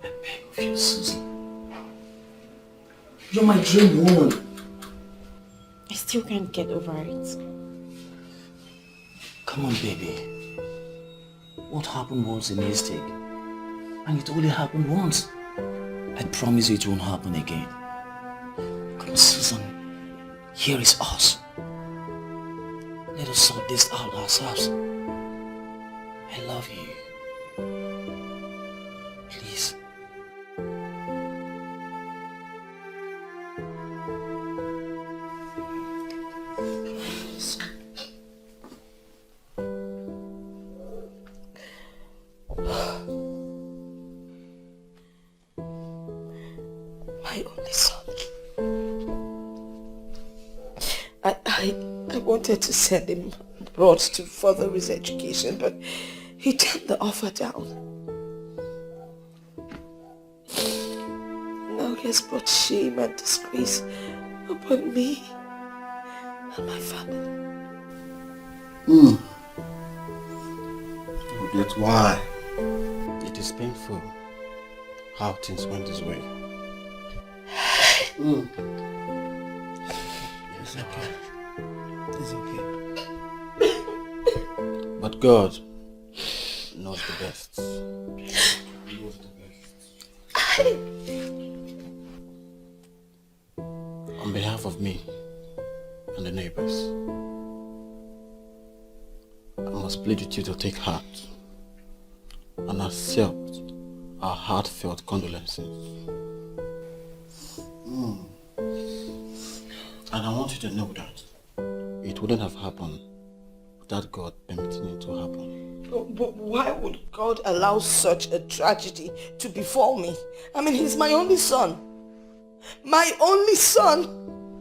I beg of you, Susan. You're my dream woman. I still can't get over it. Come on, baby. What happened was a mistake. And it only happened once. I promise you it won't happen again. Come on, Susan. Here is us. Let us sort this out ourselves. I love you. Please. My only son. I wanted to send him abroad to further his education, but he turned the offer down. Now he has brought shame and disgrace upon me and my family. That's why. It is painful how things went this way. It's okay. It's okay. But God knows the best. He knows the best. On behalf of me and the neighbors, I must plead with you to take heart and accept our heartfelt condolences. And I want you to know that it wouldn't have happened without God permitting it to happen. But why would God allow such a tragedy to befall me? I mean, he's my only son. My only son!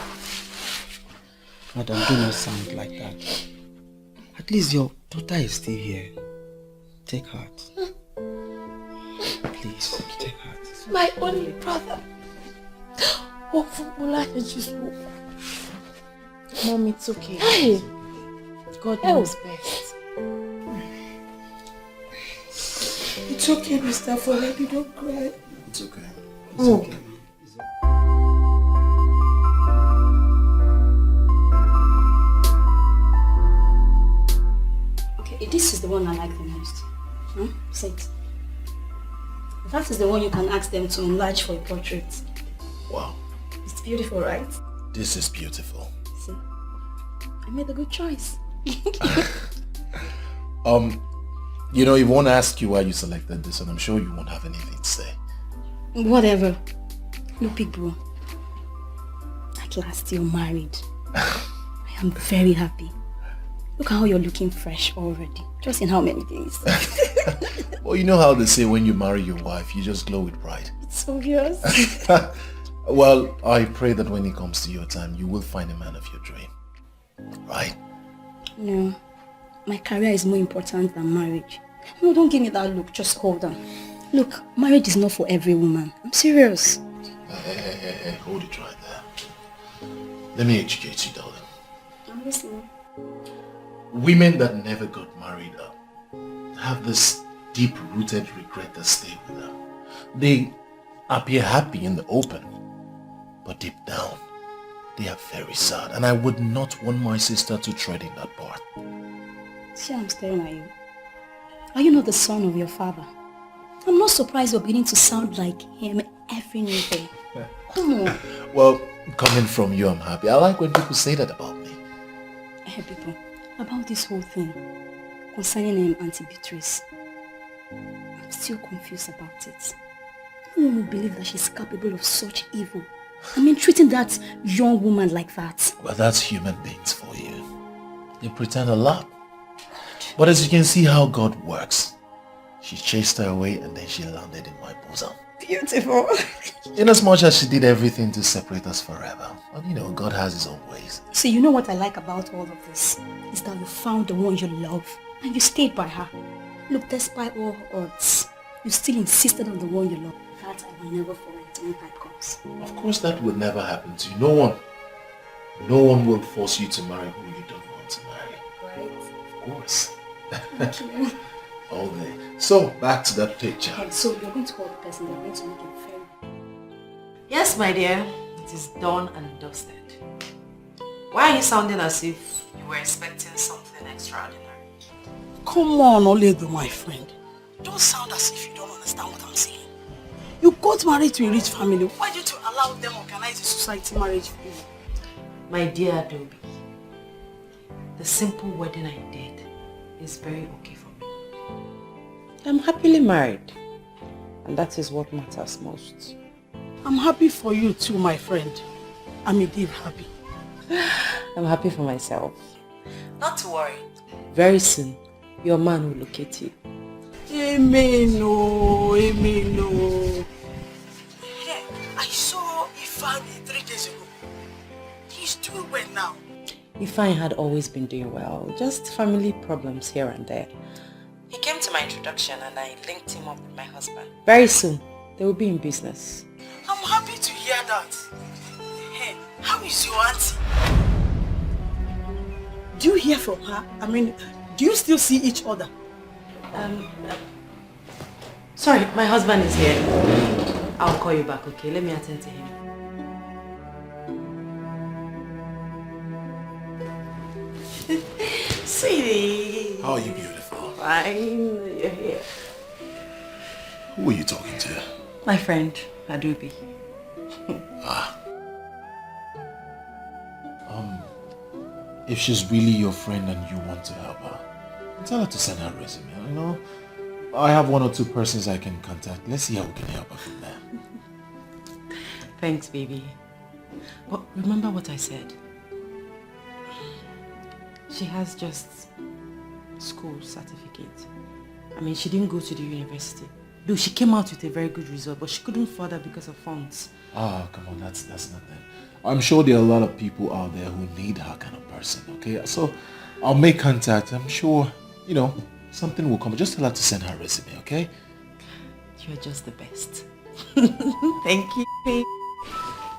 Madam, do not sound like that. At least your daughter is still here. Take heart. Please, take heart. My only brother. Oh, Mom, it's okay. Hey! God knows best. It's okay, Mr. Foledi, don't cry. It's okay. It's okay. Okay, this is the one I like the most. Say it. That is the one you can ask them to enlarge for a portrait. Wow. It's beautiful, right? This is beautiful. See? I made a good choice. You know, he won't ask you why you selected this, and I'm sure you won't have anything to say. Whatever. Look, big bro. At last you're married. I am very happy. Look how you're looking fresh already. Just in how many days? Well, you know how they say when you marry your wife, you just glow with pride. It's obvious. Well, I pray that when it comes to your time, you will find a man of your dream. Right? No. My career is more important than marriage. No, don't give me that look. Just hold on. Look, marriage is not for every woman. I'm serious. Hey, hold it right there. Let me educate you, darling. I'm listening. Women that never got married have this deep-rooted regret that stay with them. They appear happy in the open, but deep down, they are very sad, and I would not want my sister to tread in that part. See, I'm staring at you. Are you not the son of your father? I'm not surprised you're beginning to sound like him every new day. Come on. Well, coming from you, I'm happy. I like when people say that about me. Hey, people, about this whole thing concerning Auntie Beatrice, I'm still confused about it. No one will believe that she's capable of such evil. I mean, treating that young woman like that. Well, that's human beings for you. They pretend a lot. But as you can see how God works, she chased her away and then she landed in my bosom. Beautiful. In as much as she did everything to separate us forever. But you know, God has his own ways. See, you know what I like about all of this? Is that you found the one you love and you stayed by her. Look, despite all odds, you still insisted on the one you love. That I will never forget when time comes. Of course that will never happen to you. No one will force you to marry who you don't want to marry. Right? Of course. Thank you. All day. So, back to that picture. Okay, so you're going to call the person that's going to make it fair. Yes, my dear. It is done and dusted. Why are you sounding as if you were expecting something extraordinary? Come on, Oledo, my friend. Don't sound as if you don't understand what I'm saying. You got married to a rich family. Why did you allow them organize a society marriage for you? My dear Adobe, the simple wedding I did is very okay for me. I'm happily married, and that is what matters most. I'm happy for you too, my friend. I'm indeed happy. I'm happy for myself. Not to worry. Very soon, your man will locate you. Amen, oh, amen, oh. Hey, I saw Ifeanyi 3 days ago. He's doing well now. Ifeanyi had always been doing well, just family problems here and there. He came to my introduction and I linked him up with my husband. Very soon, they will be in business. I'm happy to hear that. Hey, how is your auntie? Do you hear from her? I mean, do you still see each other? Sorry, my husband is here. I'll call you back, okay? Let me attend to him. Sweetie. How are you beautiful? Fine, you're here. Who are you talking to? My friend, Adobe. If she's really your friend and you want to help her, Tell her to send her resume, you know. I have 1 or 2 persons I can contact. Let's see how we can help her from there. Thanks, baby. But remember what I said. She has just school certificate. I mean, she didn't go to the university. Though she came out with a very good result, but she couldn't further because of funds. Ah, come on, that's nothing. I'm sure there are a lot of people out there who need her kind of person, okay? So I'll make contact. I'm sure, you know, something will come. Just tell her to send her resume, okay? You're just the best. Thank you, babe.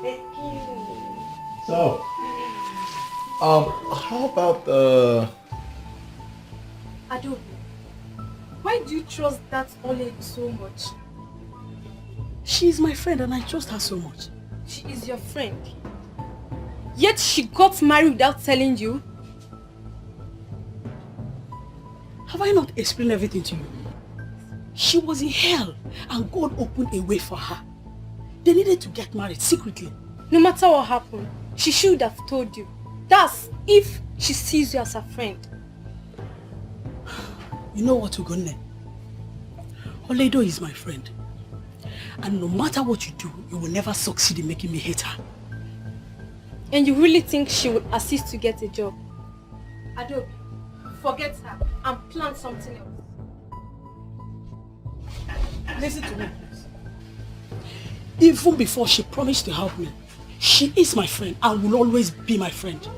Thank you. So, how about Adobe, why do you trust that old lady so much? She is my friend and I trust her so much. She is your friend. Yet she got married without telling you. Have I not explained everything to you? She was in hell and God opened a way for her. They needed to get married secretly. No matter what happened, she should have told you. That's if she sees you as a friend. You know what, Ugonne? Oledo is my friend. And no matter what you do, you will never succeed in making me hate her. And you really think she would assist to get a job? Adobe, forget her and plan something else. Listen to me, please. Even before she promised to help me, she is my friend and will always be my friend.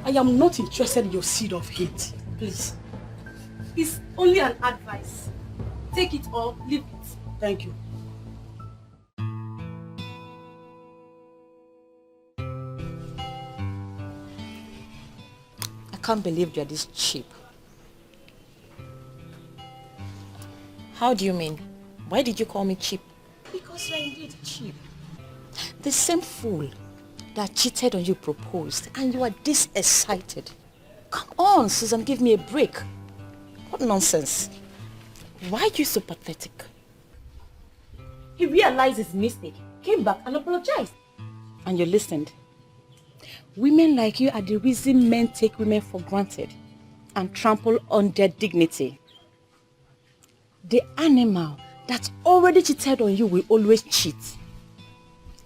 I am not interested in your seed of hate. Please. It's only an advice. Take it or leave it. Thank you. I can't believe you're this cheap. How do you mean? Why did you call me cheap? Because you're indeed cheap. The same fool that cheated on you proposed and you are this excited. Come on, Susan, give me a break. What nonsense. Why are you so pathetic? He realized his mistake, came back and apologized. And you listened. Women like you are the reason men take women for granted and trample on their dignity. The animal that already cheated on you will always cheat.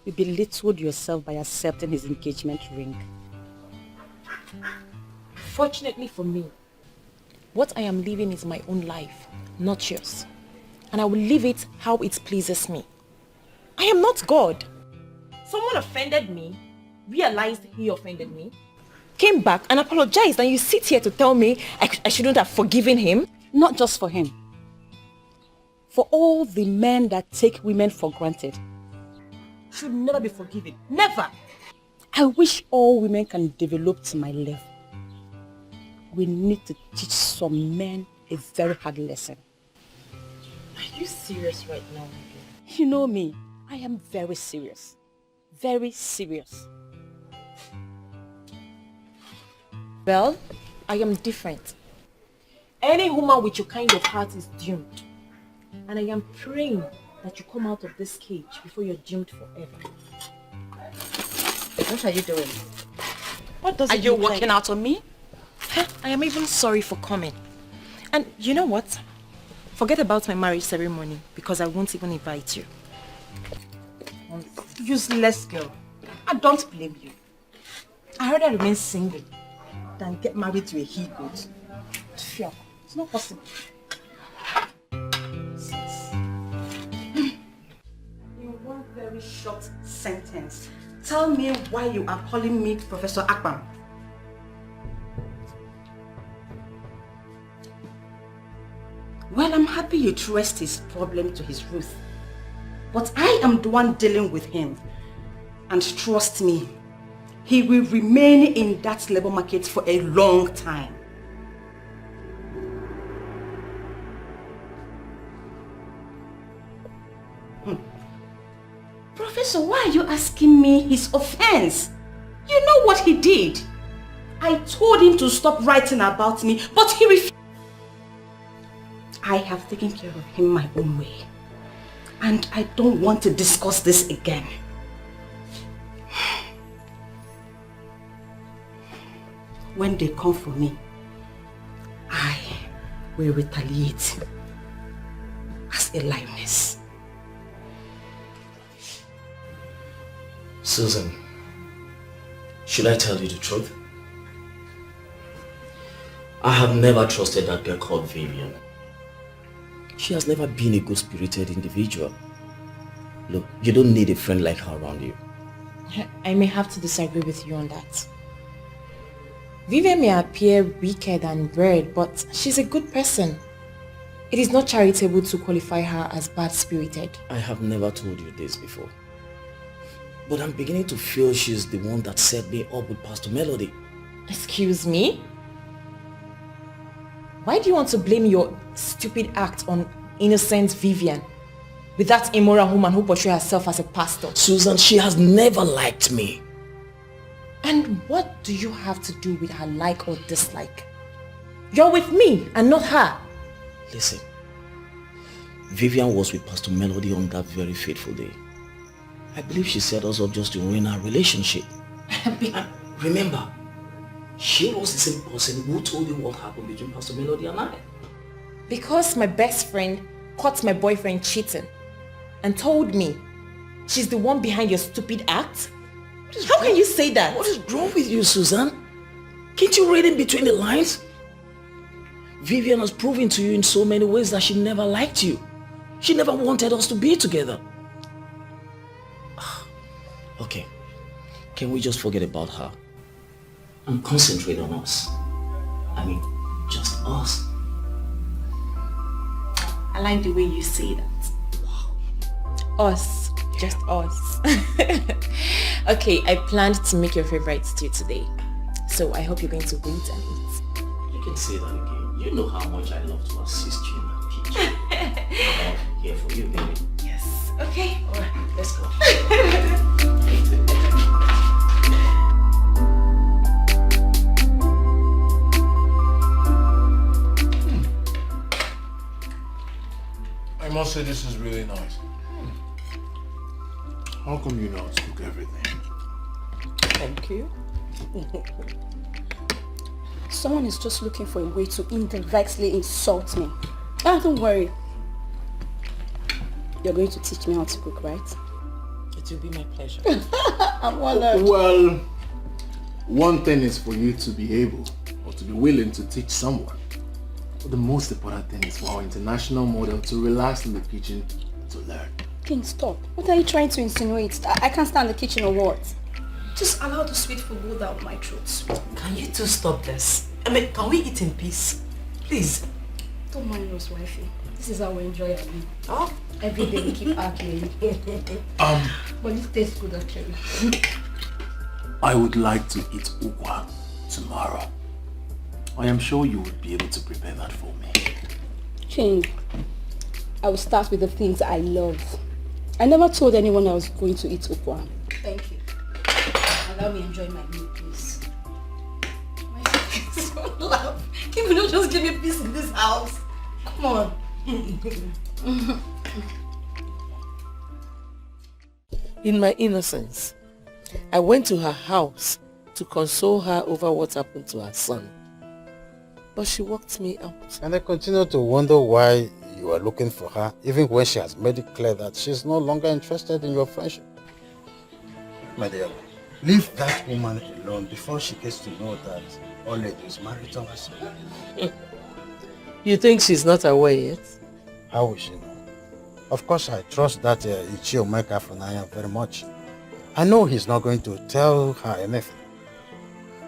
You belittled yourself by accepting his engagement ring. Fortunately for me, what I am living is my own life, not yours. And I will live it how it pleases me. I am not God. Someone offended me, realized he offended me, came back and apologized, and you sit here to tell me I shouldn't have forgiven him? Not just for him. For all the men that take women for granted. Should never be forgiven. Never! I wish all women can develop to my level. We need to teach some men a very hard lesson. Are you serious right now? You know me. I am very serious. Very serious. Well, I am different. Any woman with your kind of heart is doomed. And I am praying that you come out of this cage before you're doomed forever. What are you doing? What does Are it you look like? walking out on me? I am even sorry for coming. And you know what? Forget about my marriage ceremony because I won't even invite you. Useless girl. I don't blame you. I rather remain single than get married to a he-goat. Sure. It's not possible. In one very short sentence, tell me why you are calling me Professor Akpan. Well, I'm happy you traced his problem to his Ruth. But I am the one dealing with him. And trust me, he will remain in that labor market for a long time. Professor, why are you asking me his offense? You know what he did. I told him to stop writing about me, but he refused. I have taken care of him my own way. And I don't want to discuss this again. When they come for me, will retaliate as a lioness. Susan, should I tell you the truth? I have never trusted that girl called Vivian. She has never been a good-spirited individual. Look, you don't need a friend like her around you. I may have to disagree with you on that. Vivian may appear wicked and weird, but she's a good person. It is not charitable to qualify her as bad-spirited. I have never told you this before. But I'm beginning to feel she's the one that set me up with Pastor Melody. Excuse me? Why do you want to blame your stupid act on innocent Vivian with that immoral woman who portrays herself as a pastor? Susan, she has never liked me. And what do you have to do with her like or dislike? You're with me and not her. Listen, Vivian was with Pastor Melody on that very fateful day. I believe she set us up just to ruin our relationship. Remember, she was the same person who told you what happened between Pastor Melody and I. Because my best friend caught my boyfriend cheating and told me she's the one behind your stupid act? How can you say that? What is wrong with you, Susan? Can't you read in between the lines? Vivian has proven to you in so many ways that she never liked you. She never wanted us to be together. Okay, can we just forget about her and concentrate on us? I mean, just us. I like the way you say that. Us. Just us. Okay, I planned to make your favorite stew today. So I hope you're going to wait and eat. You can say that again. You know how much I love to assist you in that kitchen. I'm here for you, baby. Yes. Okay. Alright, let's go. I must say this is really nice. How come you know how to cook everything? Thank you. Someone is just looking for a way to indirectly insult me. Ah, don't worry. You're going to teach me how to cook, right? It will be my pleasure. I'm honored. Well, one thing is for you to be able or to be willing to teach someone. But the most important thing is for our international model to relax in the kitchen to learn. King, stop. What are you trying to insinuate? I can't stand the kitchen or what? Just allow the sweet food go down my throat. Can you two stop this? I mean, can we eat in peace? Please. Don't mind us, wifey. This is how we enjoy our meal. Oh? Every day we keep arguing. But this tastes good actually. I would like to eat ukwa tomorrow. I am sure you would be able to prepare that for me. King, I will start with the things I love. I never told anyone I was going to eat ukwa. Thank you. Allow me enjoy my meal, please. My face so loud. Can you not just give me peace in this house? Come on. In my innocence, I went to her house to console her over what happened to her son. But she walked me out. And I continue to wonder why you are looking for her, even when she has made it clear that she's no longer interested in your friendship. My dear, leave that woman alone before she gets to know that Ole is married to her son. You think she's not aware yet? How will she know? Of course, I trust that Ichio Meka Funaya very much. I know he's not going to tell her anything.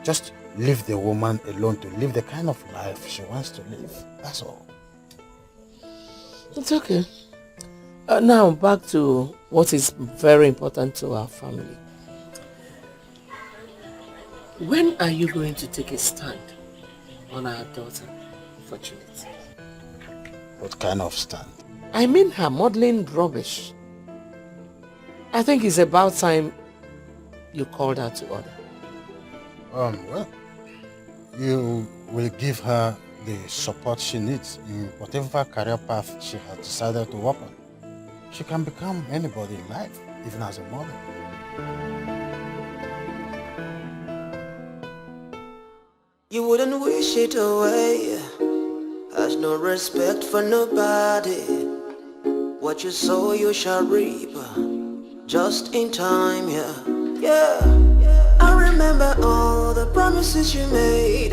Just leave the woman alone to live the kind of life she wants to live. That's all. It's okay. Now back to what is very important to our family. When are you going to take a stand on our daughter, Fortunate? What kind of stand? I mean her modeling rubbish. I think it's about time you called her to order. Well, you will give her the support she needs in whatever career path she has decided to work on. She can become anybody in life, even as a model. You wouldn't wish it away. As no respect for nobody. What you sow you shall reap, just in time, yeah. Yeah, I remember all the promises you made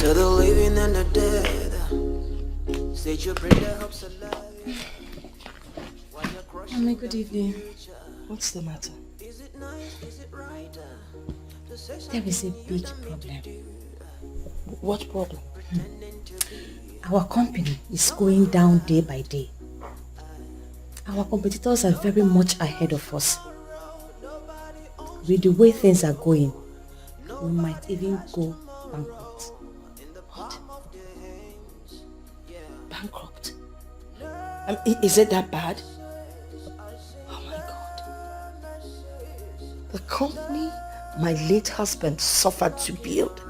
to the living and the dead. Said you bring the hopes alive. Mommy, good evening. What's the matter? There is a big problem. What problem? Our company is going down day by day. Our competitors are very much ahead of us. With the way things are going, we might even go bankrupt. What? Bankrupt? Is it that bad? Oh my God. The company my late husband suffered to build.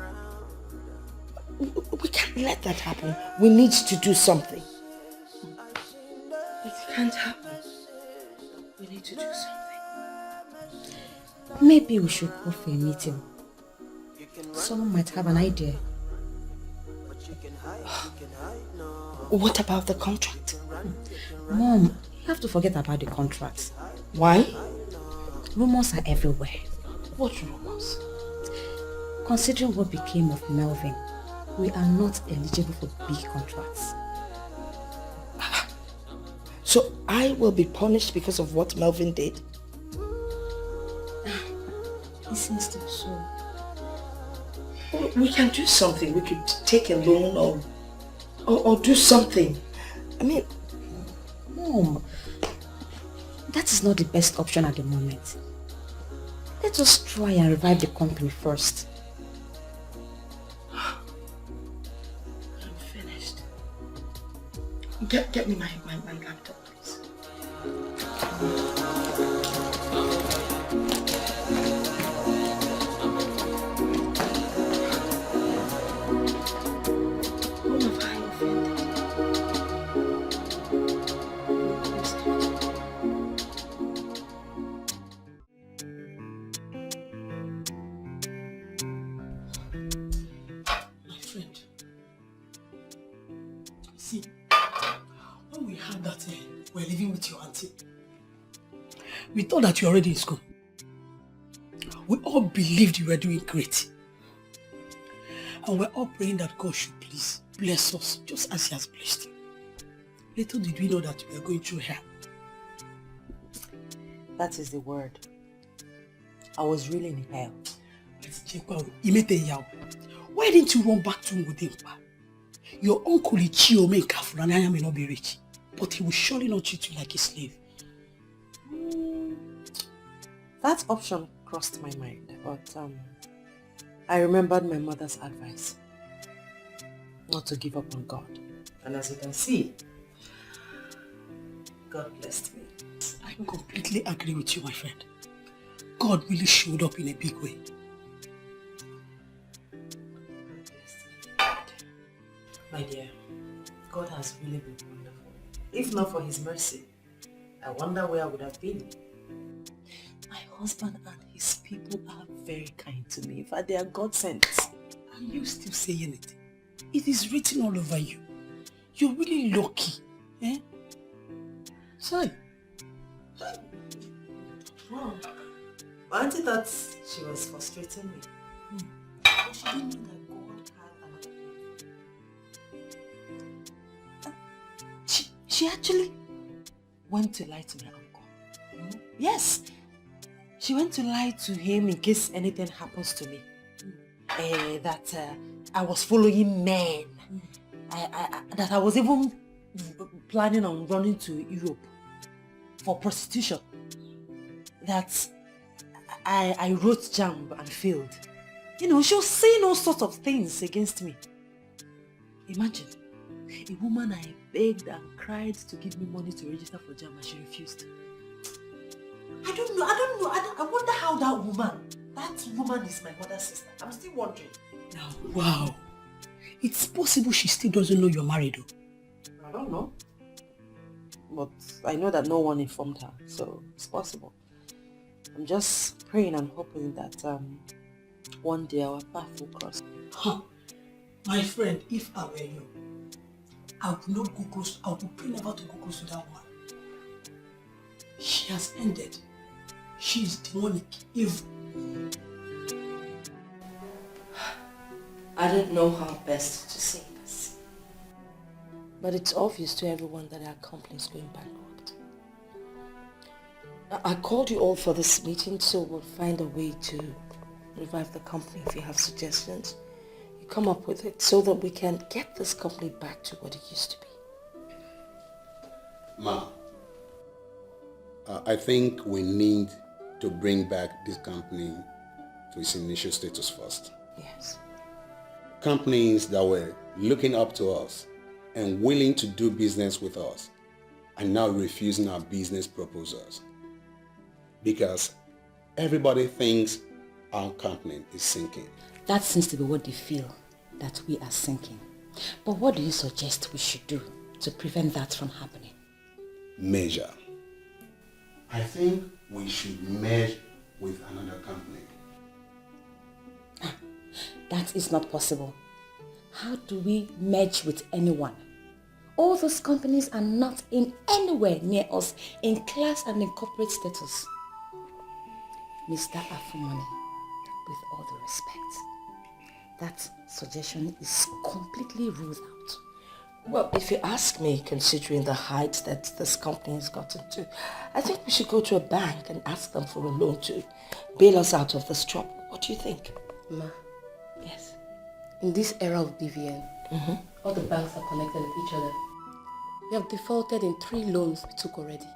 We can't let that happen. We need to do something. It can't happen. We need to do something. Maybe we should go for a meeting. Someone might have an idea. What about the contract? Mom, you have to forget about the contract. Why? Rumors are everywhere. What rumors? Considering what became of Melvin, we are not eligible for big contracts. So I will be punished because of what Melvin did? It seems to be so. We can do something. We could take a loan or do something. I mean... Mom, that is not the best option at the moment. Let us try and revive the company first. I'm finished. Get me my laptop, please. We're living with your auntie. We thought that you were already in school. We all believed you were doing great. And we're all praying that God should please bless us just as He has blessed you. Little did we know that we were going through hell. That is the word. I was really in hell. Why didn't you run back to Mudimpa? Your uncle Ichio may careful and I may not be rich, but he will surely not treat you like a slave. That option crossed my mind, but I remembered my mother's advice not to give up on God. And as you can see, God blessed me. I completely agree with you, my friend. God really showed up in a big way. My dear, God has really been wonderful. If not for His mercy, I wonder where I would have been. My husband and his people are very kind to me. In fact, they are God sent. Are you still saying it? It is written all over you. You're really lucky. Eh? Sorry. Wow. My auntie thought she was frustrating me. But she didn't know that God had another plan. She actually went to lie to my uncle. Yes. She went to lie to him in case anything happens to me. That I was following men. That I was even planning on running to Europe for prostitution. That I wrote JAMB and failed. You know, she was saying all sorts of things against me. Imagine, a woman I begged and cried to give me money to register for JAMB and she refused. I don't know. I wonder how that woman is my mother's sister. I'm still wondering. Now, wow. It's possible she still doesn't know you're married though. I don't know. But I know that no one informed her, so it's possible. I'm just praying and hoping that one day our path will cross. Huh. My friend, if I were you, I will not go close. I will pray never to go close to that woman. She has ended. She is demonic, evil. I don't know how best to say this. But it's obvious to everyone that our company is going bankrupt. I called you all for this meeting, so we'll find a way to revive the company. If you have suggestions, you come up with it so that we can get this company back to what it used to be. Ma, I think we need to bring back this company to its initial status first. Yes. Companies that were looking up to us and willing to do business with us are now refusing our business proposals because everybody thinks our company is sinking. That seems to be what they feel, that we are sinking. But what do you suggest we should do to prevent that from happening? Measure. I think we should merge with another company. That is not possible. How do we merge with anyone? All those companies are not in anywhere near us in class and in corporate status. Mr. Afumani, with all due respect, that suggestion is completely ruled out. Well, if you ask me, considering the height that this company has gotten to, I think we should go to a bank and ask them for a loan to bail us out of this trouble. What do you think? Ma. Yes. In this era of BVN, all the banks are connected with each other. We have defaulted in 3 loans we took already.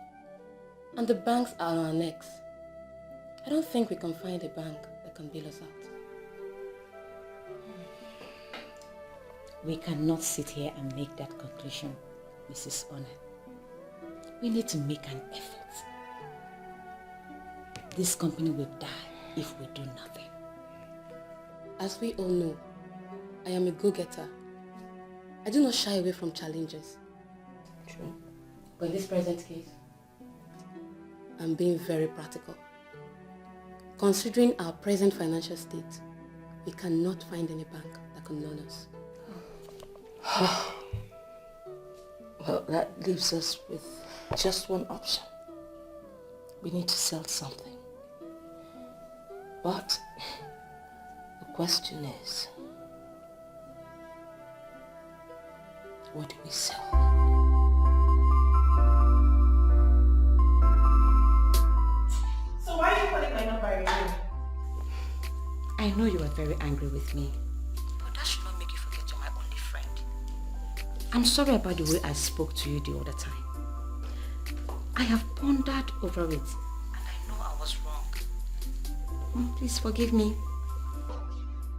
And the banks are on our necks. I don't think we can find a bank that can bail us out. We cannot sit here and make that conclusion, Mrs. Honor. We need to make an effort. This company will die if we do nothing. As we all know, I am a go-getter. I do not shy away from challenges. True. But in this present case, I'm being very practical. Considering our present financial state, we cannot find any bank that can loan us. Well, that leaves us with just one option. We need to sell something. But the question is, what do we sell? So why are you calling my number again? I know you are very angry with me, but that should not make you forget you're my only friend. I'm sorry about the way I spoke to you the other time. I have pondered over it, and I know I was wrong. Please forgive me.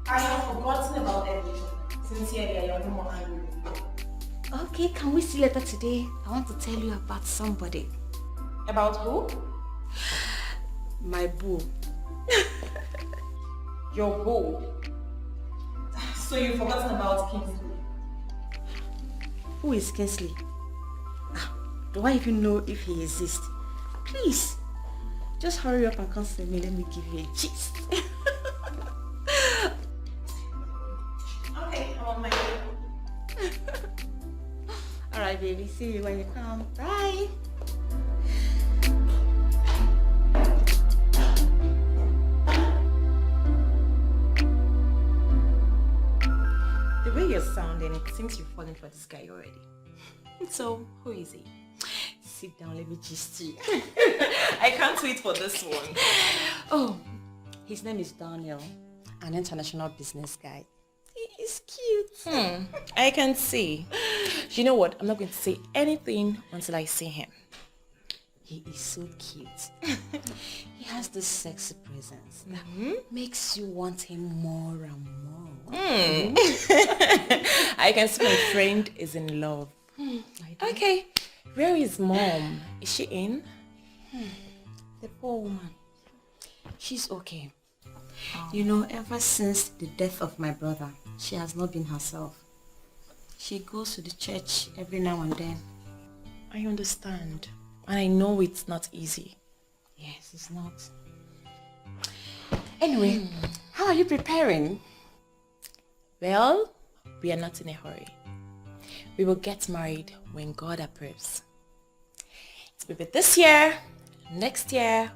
I have forgotten about everything. Sincerely, I am no more angry with you. Okay, can we see later today? I want to tell you about somebody. About who? My boo. Your boo. So you've forgotten about Kingsley? Who is Kingsley? Do I even know if he exists? Please, just hurry up and come see me. Let me give you a gist. Okay, I'm on my way. Alright, baby. See you when you come. Bye. The way you're sounding, it seems you've fallen for this guy already. So, who is he? Sit down, let me gist you. I can't wait for this one. Oh, his name is Daniel, an international business guy. He is cute. I can see. You know what? I'm not going to say anything until I see him. He is so cute. He has this sexy presence that makes you want him more and more. I can see my friend is in love. Okay, where is mom? Is she in? The poor woman. She's okay. You know, ever since the death of my brother, she has not been herself. She goes to the church every now and then. I understand. And I know it's not easy. Yes, it's not. Anyway, how are you preparing? Well, we are not in a hurry. We will get married when God approves. It will be this year, next year,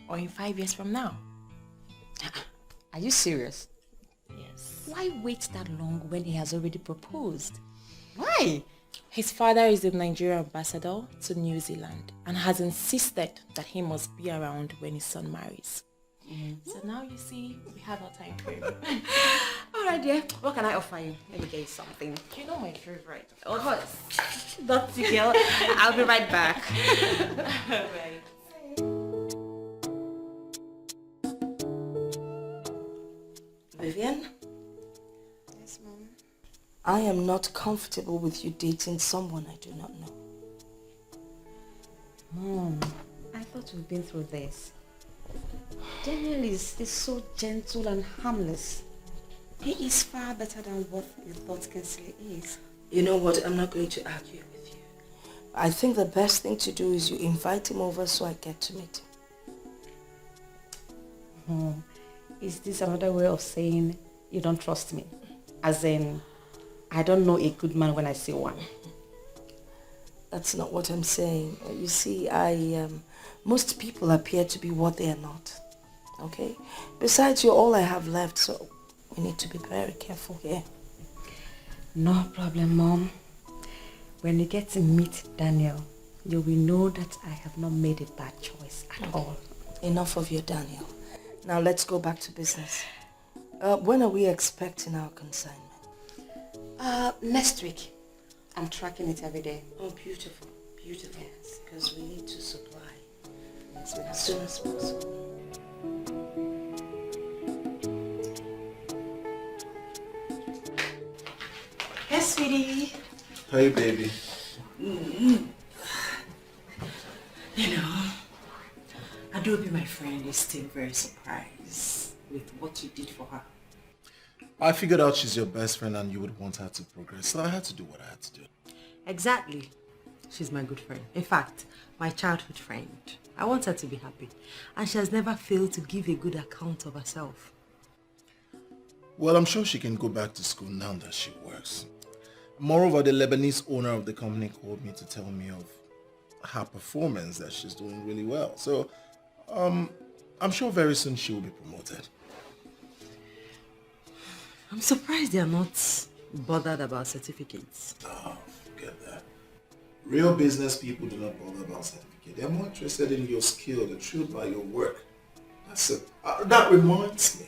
or in 5 years from now. Are you serious? Yes. Why wait that long when he has already proposed? Why? His father is the Nigerian ambassador to New Zealand and has insisted that he must be around when his son marries. So now you see, we have our time frame. Alright dear, what can I offer you? Let me get you something. You know my favorite. Of course. Dirty girl. I'll be right back. Right. Vivian? Yes, Mom. I am not comfortable with you dating someone I do not know. Mom, I thought we've been through this. Daniel is so gentle and harmless. He is far better than what you thought Kinsley is. You know what? I'm not going to argue with you. I think the best thing to do is you invite him over so I get to meet him. Is this another way of saying you don't trust me? As in, I don't know a good man when I see one. That's not what I'm saying. You see, most people appear to be what they are not. Okay? Besides, you're all I have left, so we need to be very careful here. No problem, Mom. When you get to meet Daniel, you will know that I have not made a bad choice at all. Enough of your Daniel. Now let's go back to business. When are we expecting our consignment? Next week. I'm tracking it every day. Oh, beautiful. Beautiful. Yes, because we need to supply as soon as possible. Yes, sweetie. Hey, baby. You know, Adobe, my friend, is still very surprised with what you did for her. I figured out she's your best friend and you would want her to progress, so I had to do what I had to do. Exactly. She's my good friend. In fact, my childhood friend. I want her to be happy. And she has never failed to give a good account of herself. Well, I'm sure she can go back to school now that she works. Moreover, the Lebanese owner of the company called me to tell me of her performance, that she's doing really well. So, I'm sure very soon she will be promoted. I'm surprised they are not bothered about certificates. Oh, forget that. Real business people do not bother about certificate. They're more interested in your skill. They're thrilled by your work. That's it. That reminds me.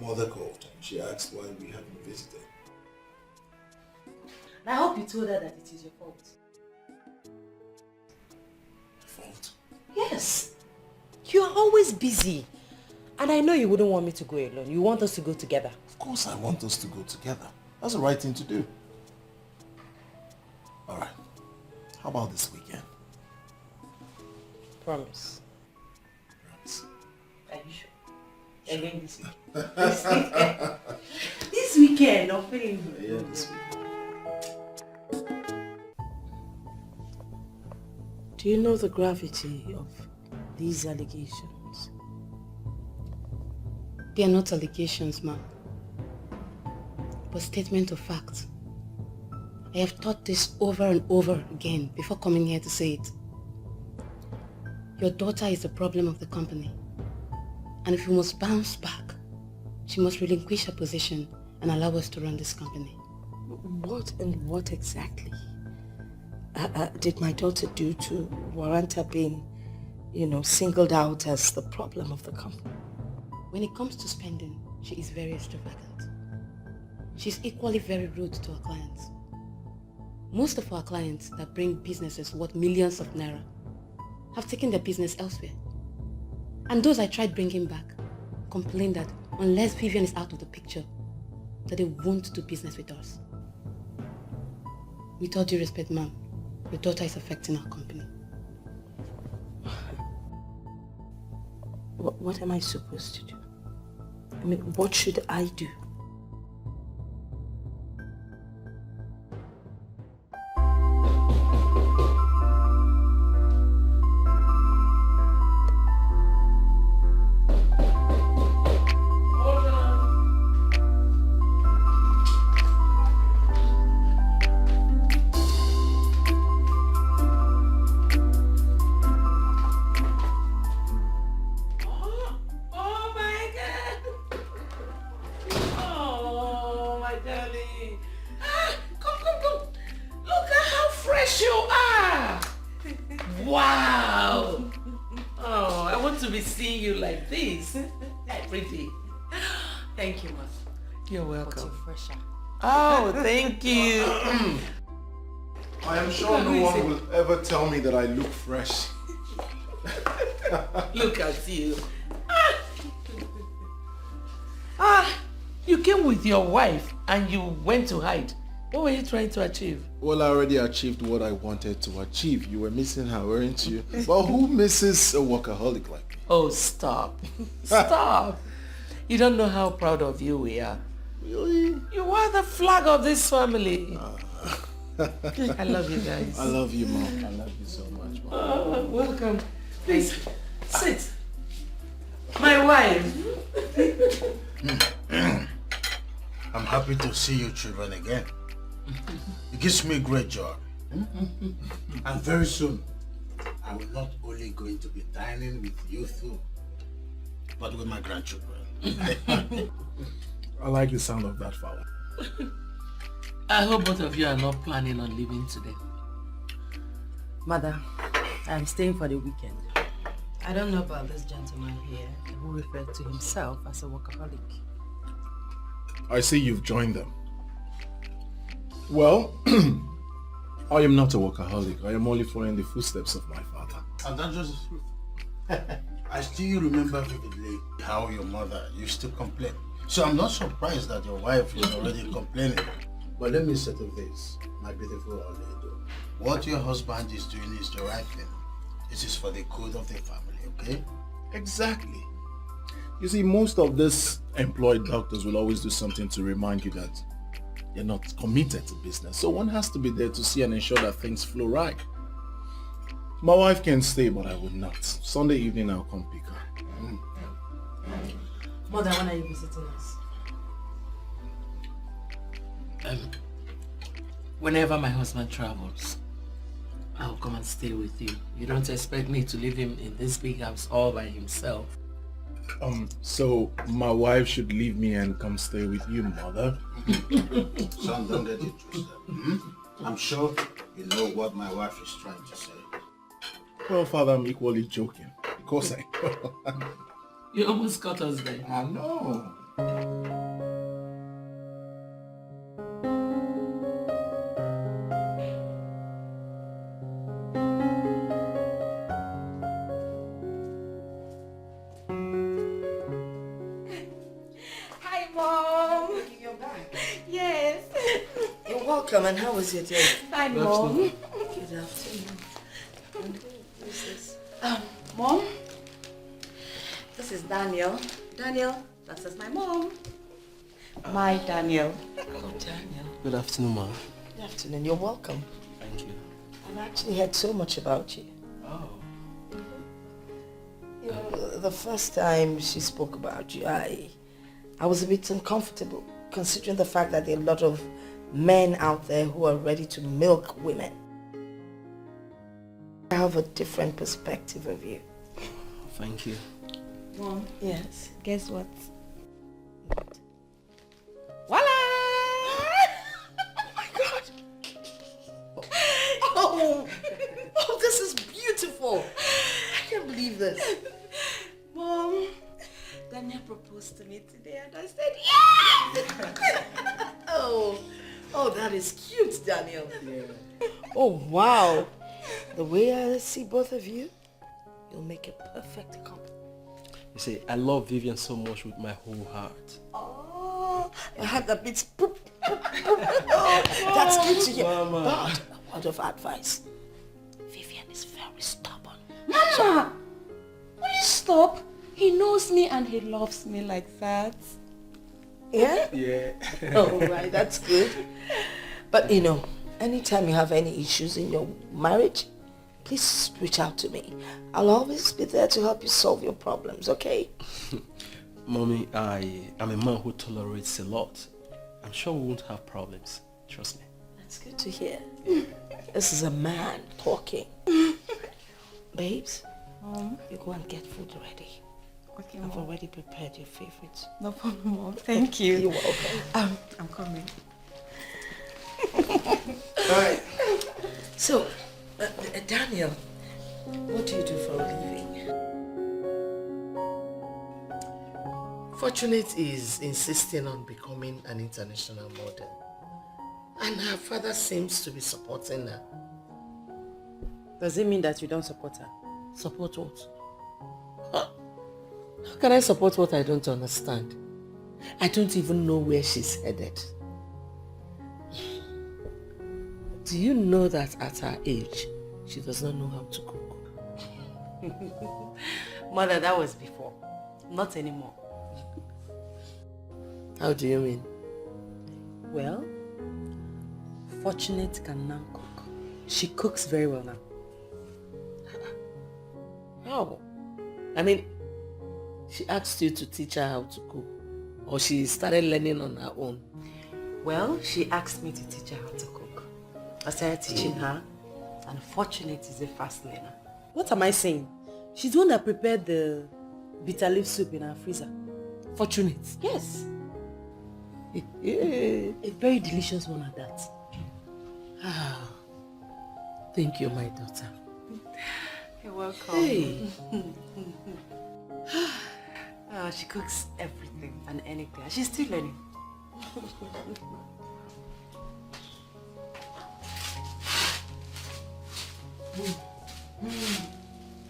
Mother called and she asked why we haven't visited. I hope you told her that it is your fault. Fault? Yes. You are always busy. And I know you wouldn't want me to go alone. You want us to go together. Of course I want us to go together. That's the right thing to do. Alright. How about this weekend? Promise. Promise. Are you sure? Again this weekend. This weekend, I'm feeling good. Yeah, this weekend. Do you know the gravity of these allegations? They are not allegations, ma'am, but statement of fact. I have thought this over and over again before coming here to say it. Your daughter is the problem of the company, and if we must bounce back, she must relinquish her position and allow us to run this company. What exactly did my daughter do to warrant her being, singled out as the problem of the company? When it comes to spending, she is very extravagant. She's equally very rude to our clients. Most of our clients that bring businesses worth millions of naira have taken their business elsewhere. And those I tried bringing back complain that unless Vivian is out of the picture, that they won't do business with us. With all due respect, ma'am, your daughter is affecting our company. What am I supposed to do? I mean, what should I do? want to be seeing you like this every day. Thank you, ma. You're But welcome. you're fresher. Oh, thank you. I am sure no one will ever tell me that I look fresh. Look at you. You came with your wife and you went to hide. What were you trying to achieve? Well, I already achieved what I wanted to achieve. You were missing her, weren't you? Well, who misses a workaholic like me? Oh, stop. Stop. You don't know how proud of you we are. Really? You are the flag of this family. I love you guys. I love you, Mom. I love you so much, Mom. Welcome. Please, sit. My wife. I'm happy to see you children again. It gives me great joy. And very soon, I will not only going to be dining with you two, but with my grandchildren. I like the sound of that, Father. I hope both of you are not planning on leaving today. Mother, I'm staying for the weekend. I don't know about this gentleman here who referred to himself as a workaholic. I see you've joined them. Well, I am not a workaholic. I am only following the footsteps of my father. And that's just the truth. I still remember vividly how your mother used to complain. So I'm not surprised that your wife is already complaining. But let me settle this, my beautiful Edo. What your husband is doing is the right thing. This is for the good of the family, okay? Exactly. You see, most of these employed doctors will always do something to remind you that they're not committed to business. So one has to be there to see and ensure that things flow right. My wife can stay, but I would not. Sunday evening, I'll come pick her. Mother, when are you visiting us? Whenever my husband travels, I'll come and stay with you. You don't expect me to leave him in this big house all by himself. So my wife should leave me and come stay with you, Mother. Son, don't get it twisted. I'm sure you know what my wife is trying to say. Well, Father, I'm equally joking. Of course I know. You almost got us there. I know. Hi, Mom. You're back. Yes. You're welcome. And how was your day? Hi, Mom. Good afternoon. And who is this? Mom, this is Daniel. Daniel, this is my mom. My Daniel. Oh, Daniel. Good afternoon, Ma. Good afternoon. You're welcome. Thank you. I've actually heard so much about you. Oh. You know, the first time she spoke about you, I was a bit uncomfortable, considering the fact that there are a lot of men out there who are ready to milk women. I have a different perspective of you. Thank you. Mom. Yes. Guess what? Voila! Oh my God! Oh, this is beautiful. I can't believe this. Mom, Daniel proposed to me today and I said yes! Oh, that is cute, Daniel. Yeah. Oh, wow. The way I see both of you, you'll make a perfect couple. You see, I love Vivian so much with my whole heart. Oh, I had that bit. Oh, that's good to hear. Mama. But a word of advice. Vivian is very stubborn. Mama! Will you stop? He knows me and he loves me like that. Yeah? Yeah. Oh, right, that's good. But you know, anytime you have any issues in your marriage, please reach out to me. I'll always be there to help you solve your problems, okay? Mommy, I am a man who tolerates a lot. I'm sure we won't have problems. Trust me. That's good to hear. This is a man talking. Babes, you go and get food ready. Okay, I've Mom. already prepared your favorites. No problem, Mom. Thank you. You're welcome. I'm coming. Alright. So, Daniel, what do you do for a living? Fortunate is insisting on becoming an international model. And her father seems to be supporting her. Does it mean that you don't support her? Support what? How can I support what I don't understand? I don't even know where she's headed. Do you know that at her age, she does not know how to cook? Mother, that was before. Not anymore. How do you mean? Well, Fortunate can now cook. She cooks very well now. How? I mean, she asked you to teach her how to cook, or she started learning on her own? Well, she asked me to teach her how to cook. I started teaching her, and Fortunate is a fast learner. What am I saying? She's the one that prepared the bitter leaf soup in our freezer. Fortunate? Yes. A very delicious one at that. Thank you, my daughter. You're welcome. Hey. She cooks everything and anything. She's still learning.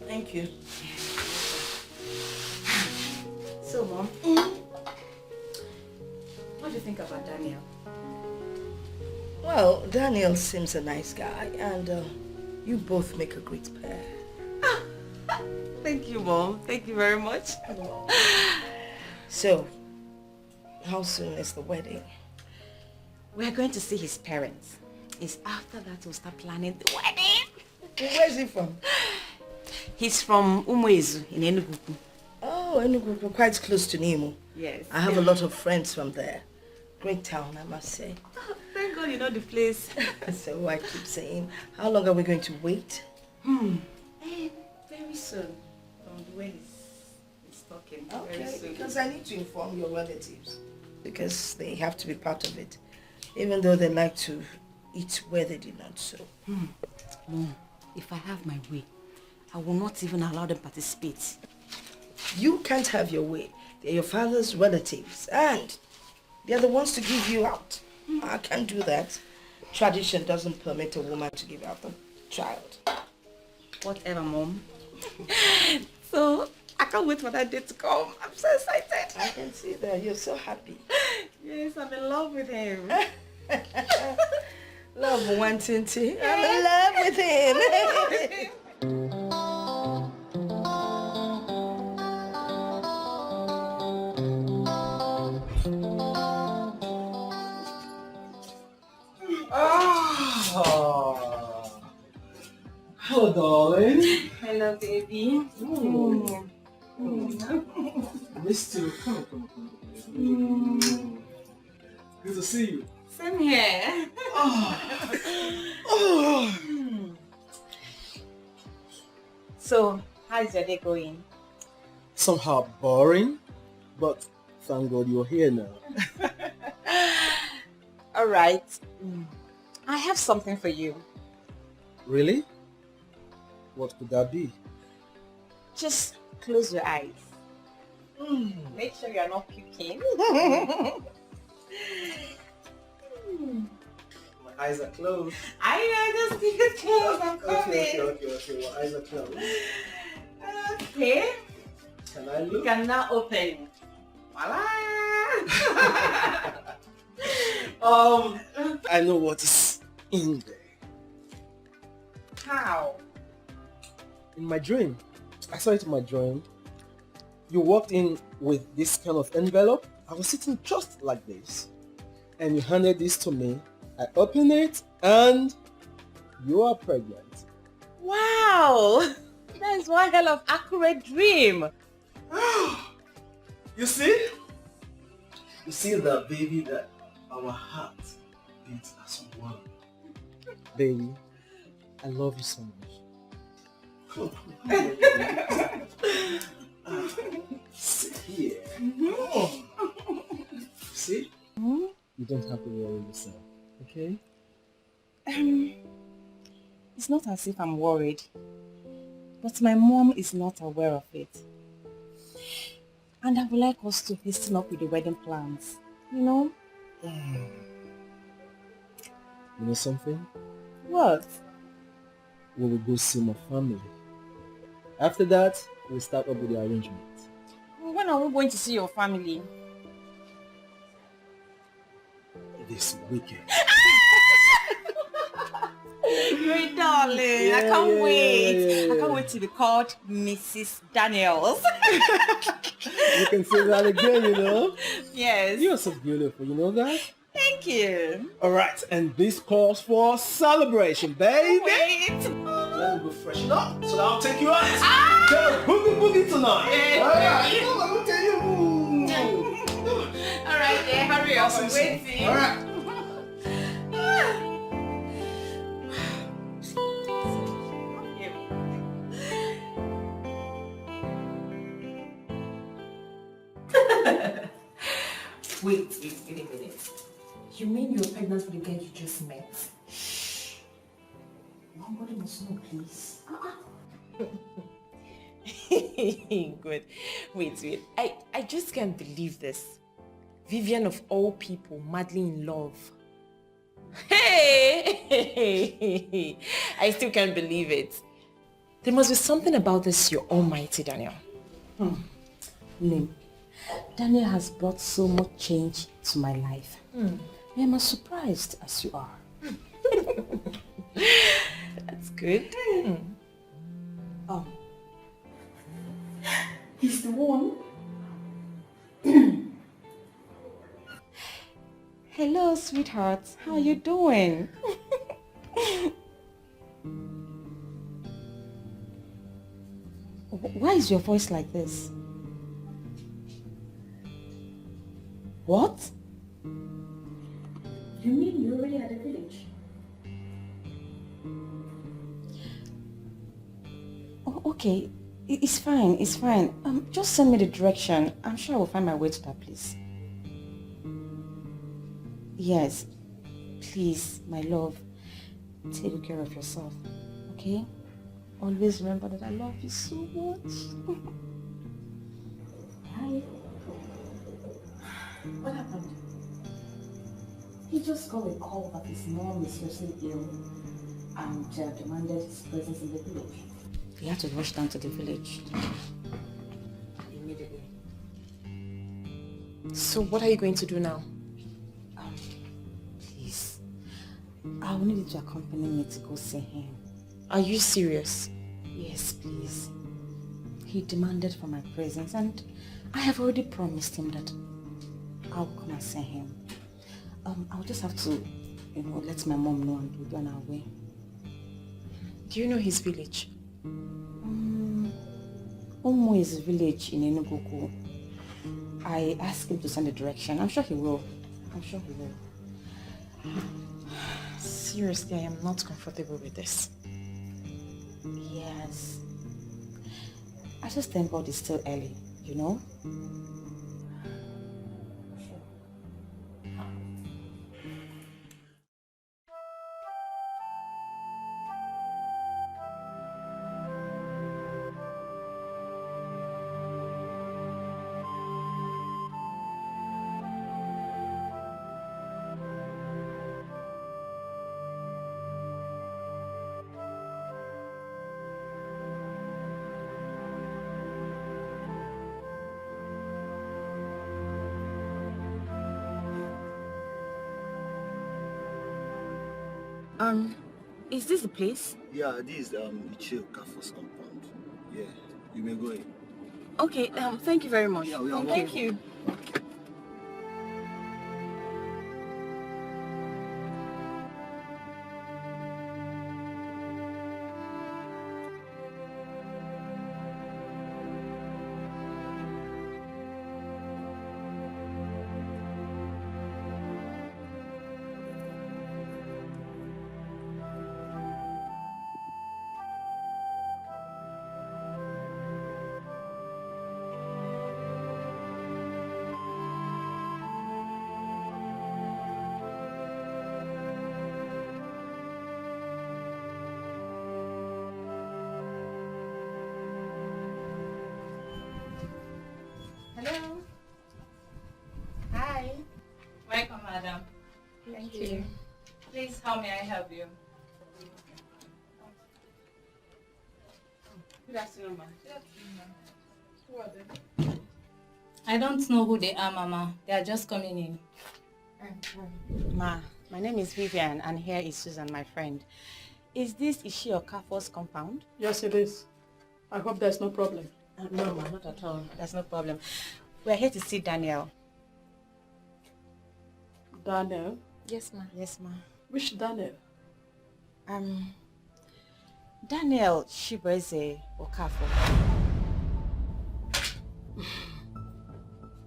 Thank you. So, Mom, what do you think about Daniel? Well, Daniel seems a nice guy, and you both make a great pair. Thank you, Mom. Thank you very much. So, how soon is the wedding? We're going to see his parents. It's after that we'll start planning the wedding. Where's he from? He's from Umuezu in Enugu. Oh, Enugu, quite close to Nimo. Yes. I have a lot of friends from there. Great town, I must say. Thank God you know the place. So I keep saying, how long are we going to wait? Very soon. From the way he's talking. Very Okay, soon. because I need to inform your relatives. Because they have to be part of it. Even though they like to eat where they did not sow. Mom, if I have my way, I will not even allow them participate. You can't have your way. They're your father's relatives. And they're the ones to give you out. I can't do that. Tradition doesn't permit a woman to give out the child. Whatever, Mom. So, I can't wait for that day to come. I'm so excited. I can see that. You're so happy. Yes, I'm in love with him. Love wanting to. I'm in love with him. Hello, darling. Hello, baby. Missed you. Come. Good to see you. Same here. So, how's your day going? Somehow boring, but thank God you're here now. All right. I have something for you. Really? What could that be? Just close your eyes. Make sure you're not puking. My eyes are closed. I know, just keep it closed. I'm coming. Okay. My eyes are closed. Okay. Can I You look? can now open. Voila! I know what is in there. How? In my dream. I saw it in my dream. You walked in with this kind of envelope. I was sitting just like this. And you handed this to me. I opened it and you are pregnant. Wow! That's one hell of accurate dream. You see? You see that, baby, that our hearts beat as one. Baby, I love you so much. Sit here. See? You don't have to worry yourself, okay? It's not as if I'm worried, but my mom is not aware of it. And I would like us to hasten up with the wedding plans. You know? You know something? What? We will go see my family. After that, we'll start up with the arrangement. When are we going to see your family? This weekend. Great darling. I can't wait. I can't wait to be called Mrs. Daniels. You can say that again, you know? Yes. You're so beautiful, you know that? Thank you. Alright, and this calls for celebration, baby. Wait. Let me go freshen up so that I'll take you out. Get a boogie tonight. Yeah. Alright, you know what I'm telling you. Alright, yeah, hurry up. I'm waiting. Alright. Wait a minute. You mean you're pregnant with the guy you just met? Nobody must know, please. Good. Wait. I just can't believe this. Vivian of all people, madly in love. Hey! I still can't believe it. There must be something about this you're almighty, Daniel. Lim, Daniel has brought so much change to my life. I am as surprised as you are. That's good. He's the one. Hello, sweetheart. How are you doing? Why is your voice like this? What? You mean you're already at the village? Oh, okay. It's fine. It's fine. Just send me the direction. I'm sure I will find my way to that place. Yes. Please, my love, take good care of yourself. Okay? Always remember that I love you so much. Hi. What happened? He just got a call that his mom is seriously ill and demanded his presence in the village. He had to rush down to the village immediately. So what are you going to do now? Please, I will need you to accompany me to go see him. Are you serious? Yes, please. He demanded for my presence and I have already promised him that I'll come and see him. I'll just have to, let my mom know and we'll be on our way. Do you know his village? Omo is a village in Enugu. I asked him to send the direction. I'm sure he will. Seriously, I am not comfortable with this. Yes. I just thank God it's still early, you know? Is this the place? Yeah, this is Ichio Okafor's compound. Yeah, you may go in. Okay, thank you very much. Yeah, we are Thank welcome. you. how may I help you? Good afternoon, ma'am. Who are they? I don't know who they are, Mama. They are just coming in. Ma, my name is Vivian and here is Susan, my friend. Is this Ishi Okafor's compound? Yes, it is. I hope there's no problem. No, ma, not at all. There's no problem. We're here to see Daniel. Daniel? Yes, ma. Yes, ma. Which Daniel? Daniel Shibeze Okafor.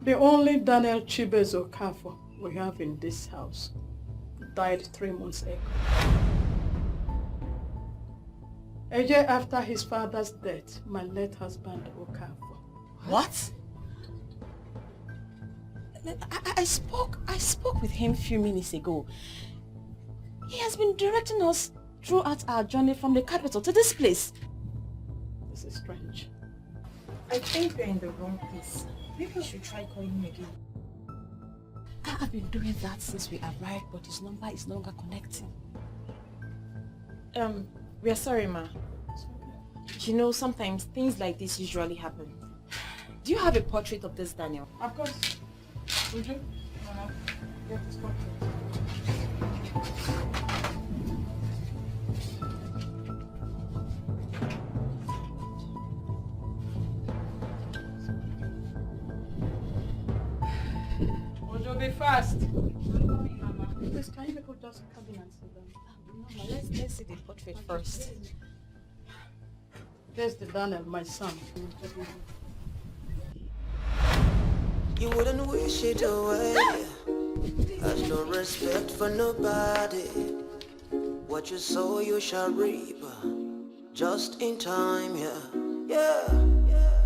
The only Daniel Chibeze Okafor we have in this house died 3 months ago. A year after his father's death, my late husband Okafor. What? I spoke with him a few minutes ago. He has been directing us throughout our journey from the capital to this place. This is strange. I think we're in the wrong place. Maybe we should try calling him again. I've been doing that since we arrived, but his number is no longer connecting. We are sorry, ma. You know, sometimes things like this usually happen. Do you have a portrait of this Daniel? Of course. Would you? Get this portrait. Would you be fast? Please, can you people just come in and sit down? No, let's see the portrait first. There's the Daniel, my son. You wouldn't wish it away. Has no respect for nobody. What you sow you shall reap. Just in time, yeah. Yeah.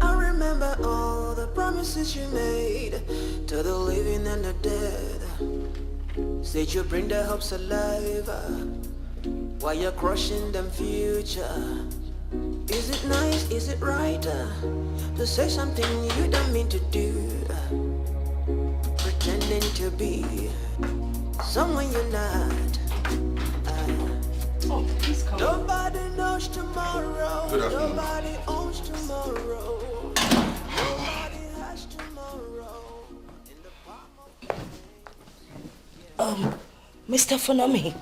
I remember all the promises you made to the living and the dead. Said you bring their hopes alive while you're crushing them future. Is it nice, is it right to say something you don't mean to do? Pretending to be someone you're not. Nobody knows tomorrow. Nobody owns tomorrow. Nobody has tomorrow. Mr. Funami,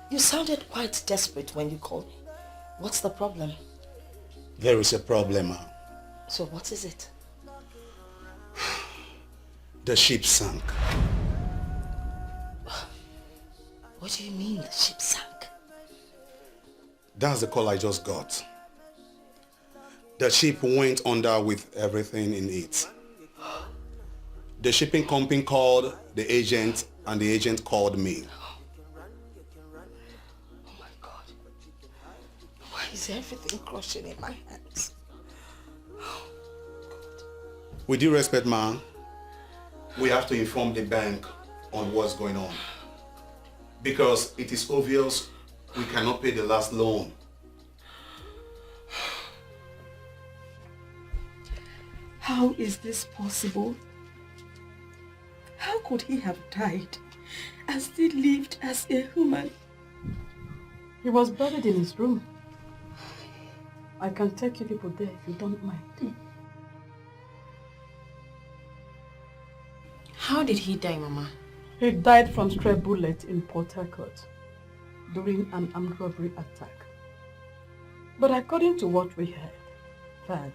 you sounded quite desperate when you called me. What's the problem? There is a problem. So what is it? The ship sank. What do you mean the ship sank? That's the call I just got. The ship went under with everything in it. The shipping company called the agent and the agent called me. Oh my God. Why is everything crushing in my hands? With due respect, ma'am, we have to inform the bank on what's going on. Because it is obvious we cannot pay the last loan. How is this possible? How could he have died and still lived as a human? He was buried in his room. I can take you people there if you don't mind. How did he die, Mama? He died from stray bullet in Port Harcourt during an armed robbery attack. But according to what we heard, that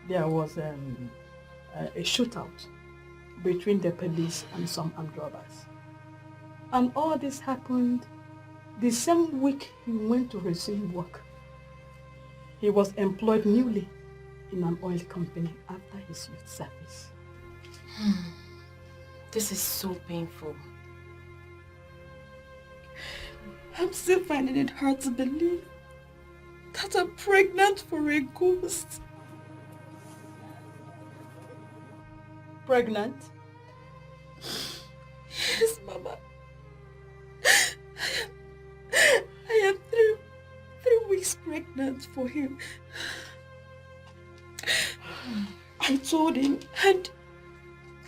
there was a shootout between the police and some armed robbers. And all this happened the same week he went to resume work. He was employed newly in an oil company after his youth service. This is so painful. I'm still finding it hard to believe that I'm pregnant for a ghost. Pregnant? Yes, Mama. I am three weeks pregnant for him. I told him and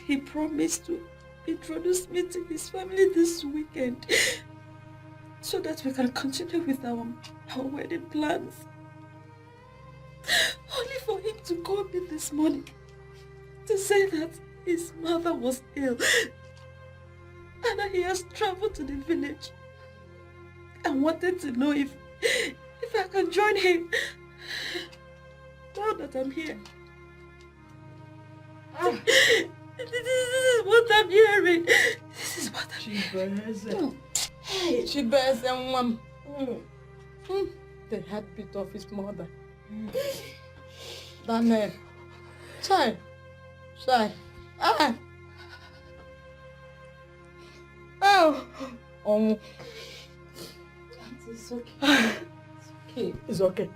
he promised to introduce me to his family this weekend. so that we can continue with our wedding plans. Only for him to call me this morning to say that his mother was ill and that he has traveled to the village and wanted to know if I can join him. Now that I'm here, this is what I'm hearing. This is what I'm hearing. Hey, she bears and one. The heartbeat of his mother. Daniel, Chai. Oh. It's okay. It's okay.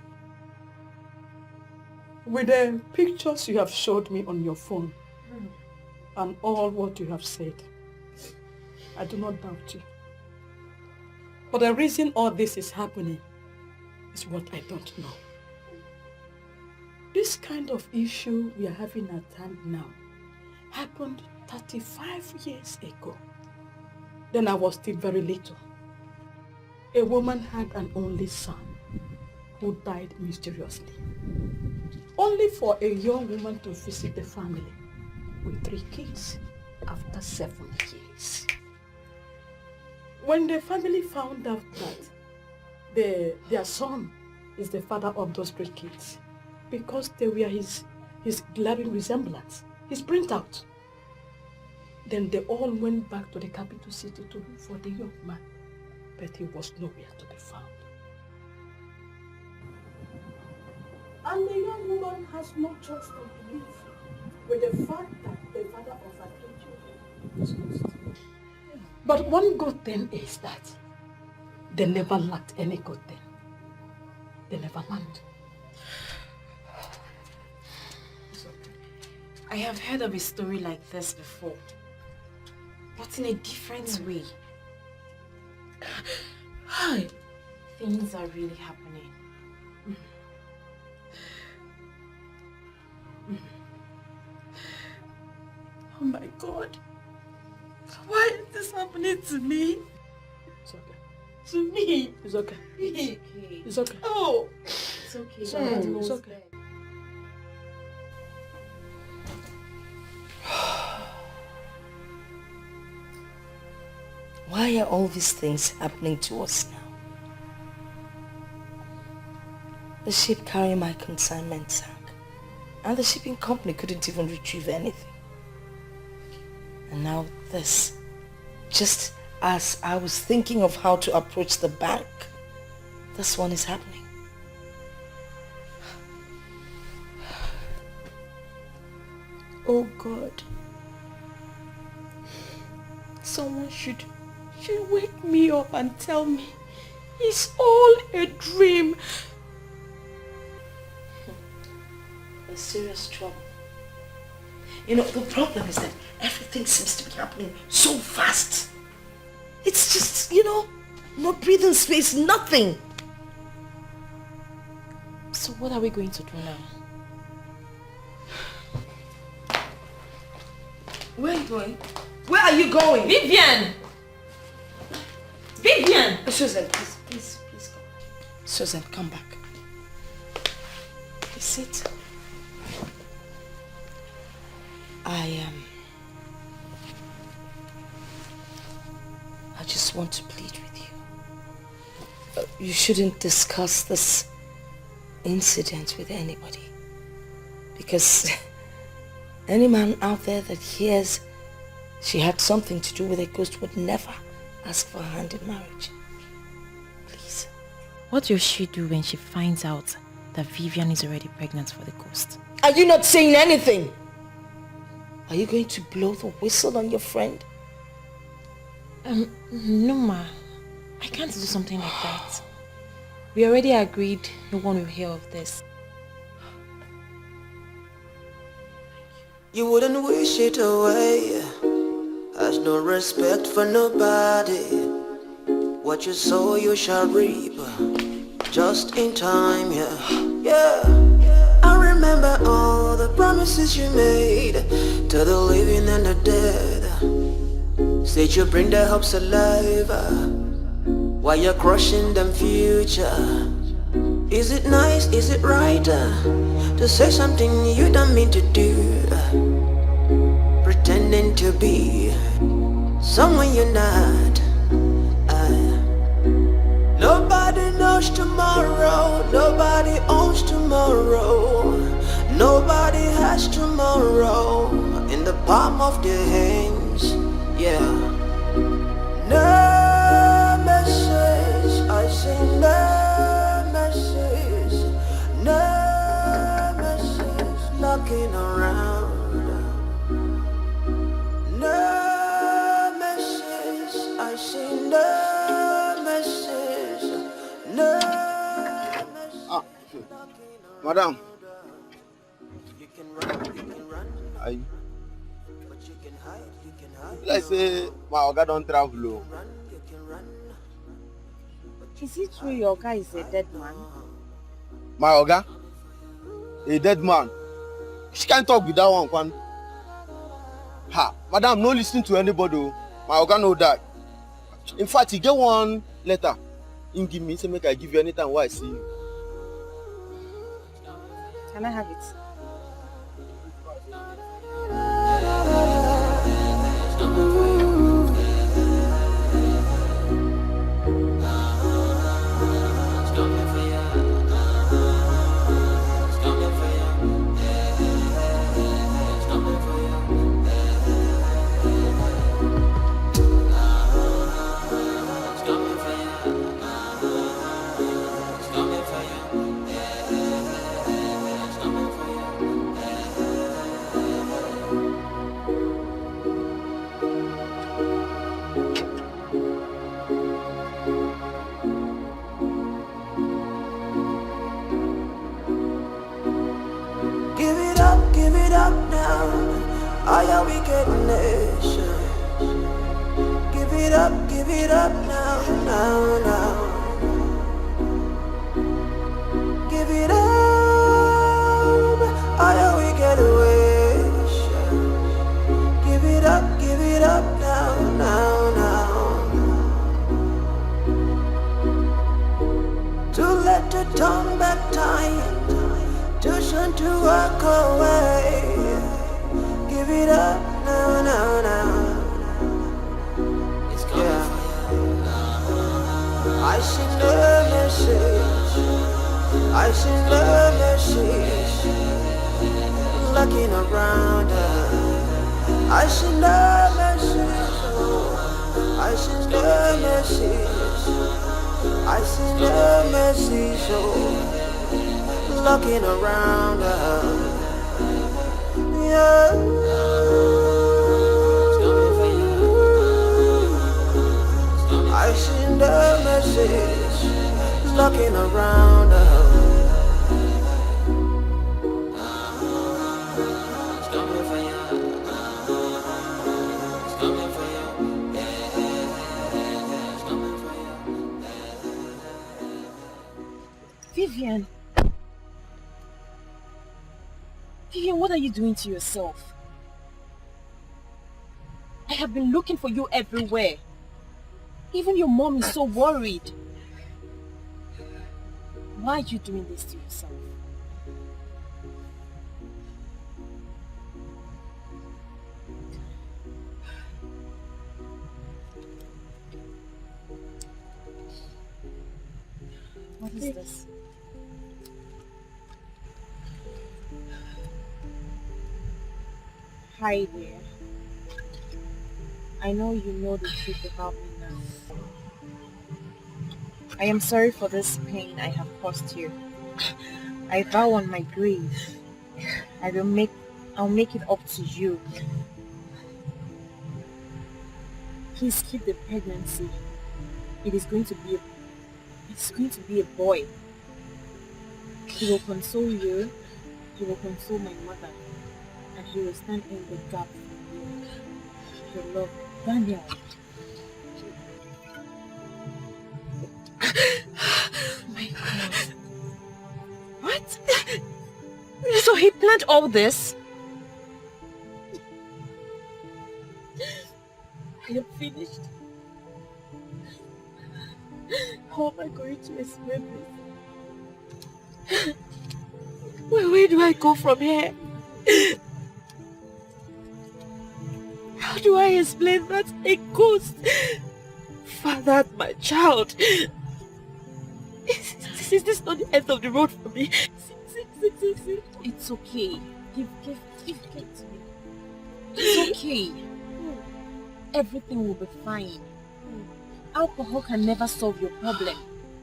With the pictures you have showed me on your phone and all what you have said, I do not doubt you. But the reason all this is happening is what I don't know. This kind of issue we are having at hand now happened 35 years ago. Then I was still very little. A woman had an only son who died mysteriously. Only for a young woman to visit the family with 3 kids after 7 years. When the family found out that their son is the father of those 3 kids, because they were his glaring resemblance, his printout, then they all went back to the capital city to look for the young man, but he was nowhere to be found. And the young woman has no choice but to live with the fact that the father of her 3 children is lost. But one good thing is that they never lacked any good thing. They never lacked. I have heard of a story like this before, but in a different way. Hi. Things are really happening. Oh my God. Why is this happening to me? It's okay. To me? It's okay. It's okay. Oh! It's okay. It's okay. Why are all these things happening to us now? The ship carrying my consignment sank, and the shipping company couldn't even retrieve anything. And now this, just as I was thinking of how to approach the bank, this one is happening. Oh God, someone should wake me up and tell me it's all a dream. There's serious trouble. You know, the problem is that everything seems to be happening so fast. It's just, no breathing space, nothing. So what are we going to do now? Where are you going? Where are you going? Vivian! Vivian! Susan, please come. Susan, come back. Please sit. I just want to plead with you. You shouldn't discuss this incident with anybody. Because any man out there that hears she had something to do with a ghost would never ask for a hand in marriage. Please. What will she do when she finds out that Vivian is already pregnant for the ghost? Are you not saying anything? Are you going to blow the whistle on your friend? No, Ma. I can't do something like that. We already agreed no one will hear of this. You wouldn't wish it away. Has no respect for nobody. What you sow you shall reap. Just in time, yeah. I remember all the promises you made to the living and the dead. Said you bring their hopes alive Why you're crushing them future? Is it nice, is it right to say something you don't mean to do? Pretending to be someone you're not. Nobody knows tomorrow, nobody owns tomorrow, nobody has tomorrow in the palm of their hands, yeah. No message, I say no message, no message, knocking around. No message, I say no message, no message. Madam. Let's say my Oga don't travel. Is it true your guy is a dead man? My Oga? A dead man? She can't talk with that one, Kwan. Ha, madam, no listen to anybody. My Oga know that. In fact, he get one letter. He give me, say make I give you anytime while I see you. Can I have it? Give it up now. I am wicked nation. Give it up now, now, now. Give it up. I am wicked nation. Give it up now, now, now. Too late to turn back time. Too soon to walk away. Give it up now, now, now. Yeah. I send the message. I send the message. Looking around her. I send the message. I send the message. I send the message. Looking around her, yeah. I seen the message, looking around her. Vivian. Vivian, what are you doing to yourself? I have been looking for you everywhere. Even your mom is so worried. Why are you doing this to yourself? What is this? Hi dear. I know you know the truth about me now. I am sorry for this pain I have caused you. I vow on my grave, I'll make it up to you. Please keep the pregnancy. It's going to be a boy. He will console you, he will console my mother, and he will stand in the gap for you. Your love, Daniel. My God. What? So he planned all this? I am finished. How am I going to explain this? Where do I go from here? How do I explain that a ghost fathered my child? Is this not the end of the road for me? See. It's okay. Give cake to me. It's okay. Everything will be fine. Alcohol can never solve your problem.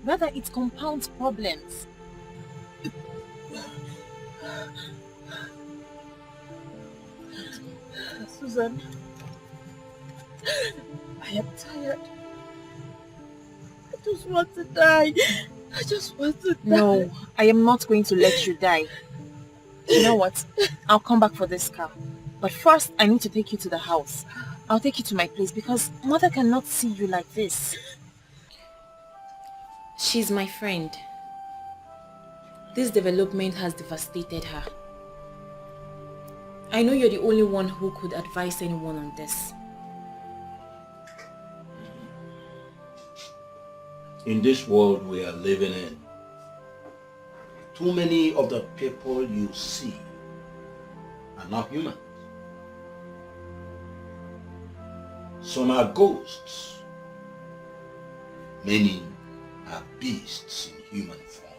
Rather, it compounds problems. Susan, I am tired. I just want to die. I just want to die. No, I am not going to let you die. You know what? I'll come back for this car. But first, I need to take you to the house. I'll take you to my place because Mother cannot see you like this. She's my friend. This development has devastated her. I know you're the only one who could advise anyone on this. In this world we are living in, too many of the people you see are not human. Some are ghosts. Many are beasts in human form.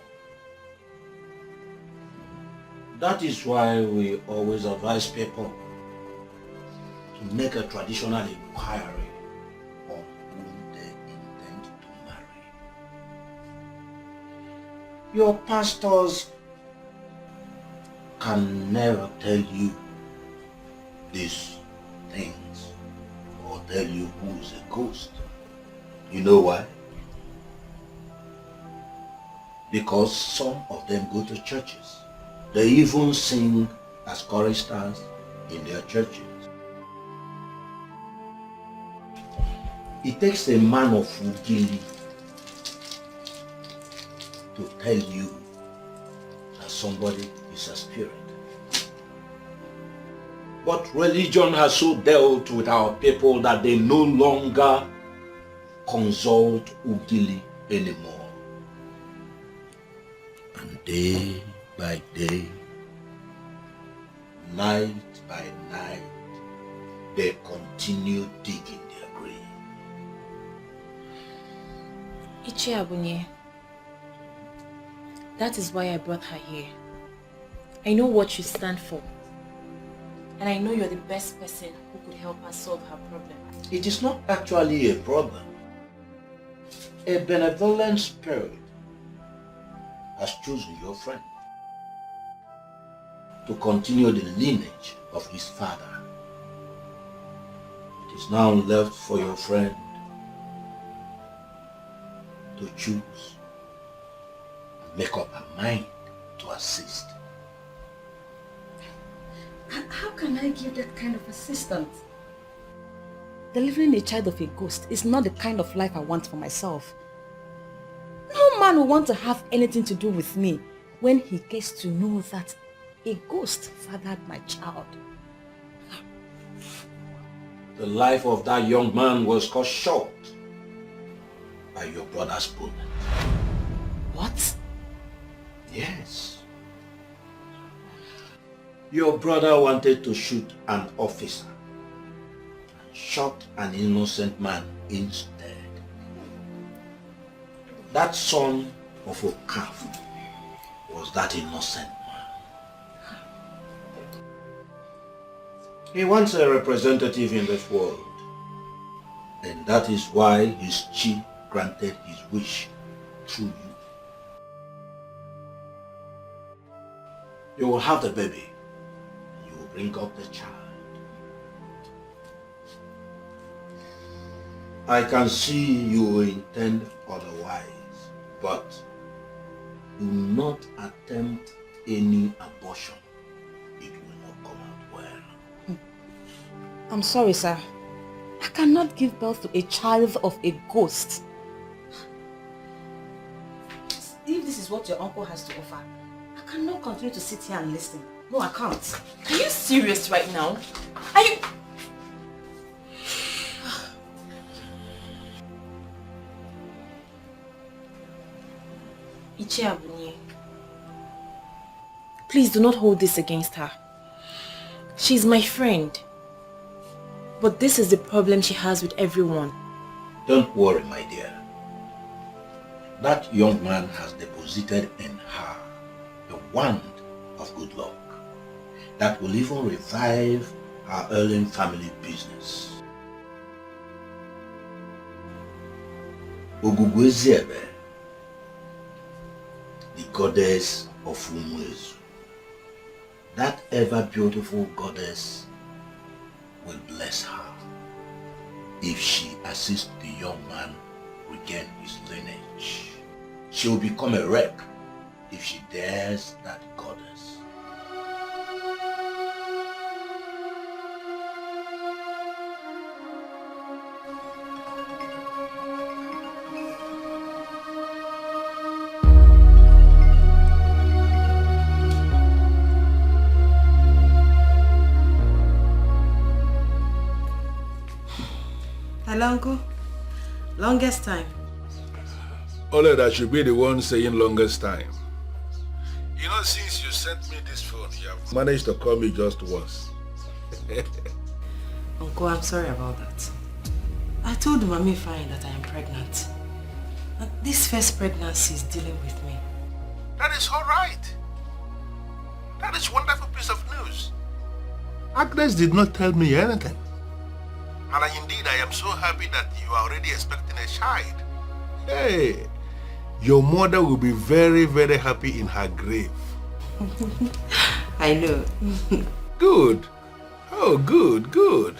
That is why we always advise people to make a traditional inquiry on whom they intend to marry. Your pastors can never tell you these things or tell you who is a ghost. You know why? Because some of them go to churches. They even sing as choristers in their churches. It takes a man of Ugili to tell you that somebody is a spirit. But religion has so dealt with our people that they no longer consult Ugili anymore. And day by day, night by night, they continue digging their grave. Ichi Abunye, that is why I brought her here. I know what you stand for. And I know you're the best person who could help us solve her problem. It is not actually a problem. A benevolent spirit has chosen your friend to continue the lineage of his father. It is now left for your friend to choose and make up her mind to assist. How can I give that kind of assistance? Delivering a child of a ghost is not the kind of life I want for myself. No man will want to have anything to do with me when he gets to know that a ghost fathered my child. The life of that young man was cut short by your brother's bullet. What? Yes. Your brother wanted to shoot an officer and shot an innocent man instead. That son of Okaro was that innocent man. He wants a representative in this world, and that is why his chief granted his wish through you. You will have the baby. You will bring up the child. I can see you intend otherwise, but do not attempt any abortion. It will not come out well. I'm sorry, sir. I cannot give birth to a child of a ghost. If this is what your uncle has to offer, I cannot continue to sit here and listen. No, I can't. Are you serious right now? Are you... Ichiabunye, please do not hold this against her. She's my friend. But this is the problem she has with everyone. Don't worry, my dear. That young man has deposited in her a wand of good luck that will even revive her ailing family business. Ogugweziebe, the goddess of Umwezu, that ever beautiful goddess will bless her if she assists the young man regain his lineage. She will become a wreck if she dares that goddess. Hello, Uncle. Longest time. Only that should be the one saying longest time. You know, since you sent me this phone, you have managed to call me just once. Uncle, I'm sorry about that. I told Mami Fine that I am pregnant. And this first pregnancy is dealing with me. That is all right. That is wonderful piece of news. Agnes did not tell me anything. And indeed, I am so happy that you are already expecting a child. Hey, your mother will be very, very happy in her grave. I know. Good. Oh, good, good.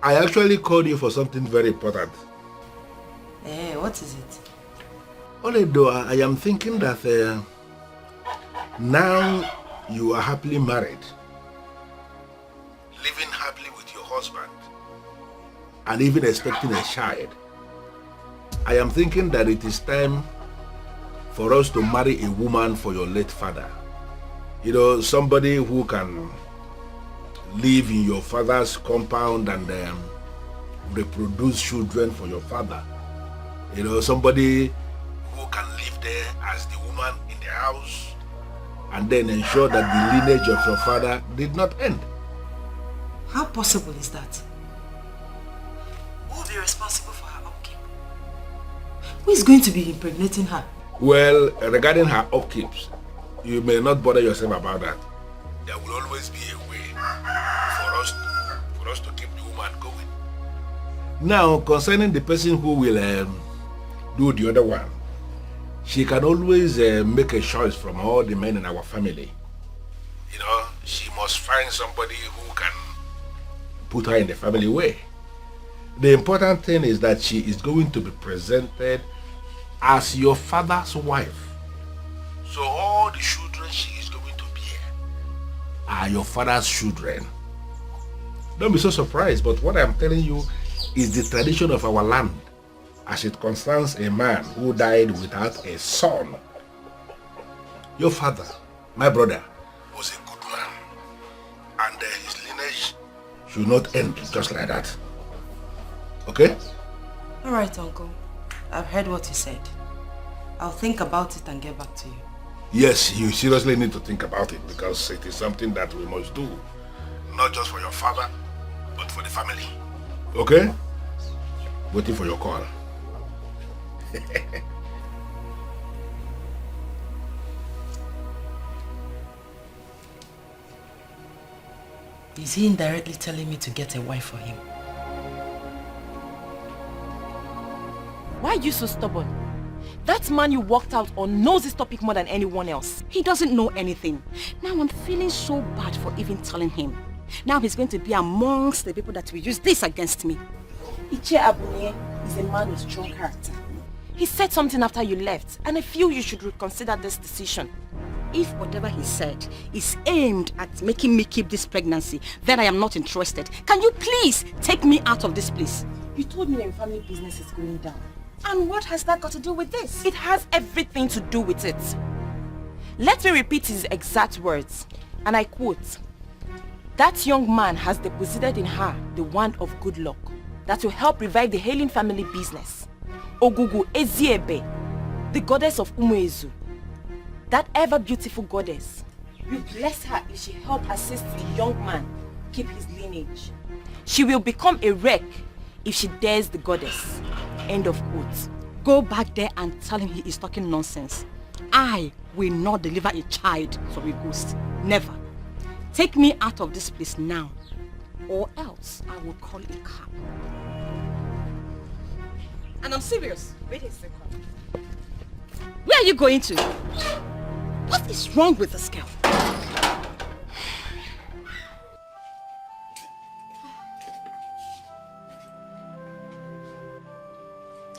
I actually called you for something very important. What is it? Only though I am thinking that now you are happily married, living happily with your husband, and even expecting a child, I am thinking that it is time for us to marry a woman for your late father. You know, somebody who can live in your father's compound and reproduce children for your father. You know, somebody who can live there as the woman in the house and then ensure that the lineage of your father did not end. How possible is that? Who will be responsible for her upkeep? Who is going to be impregnating her? Well, regarding her upkeeps, you may not bother yourself about that. There will always be a way for us to keep the woman going. Now, concerning the person who will do the other one, she can always make a choice from all the men in our family. You know, she must find somebody who can put her in the family way. The important thing is that she is going to be presented as your father's wife. So all the children she is going to bear are your father's children. Don't be so surprised, but what I'm telling you is the tradition of our land as it concerns a man who died without a son. Your father, my brother, was a good man, and his lineage should not end just like that. Okay? Alright, Uncle. I've heard what you said. I'll think about it and get back to you. Yes, you seriously need to think about it because it is something that we must do. Not just for your father, but for the family. Okay? Waiting for your call. Is he indirectly telling me to get a wife for him? Why are you so stubborn? That man you walked out on knows this topic more than anyone else. He doesn't know anything. Now I'm feeling so bad for even telling him. Now he's going to be amongst the people that will use this against me. Iche Abunye is a man with strong character. He said something after you left, and I feel you should reconsider this decision. If whatever he said is aimed at making me keep this pregnancy, then I am not interested. Can you please take me out of this place? You told me your family business is going down. And what has that got to do with this? It has everything to do with it. Let me repeat his exact words, and I quote, "That young man has deposited in her the wand of good luck that will help revive the hailing family business. Ogugu Eziebe, the goddess of Umuezu, that ever beautiful goddess, will bless her if she help assist the young man keep his lineage. She will become a wreck if she dares the goddess. End of quote. Go back there and tell him he is talking nonsense. I will not deliver a child from a ghost. Never. Take me out of this place now, or else I will call a cab. And I'm serious. Wait a second. Where are you going to? What is wrong with this girl?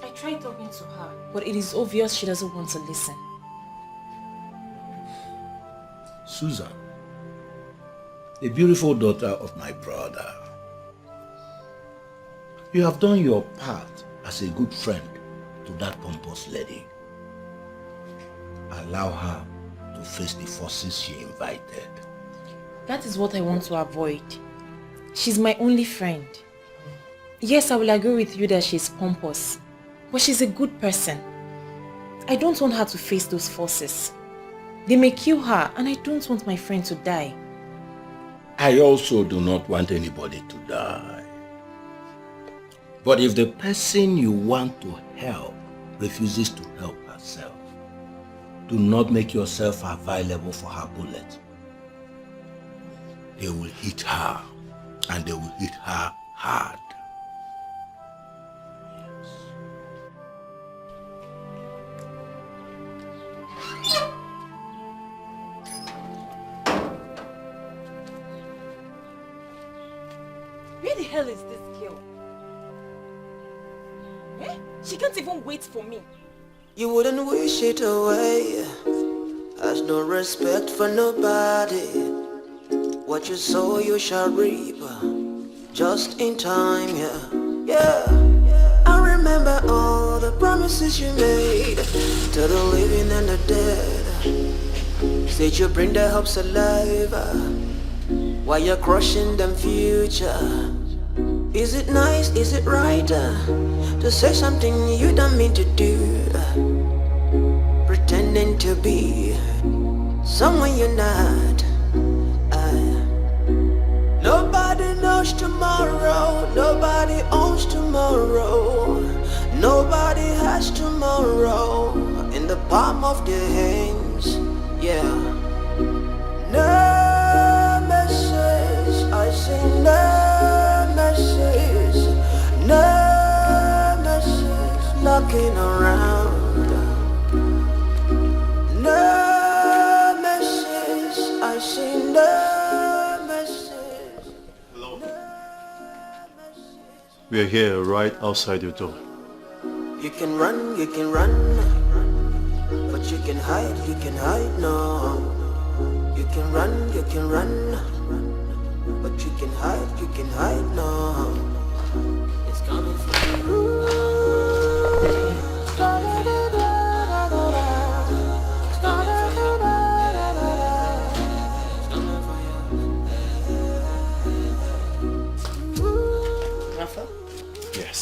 I tried talking to her, but it is obvious she doesn't want to listen. Susan, the beautiful daughter of my brother, you have done your part as a good friend to that pompous lady. Allow her to face the forces she invited. That is what I want to avoid. She's my only friend. Yes, I will agree with you that she's pompous, but she's a good person. I don't want her to face those forces. They may kill her, and I don't want my friend to die. I also do not want anybody to die. But if the person you want to help refuses to help herself, do not make yourself available for her bullet. They will hit her, and they will hit her hard. Where the hell is this girl? Eh? She can't even wait for me. You wouldn't wish it away. Has no respect for nobody. What you sow you shall reap. Just in time, yeah. I remember all the promises you made to the living and the dead. Said you bring their hopes alive while you're crushing them future. Is it nice, is it right to say something you don't mean to do? Pretending to be someone you're not. Nobody knows tomorrow, nobody owns tomorrow. Nobody has tomorrow in the palm of their hands, yeah. No message, I say no message, no message knocking around. No message, I say no message. Hello. We are here right outside your door. You can run, but you can hide, no. You can run, but you can hide, no. It's coming for you. Rafa? Yes.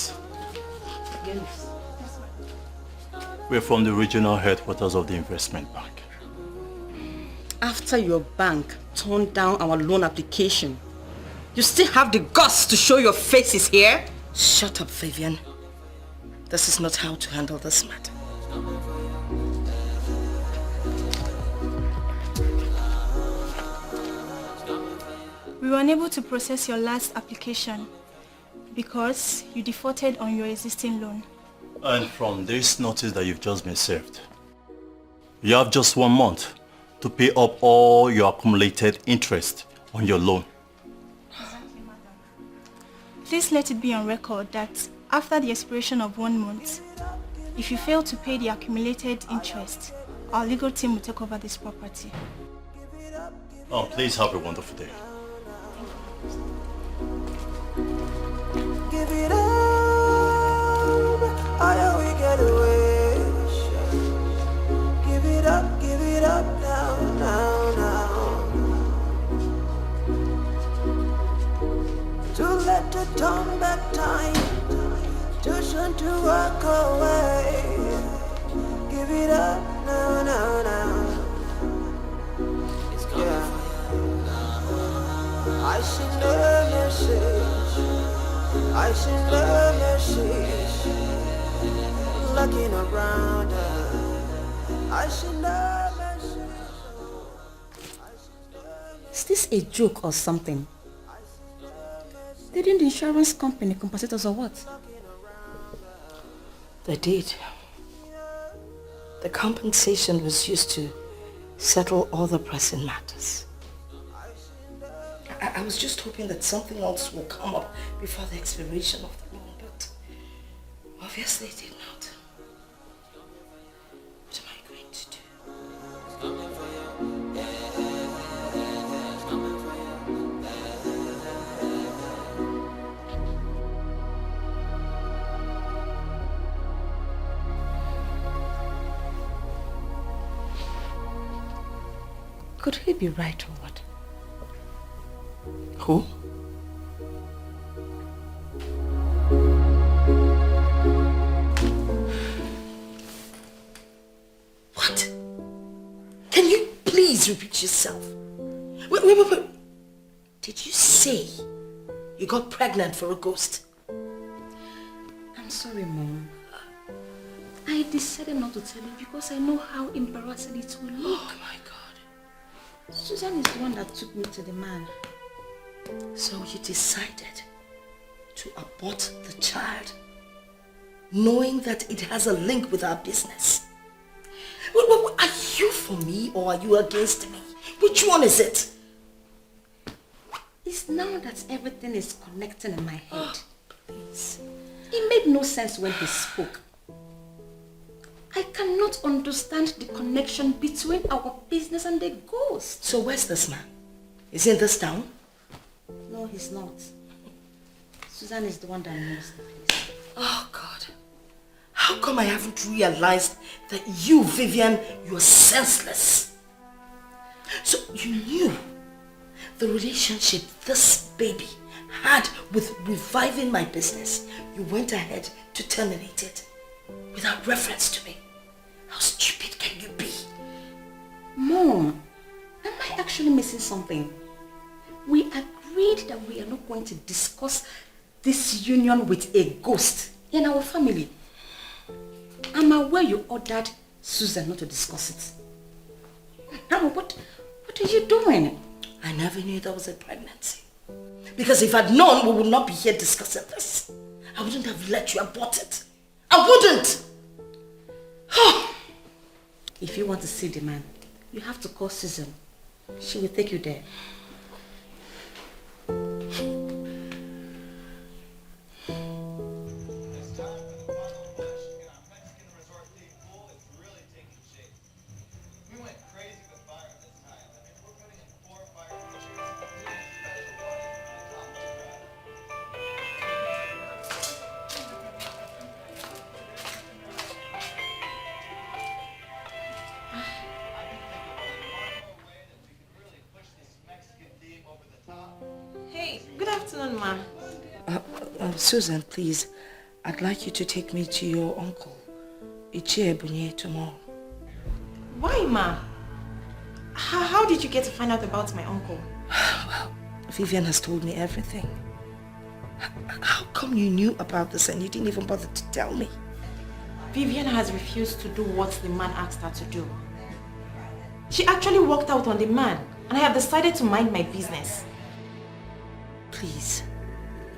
Yes. We're from the regional headquarters of the investment bank. After your bank turned down our loan application, you still have the guts to show your faces here? Shut up, Vivian. This is not how to handle this matter. We were unable to process your last application because you defaulted on your existing loan. And from this notice that you've just been served, you have just 1 month to pay up all your accumulated interest on your loan. Please let it be on record that after the expiration of 1 month, if you fail to pay the accumulated interest, our legal team will take over this property. Oh, please have a wonderful day. Give it up, I we get away. Give it up now. To let the turn back time, too soon to walk away. give it up, no, no, no. Yeah. I send a message, I send a message, looking around her. I send a message. Is this a joke or something? Didn't the insurance company compensate us or what? They did. The compensation was used to settle all the pressing matters. I was just hoping that something else will come up before the expiration of the loan, but obviously it did not. What am I going to do? Could he be right or what? Who? What? Can you please repeat yourself? Wait. Did you say you got pregnant for a ghost? I'm sorry, Mom. I decided not to tell you because I know how embarrassing it will look. Oh my God. Susan is the one that took me to the man. So you decided to abort the child, knowing that it has a link with our business. Are you for me or are you against me? Which one is it? It's now that everything is connecting in my head. Please. It made no sense when he spoke. I cannot understand the connection between our business and the ghost. So where's this man? Is he in this town? No, he's not. Susan is the one that knows the place. Oh God. How come I haven't realized that you, Vivian, you're senseless? So you knew the relationship this baby had with reviving my business. You went ahead to terminate it without reference to me. How stupid can you be? Mom, am I actually missing something? We agreed that we are not going to discuss this union with a ghost in our family. I'm aware you ordered Susan not to discuss it. Now, what are you doing? I never knew there was a pregnancy. Because if I'd known, we would not be here discussing this. I wouldn't have let you abort it. I wouldn't! If you want to see the man, you have to call Susan. She will take you there. Susan, please, I'd like you to take me to your uncle, Ichie tomorrow. Why, Ma? How did you get to find out about my uncle? Well, Vivian has told me everything. How come you knew about this and you didn't even bother to tell me? Vivian has refused to do what the man asked her to do. She actually walked out on the man, and I have decided to mind my business. Please,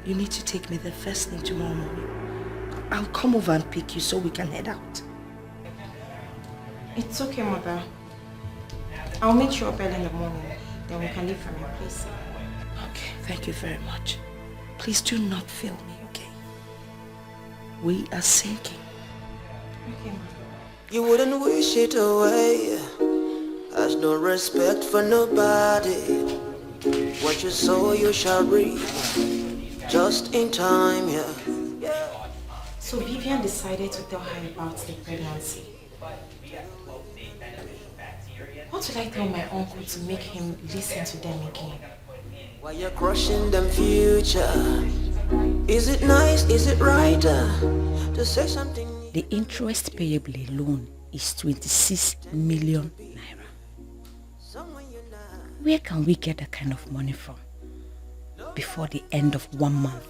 you need to take me there first thing tomorrow morning. I'll come over and pick you so we can head out. It's okay, Mother. I'll meet you up early in the morning. Then we can leave from your place. Okay, thank you very much. Please do not fail me, okay? We are sinking. Okay, Mother. You wouldn't wish it away. Has no respect for nobody. What you sow you shall reap. Just in time, yeah. So Vivian decided to tell her about the pregnancy. What should I tell my uncle to make him listen to them again? While you're crushing them future, is it nice, is it right to say something? The interest payable alone is 26 million naira. Where can we get that kind of money from before the end of 1 month?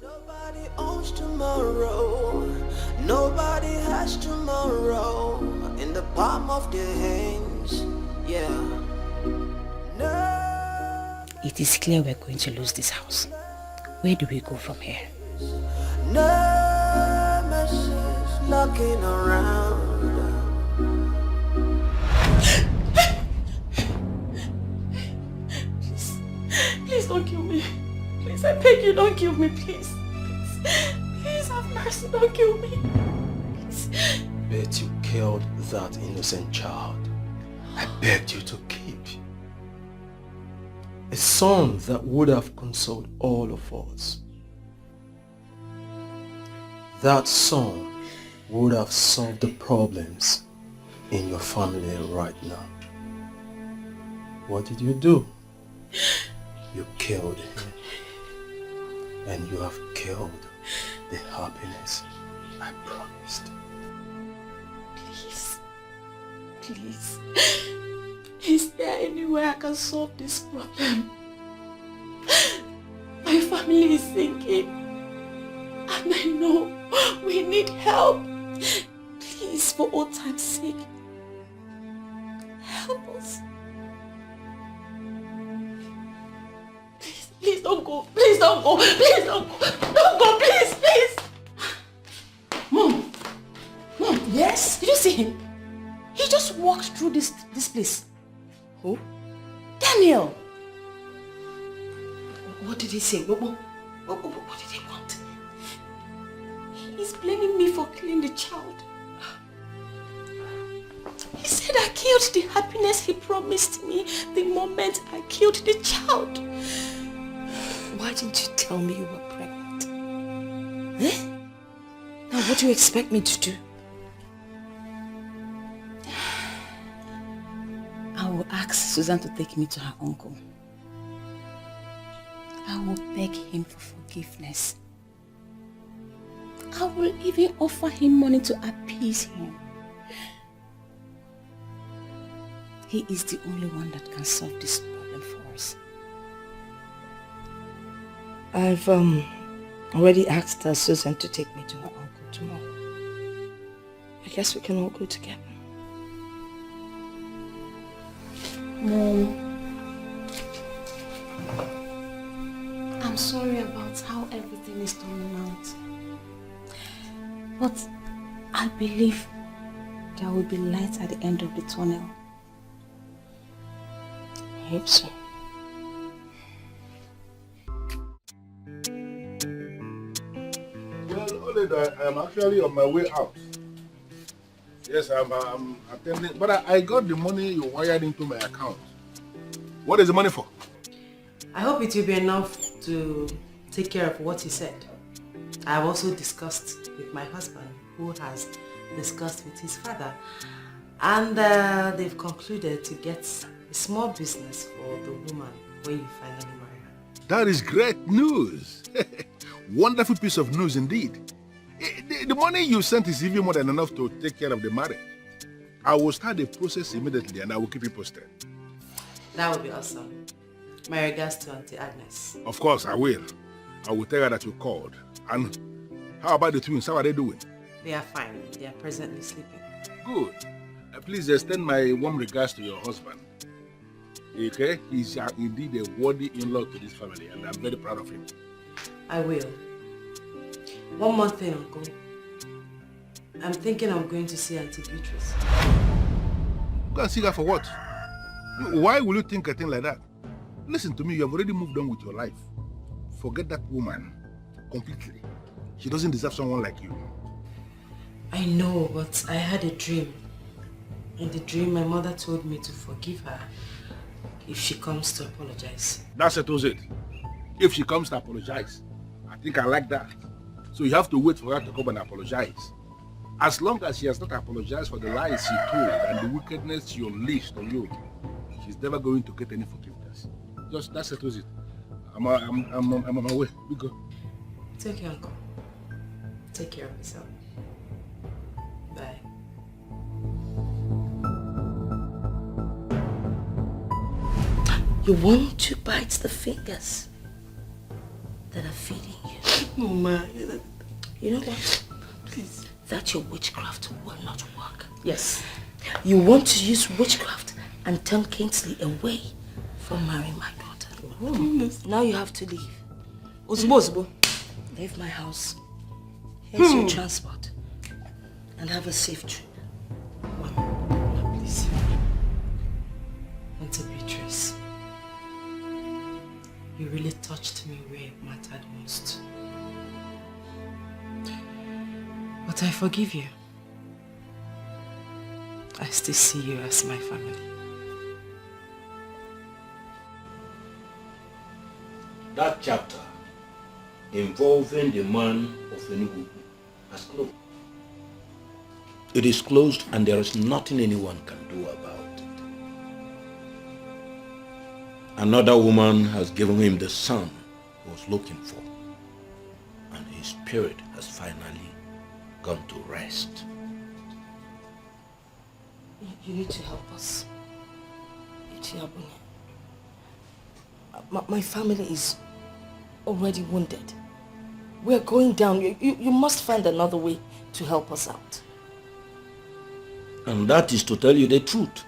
Nobody owns tomorrow. Nobody has tomorrow in the palm of their hands. Yeah. It is clear we're going to lose this house. Where do we go from here? Nemesis knocking around. Please don't kill me. Please, I beg you, don't kill me, please. Please have mercy, don't kill me. Please. But you killed that innocent child I begged you to keep. A son that would have consoled all of us. That son would have solved the problems in your family right now. What did you do? You killed him. And you have killed the happiness I promised. Please. Is there any way I can solve this problem? My family is sinking. And I know we need help. Please, for all time's sake, help us. Please don't go. Please don't go. Please don't go. Don't go, please, please. Mom, yes? Did you see him? He just walked through this place. Who? Daniel. What did he say? What did he want? He's blaming me for killing the child. He said I killed the happiness he promised me the moment I killed the child. Why didn't you tell me you were pregnant? Eh? Now what do you expect me to do? I will ask Susan to take me to her uncle. I will beg him for forgiveness. I will even offer him money to appease him. He is the only one that can solve this problem for us. I've already asked Susan to take me to her uncle tomorrow. I guess we can all go together. Mom, I'm sorry about how everything is turning out. But I believe there will be light at the end of the tunnel. I hope so. Well, Oleda, I'm actually on my way out. Yes, I'm attending, but I got the money you wired into my account. What is the money for? I hope it will be enough to take care of what you said. I have also discussed with my husband, who has discussed with his father, and they've concluded to get a small business for the woman when you finally marry her. That is great news. Wonderful piece of news indeed. The money you sent is even more than enough to take care of the marriage. I will start the process immediately and I will keep you posted. That would be awesome. My regards to Auntie Agnes. Of course, I will. I will tell her that you called. And how about the twins? How are they doing? They are fine. They are presently sleeping. Good. Please extend my warm regards to your husband. Okay? He's indeed a worthy in-law to this family and I'm very proud of him. I will. One more thing, Uncle. I'm thinking I'm going to see Auntie Beatrice. Go and see her for what? Why will you think a thing like that? Listen to me, you have already moved on with your life. Forget that woman completely. She doesn't deserve someone like you. I know, but I had a dream. In the dream, my mother told me to forgive her if she comes to apologize. That settles it. If she comes to apologize, I think I like that. So you have to wait for her to come and apologize. As long as she has not apologized for the lies she told and the wickedness she unleashed on you, she's never going to get any forgiveness. Just that settles it. I'm on my way. We go. It's okay, Uncle. Take care of yourself. Bye. You want to bite the fingers that are feeding you. Mama. You know what? Please. That your witchcraft will not work. Yes. You want to use witchcraft and turn Kingsley away from marrying my daughter. Oh. Now you have to leave. Osbo. Leave my house. Here's your transport. And have a safe trip. Please. Auntie Beatrice, you really touched me where it mattered most. But I forgive you. I still see you as my family. That chapter involving the man of Enugu has closed. It is closed and there is nothing anyone can do about it. Another woman has given him the son he was looking for, and his spirit has finally gone to rest. You need to help us. My family is already wounded. We're going down. You must find another way to help us out. And that is to tell you the truth.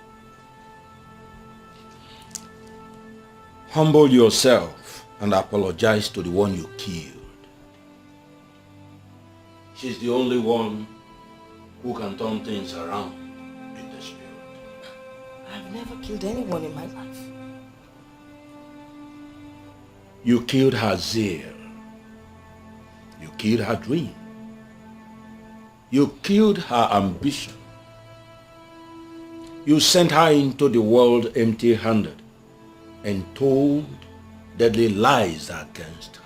Humble yourself and apologize to the one you killed. She's the only one who can turn things around in the spirit. I've never killed anyone in my life. You killed her zeal. You killed her dream. You killed her ambition. You sent her into the world empty-handed and told deadly lies against her.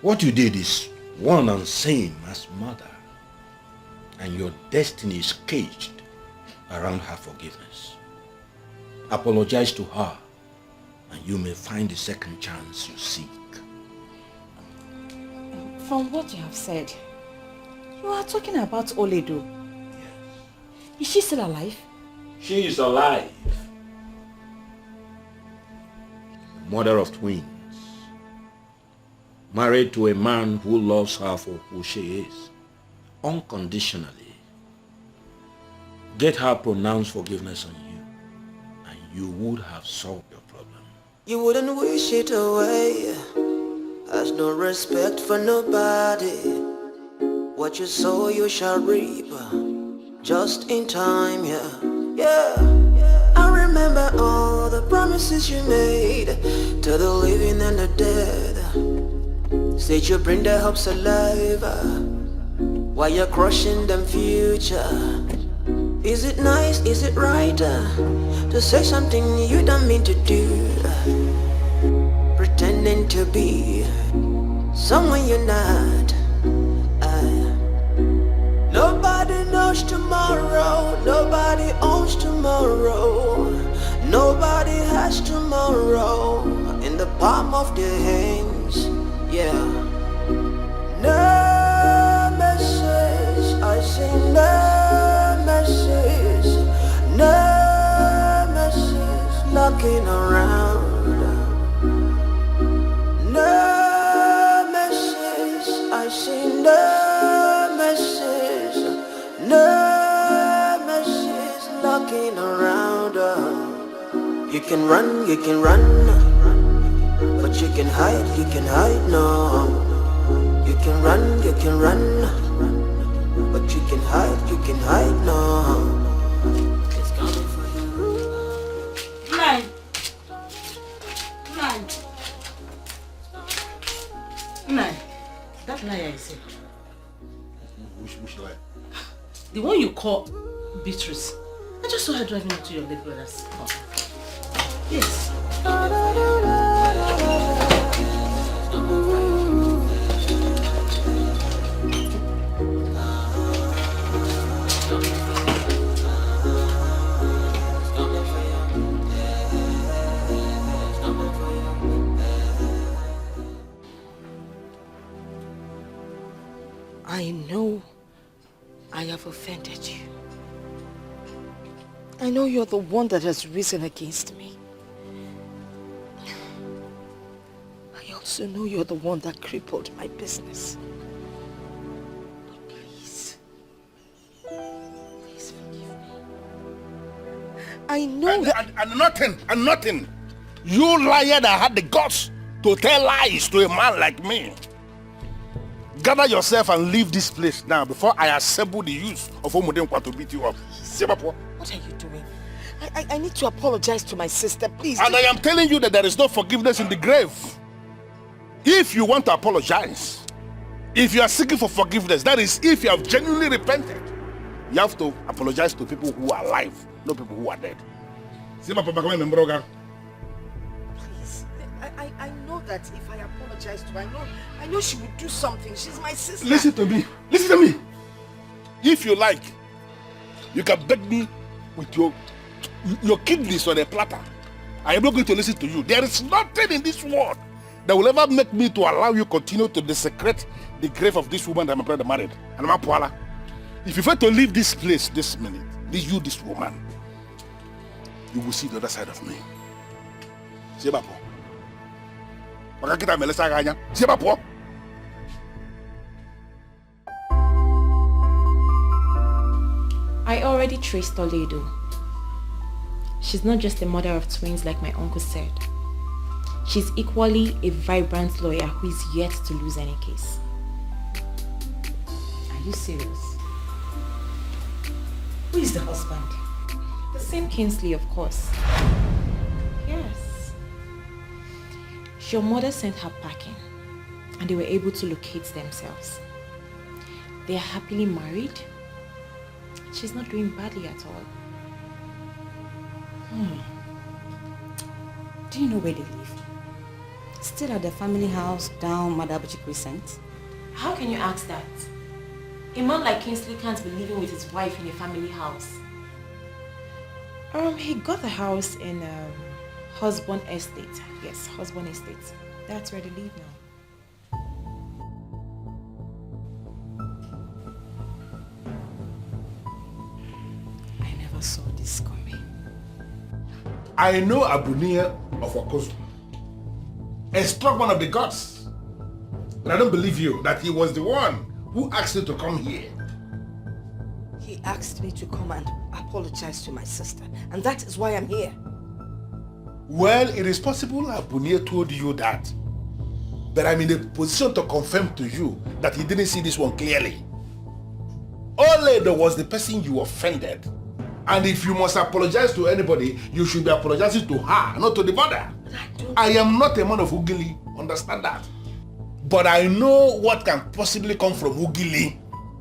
What you did is one and same as murder, and your destiny is caged around her forgiveness. Apologize to her, and you may find the second chance you seek. From what you have said, you are talking about Oledo. Yes. Is she still alive? She is alive. Mother of twins. Married to a man who loves her for who she is, unconditionally. Get her pronounced forgiveness on you, and you would have solved your problem. You wouldn't wish it away. Has no respect for nobody. What you sow you shall reap. Just in time, yeah. I remember all the promises you made to the living and the dead. Said you bring their hopes alive while you're crushing them future. Is it nice, is it right to say something you don't mean to do? Pretending to be someone you're not. Nobody knows tomorrow. Nobody owns tomorrow. Nobody has tomorrow in the palm of their hands. Yeah. No message, I say no message. No message knocking around. No message, I say no message. No message knocking around. You can run, but you can hide no. You can run, but you can hide no. It's coming for you. Nine. That liar I said. Which lie? The one you call Beatrice. I just saw her driving up to your late brother's house. Yes. I know I have offended you. I know you're the one that has risen against me. I also know you're the one that crippled my business. But please forgive me. I know And nothing. You liar that had the guts to tell lies to a man like me. Gather yourself and leave this place now before I assemble the youth of Omudenkwa to beat you up. What are you doing? I need to apologize to my sister, please. And I am telling you that there is no forgiveness in the grave. If you want to apologize, if you are seeking for forgiveness, that is if you have genuinely repented, you have to apologize to people who are alive, not people who are dead. Please, I know that if I apologize to her, I know she would do something. She's my sister. Listen to me. Listen to me. If you like, you can beg me with your kidneys on a platter. I am not going to listen to you. There is nothing in this world that will ever make me to allow you continue to desecrate the grave of this woman that my brother married. And my Paula, if you fail to leave this place this minute, this woman, you will see the other side of me. I already traced Toledo. She's not just a mother of twins like my uncle said. She's equally a vibrant lawyer who is yet to lose any case. Are you serious? Who is the husband? The same Kingsley, of course. Yes. Your mother sent her packing and they were able to locate themselves. They are happily married. She's not doing badly at all. Do you know where they live? Still at the family house down Madabuchi Crescent? How can you ask that? A man like Kingsley can't be living with his wife in a family house. He got a house in Husband Estate. Yes, Husband Estate. That's where they live now. I never saw this coming. I know Abunia of Okozu, a strong one of the gods. But I don't believe you that he was the one who asked you to come here. He asked me to come and apologize to my sister, and that is why I'm here. Well, it is possible Abunia told you that, but I'm in a position to confirm to you that he didn't see this one clearly. Oledo was the person you offended. And if you must apologize to anybody, you should be apologizing to her, not to the mother. I am not a man of Ugili, understand that. But I know what can possibly come from Ugili.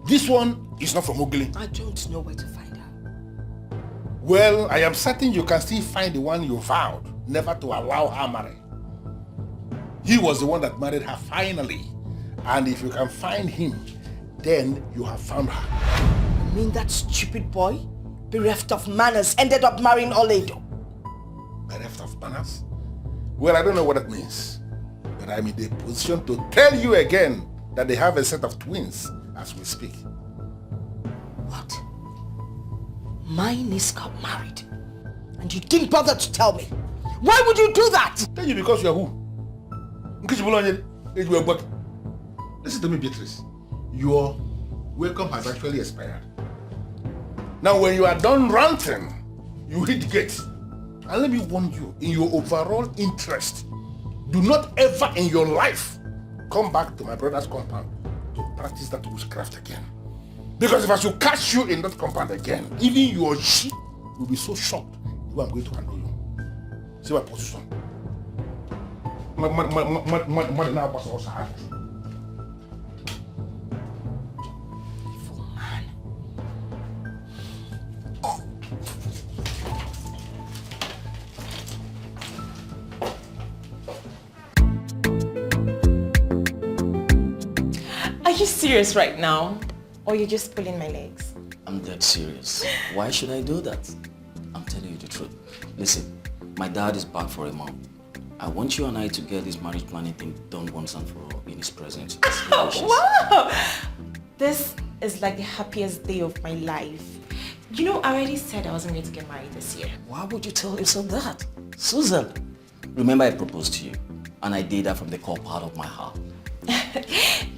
This one is not from Ugili. I don't know where to find her. Well, I am certain you can still find the one you vowed never to allow her marry. He was the one that married her finally. And if you can find him, then you have found her. You mean that stupid boy, bereft of manners, ended up marrying Oledo? Bereft of manners? Well, I don't know what that means. But I'm in the position to tell you again that they have a set of twins as we speak. What? My niece got married, and you didn't bother to tell me. Why would you do that? Tell you because you are who? Listen to me, Beatrice. Your welcome has actually expired. Now, when you are done ranting, you hit the gate. And let me warn you, in your overall interest, do not ever in your life come back to my brother's compound to practice that witchcraft again. Because if I should catch you in that compound again, even your sheep will be so shocked you I'm going to handle you. See my position. Evil man. Are you serious right now? Or you're just pulling my legs? I'm dead serious. Why should I do that? I'm telling you the truth. Listen, my dad is back for a month. I want you and I to get this marriage planning thing done once and for all in his presence. Wow! This is like the happiest day of my life. You know, I already said I wasn't going to get married this year. Why would you tell yourself that? Susan, remember I proposed to you and I did that from the core part of my heart.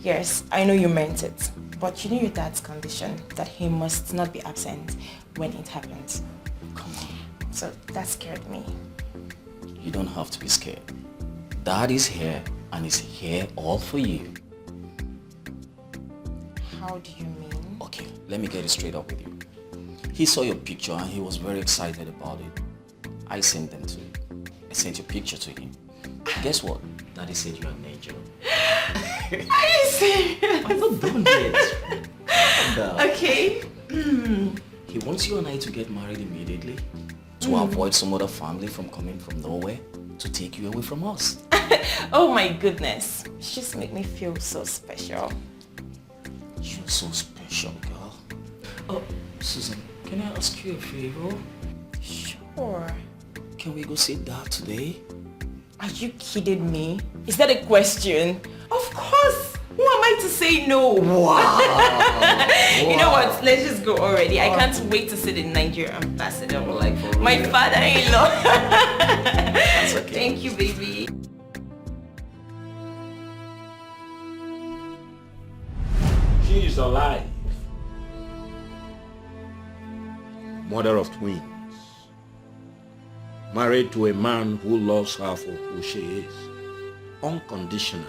Yes, I know you meant it. But you know your dad's condition, that he must not be absent when it happens. Come on. So that scared me. You don't have to be scared. Dad is here and is here all for you. How do you mean? Okay, let me get it straight up with you. He saw your picture and he was very excited about it. I sent them to him. I sent your picture to him. Guess what? Daddy said you're an angel. Are you serious? I'm not done yet. Okay. He wants you and I to get married immediately to avoid some other family from coming from nowhere to take you away from us. Oh my goodness. You just make me feel so special. You're so special, girl. Oh, Susan, can I ask you a favor? Sure. Can we go see Dad today? Are you kidding me? Is that a question? Of course. Who am I to say no? Wow. You know what? Let's just go already. I can't wait to see the Nigerian ambassador. Like for real. My father-in-law. That's okay. Thank you, baby. She is alive. Mother of twins. Married to a man who loves her for who she is, unconditionally.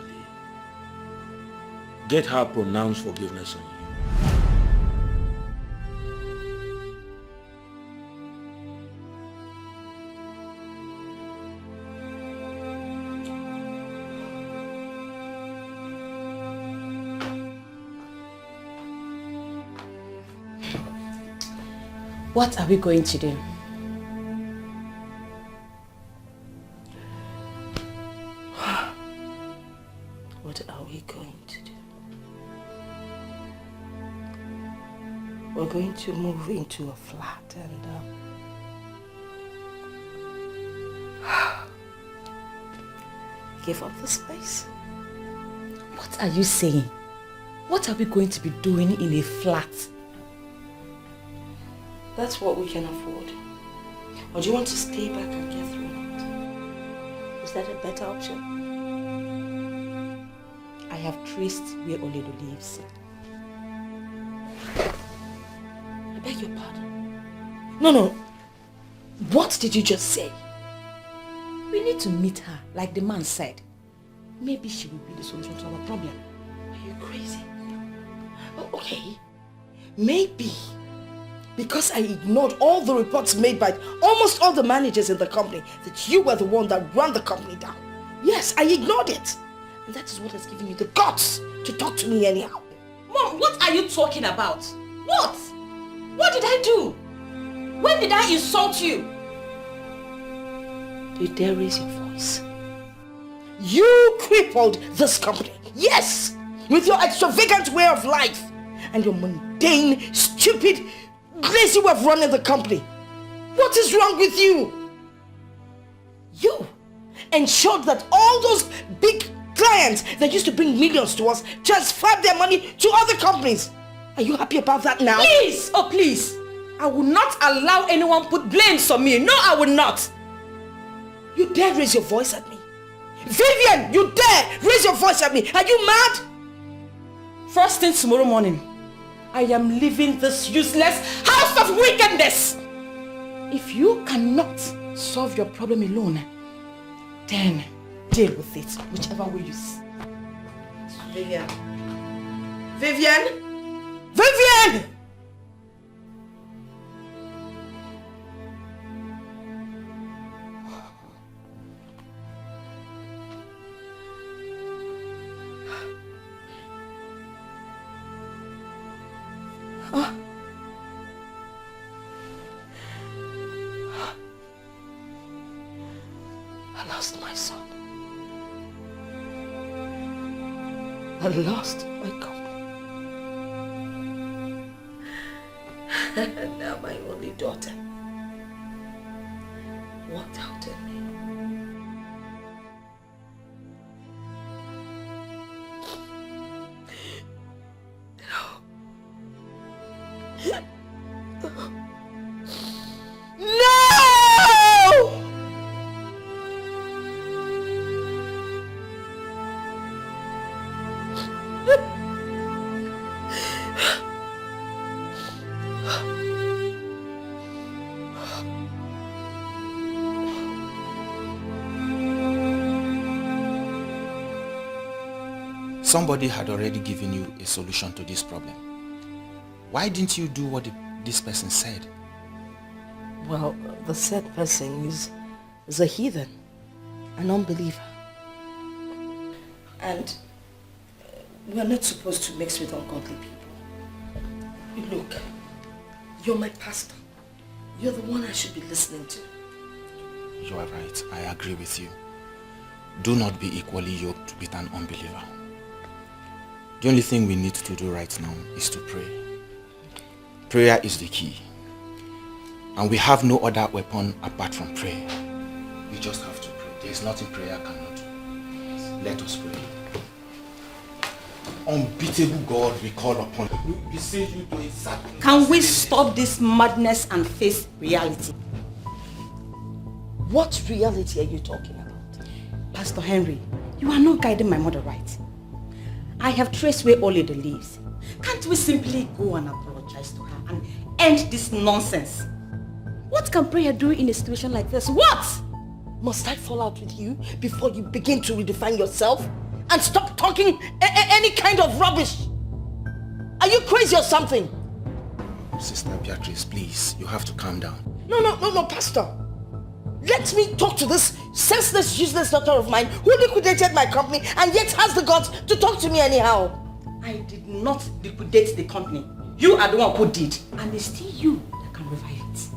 Get her pronounced forgiveness on you. What are we going to do? What are we going to do? We're going to move into a flat and give up the space. What are you saying? What are we going to be doing in a flat? That's what we can afford. Or do you want to stay back and get thrown out? Is that a better option? I have traced where Oledo lives. I beg your pardon. No. What did you just say? We need to meet her, like the man said. Maybe she will be the solution to our problem. Are you crazy? Oh, okay. Maybe. Because I ignored all the reports made by almost all the managers in the company that you were the one that ran the company down. Yes, I ignored it. And that is what has given you the guts to talk to me anyhow. Mom, what are you talking about? What? What did I do? When did I insult you? You dare raise your voice? You crippled this company. Yes! With your extravagant way of life and your mundane, stupid, lazy way of running the company. What is wrong with you? You ensured that all those big clients that used to bring millions to us transferred their money to other companies. Are you happy about that now? Please! Oh, please! I will not allow anyone put blames on me. No, I will not. You dare raise your voice at me? Vivian, you dare raise your voice at me? Are you mad? First thing tomorrow morning, I am leaving this useless house of wickedness. If you cannot solve your problem alone, then deal with it, whichever way you see. Vivian. Vivian! Vivian! I lost my son. I lost my company. And now my only daughter walked out on me. No. somebody had already given you a solution to this problem. Why didn't you do what this person said? Well, the said person is a heathen, an unbeliever. And we're not supposed to mix with ungodly people. Look, you're my pastor. You're the one I should be listening to. You are right. I agree with you. Do not be equally yoked with an unbeliever. The only thing we need to do right now is to pray. Prayer is the key. And we have no other weapon apart from prayer. We just have to pray. There is nothing prayer cannot do. Let us pray. Unbeatable God, we call upon you. We beseech you to exactly... Can we stop this madness and face reality? What reality are you talking about? Pastor Henry, you are not guiding my mother right. I have traced where Oledo lives. Can't we simply go and apologize to her and end this nonsense? What can prayer do in a situation like this? What? Must I fall out with you before you begin to redefine yourself? And stop talking any kind of rubbish? Are you crazy or something? Sister Beatrice, please, you have to calm down. No, Pastor. Let me talk to this senseless, useless daughter of mine who liquidated my company and yet has the guts to talk to me anyhow. I did not liquidate the company. You are the one who did. And it's still you that can revive it.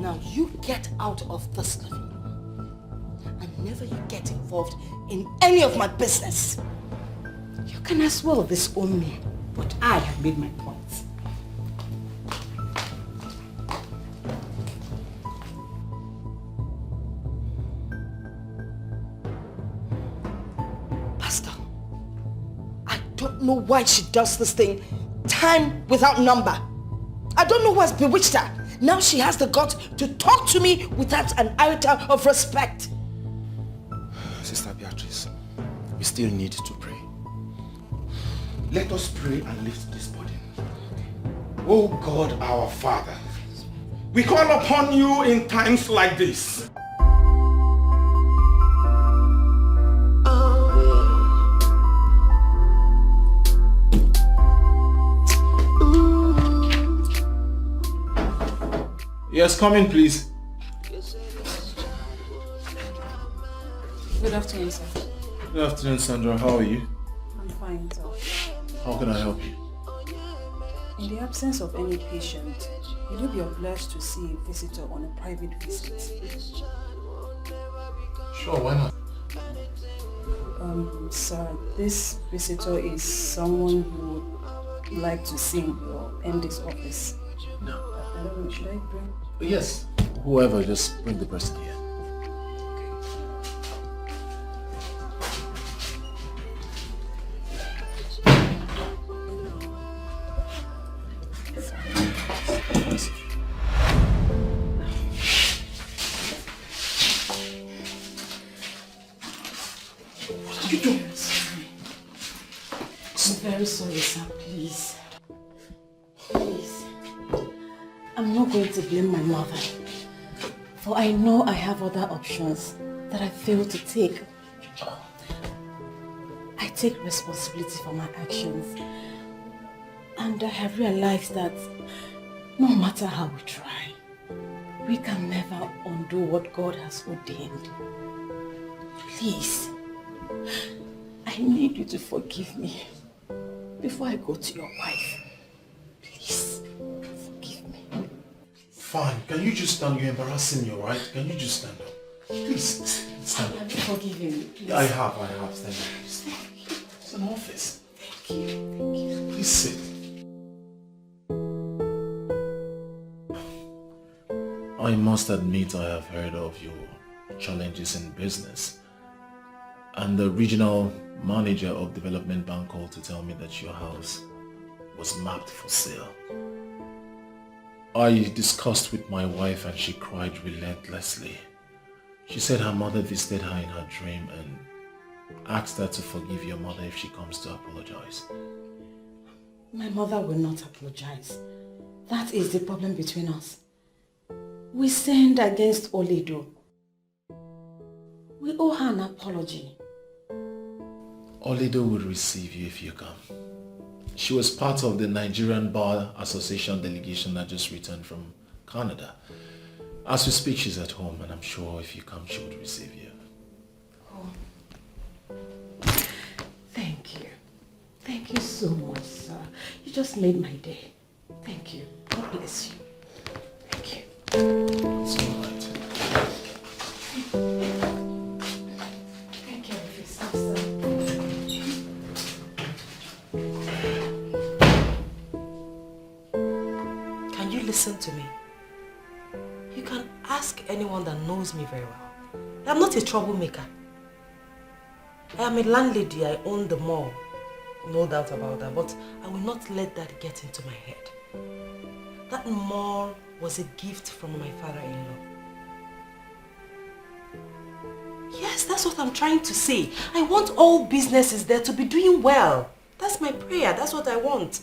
Now you get out of this living room and never you get involved in any of my business. You can as well disown me, but I have made my point. Pastor, I don't know why she does this thing time without number. I don't know what's bewitched her. Now she has the guts to talk to me without an iota of respect. Sister Beatrice, we still need to pray. Let us pray and lift this burden. Oh God, our Father, we call upon you in times like this. Yes, come in, please. Good afternoon, sir. Good afternoon, Sandra. How are you? I'm fine, sir. How can I help you? In the absence of any patient, will you be obliged to see a visitor on a private visit? Sure, why not? Sir, this visitor is someone who would like to see your MD's office. No. I don't know, should I bring? Yes. Whoever, just bring the person here. What are you doing? I'm very sorry, sir. Please. Please. I'm not going to blame my mother, for I know I have other options that I failed to take. I take responsibility for my actions, and I have realized that no matter how we try, we can never undo what God has ordained. Please, I need you to forgive me before I go to your wife. Please. Fine. Can you just stand? You're embarrassing me, alright? Can you just stand up? Please, stand up. Have you forgiven me? Please. I have. Stand up. Please. It's an office. Thank you. Please sit. I must admit I have heard of your challenges in business. And the regional manager of Development Bank called to tell me that your house was mapped for sale. I discussed with my wife and she cried relentlessly. She said her mother visited her in her dream and asked her to forgive your mother if she comes to apologize. My mother will not apologize. That is the problem between us. We sinned against Oledo. We owe her an apology. Olido will receive you if you come. She was part of the Nigerian Bar Association delegation that just returned from Canada. As we speak, she's at home, and I'm sure if you come, she would receive you. Oh. Thank you. Thank you so much, sir. You just made my day. Thank you. God bless you. Thank you. It's all right. Thank you, sir. Can you listen to me? You can ask anyone that knows me very well. I'm not a troublemaker. I am a landlady. I own the mall. No doubt about that. But I will not let that get into my head. That mall was a gift from my father-in-law. Yes, that's what I'm trying to say. I want all businesses there to be doing well. That's my prayer. That's what I want.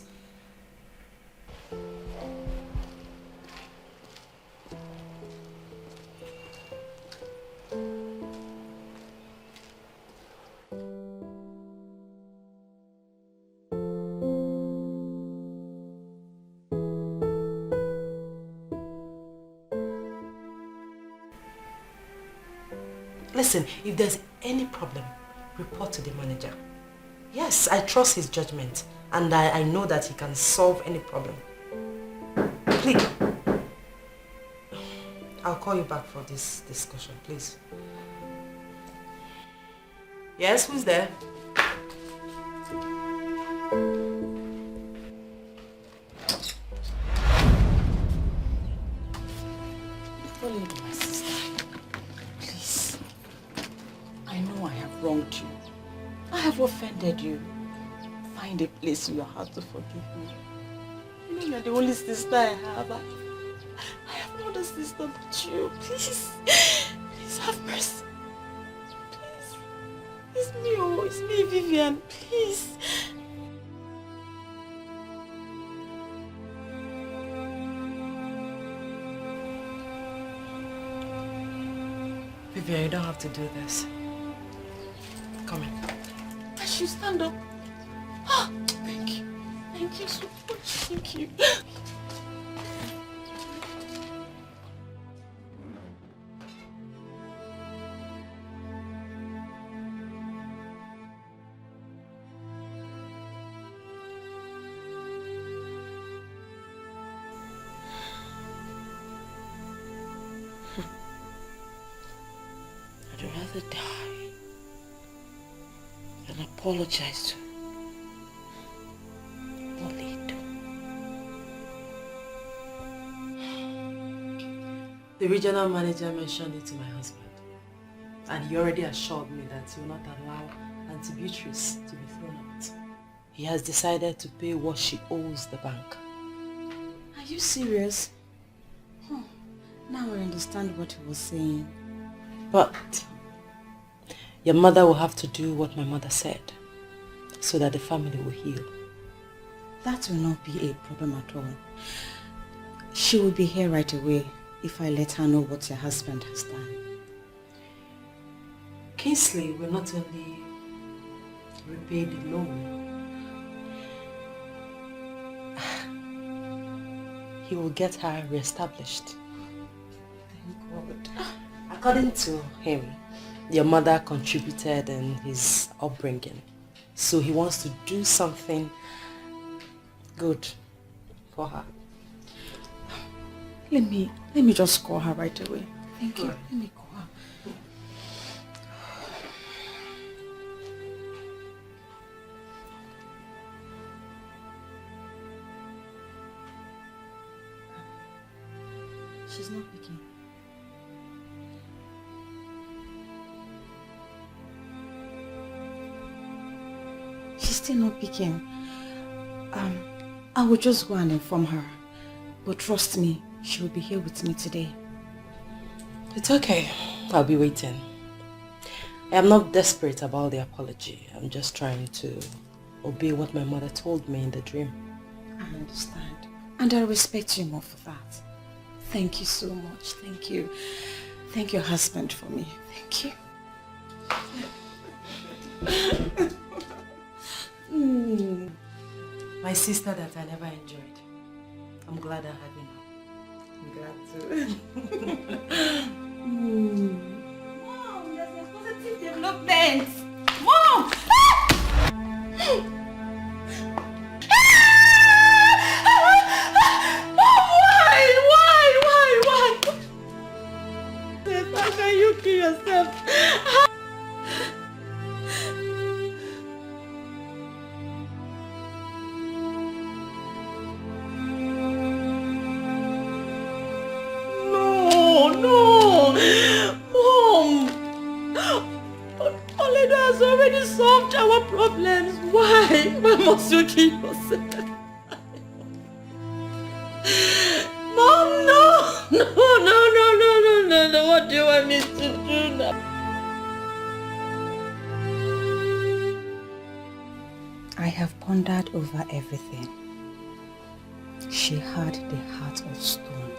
Listen, if there's any problem, report to the manager. Yes, I trust his judgment and I know that he can solve any problem. Please. I'll call you back for this discussion, please. Yes, who's there? My sister, please. I know I have wronged you. I have offended you. Find a place in your heart to forgive me. You know you're the only sister I have. I have no other sister but you. Please. Please have mercy. Please. It's me, oh. It's me, Vivian. Please. Vivian, you don't have to do this. Come in. I should stand up. Oh, thank you. Thank you so much. Thank you. I'd rather die than apologize to Olido. The regional manager mentioned it to my husband, and he already assured me that he will not allow Auntie Beatrice to be thrown out. He has decided to pay what she owes the bank. Are you serious? Oh, now I understand what he was saying. But your mother will have to do what my mother said, so that the family will heal. That will not be a problem at all. She will be here right away if I let her know what your husband has done. Kingsley will not only repay the loan, he will get her reestablished. Thank God. According to him, your mother contributed in his upbringing, so he wants to do something good for her. Let me just call her right away. Thank you. Let me call her. She's not picking. She's still not picking. I will just go and inform her. But trust me, she will be here with me today. It's okay. I'll be waiting. I am not desperate about the apology. I'm just trying to obey what my mother told me in the dream. I understand. And I respect you more for that. Thank you so much. Thank you. Thank your husband for me. Thank you. My sister that I never enjoyed. I'm glad I had enough. I'm glad too. Mom, there's a positive development. Mom! Why? How can you kill yourself? No, Mom. Oledo has already solved our problems. Why must you kill yourself? Mom, no. What do you want me to do now? I have pondered over everything. She had the heart of stone.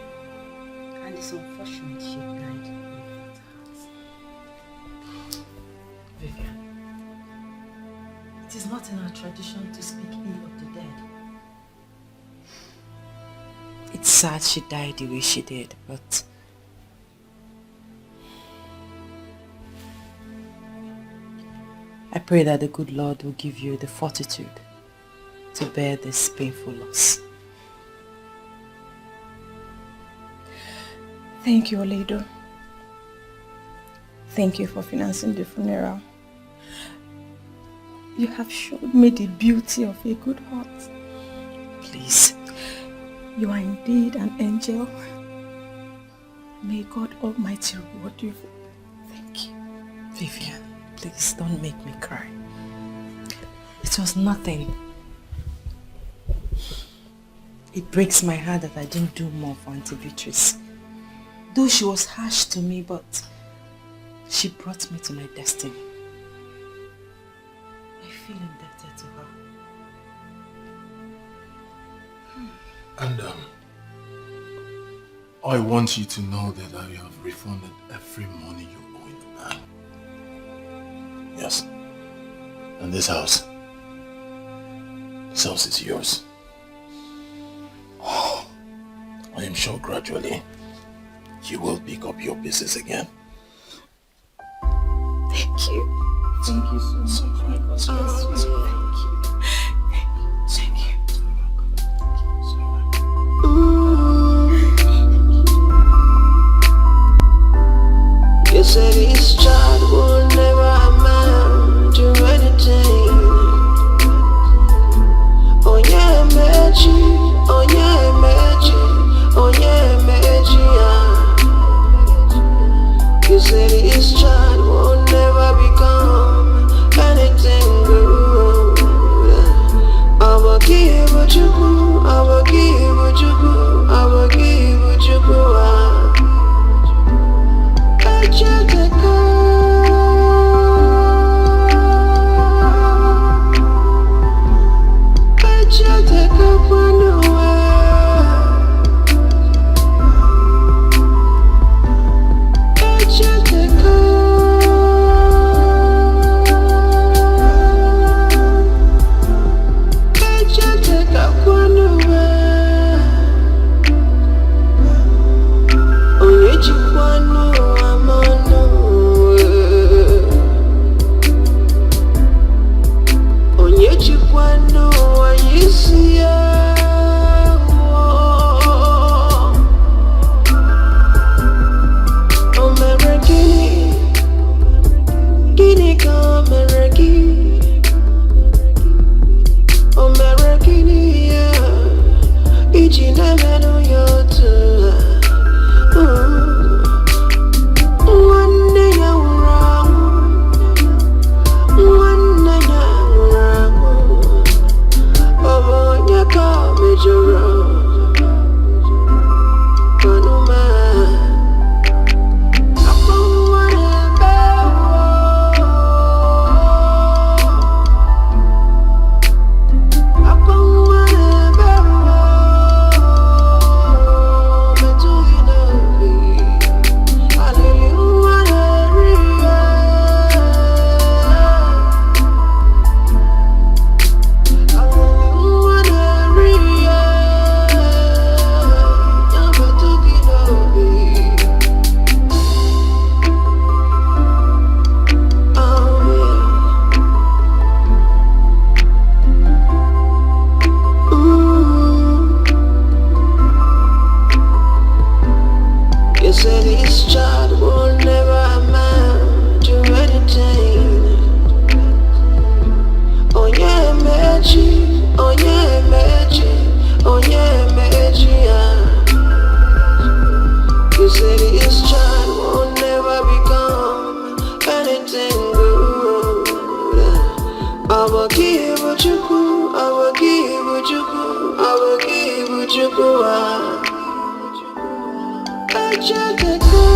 And it's unfortunate she died with that heart. Vivian, it is not in our tradition to speak ill of the dead. It's sad she died the way she did, but I pray that the good Lord will give you the fortitude to bear this painful loss. Thank you, Oledo. Thank you for financing the funeral. You have showed me the beauty of a good heart. Please. You are indeed an angel. May God Almighty reward you. Thank you. Vivian, please don't make me cry. It was nothing. It breaks my heart that I didn't do more for Auntie Beatrice. Though she was harsh to me, but she brought me to my destiny. I feel indebted to her. And I want you to know that I have refunded every money you owe in the bank. Yes. And this house is yours. I am sure gradually you will pick up your business again. Thank you. Thank you so much. Thank you. You said this child will never amount to anything. Oh yeah, magic. Oh yeah, magic. Oh yeah, magic. You said this child will never become anything good. You say this child will never amount to anything. Oh yeah, Meji, oh yeah, Meji, oh yeah, Meji, yeah. You say this child will never become anything good. I will give what you could, I will give what you could, I will give what you could. I just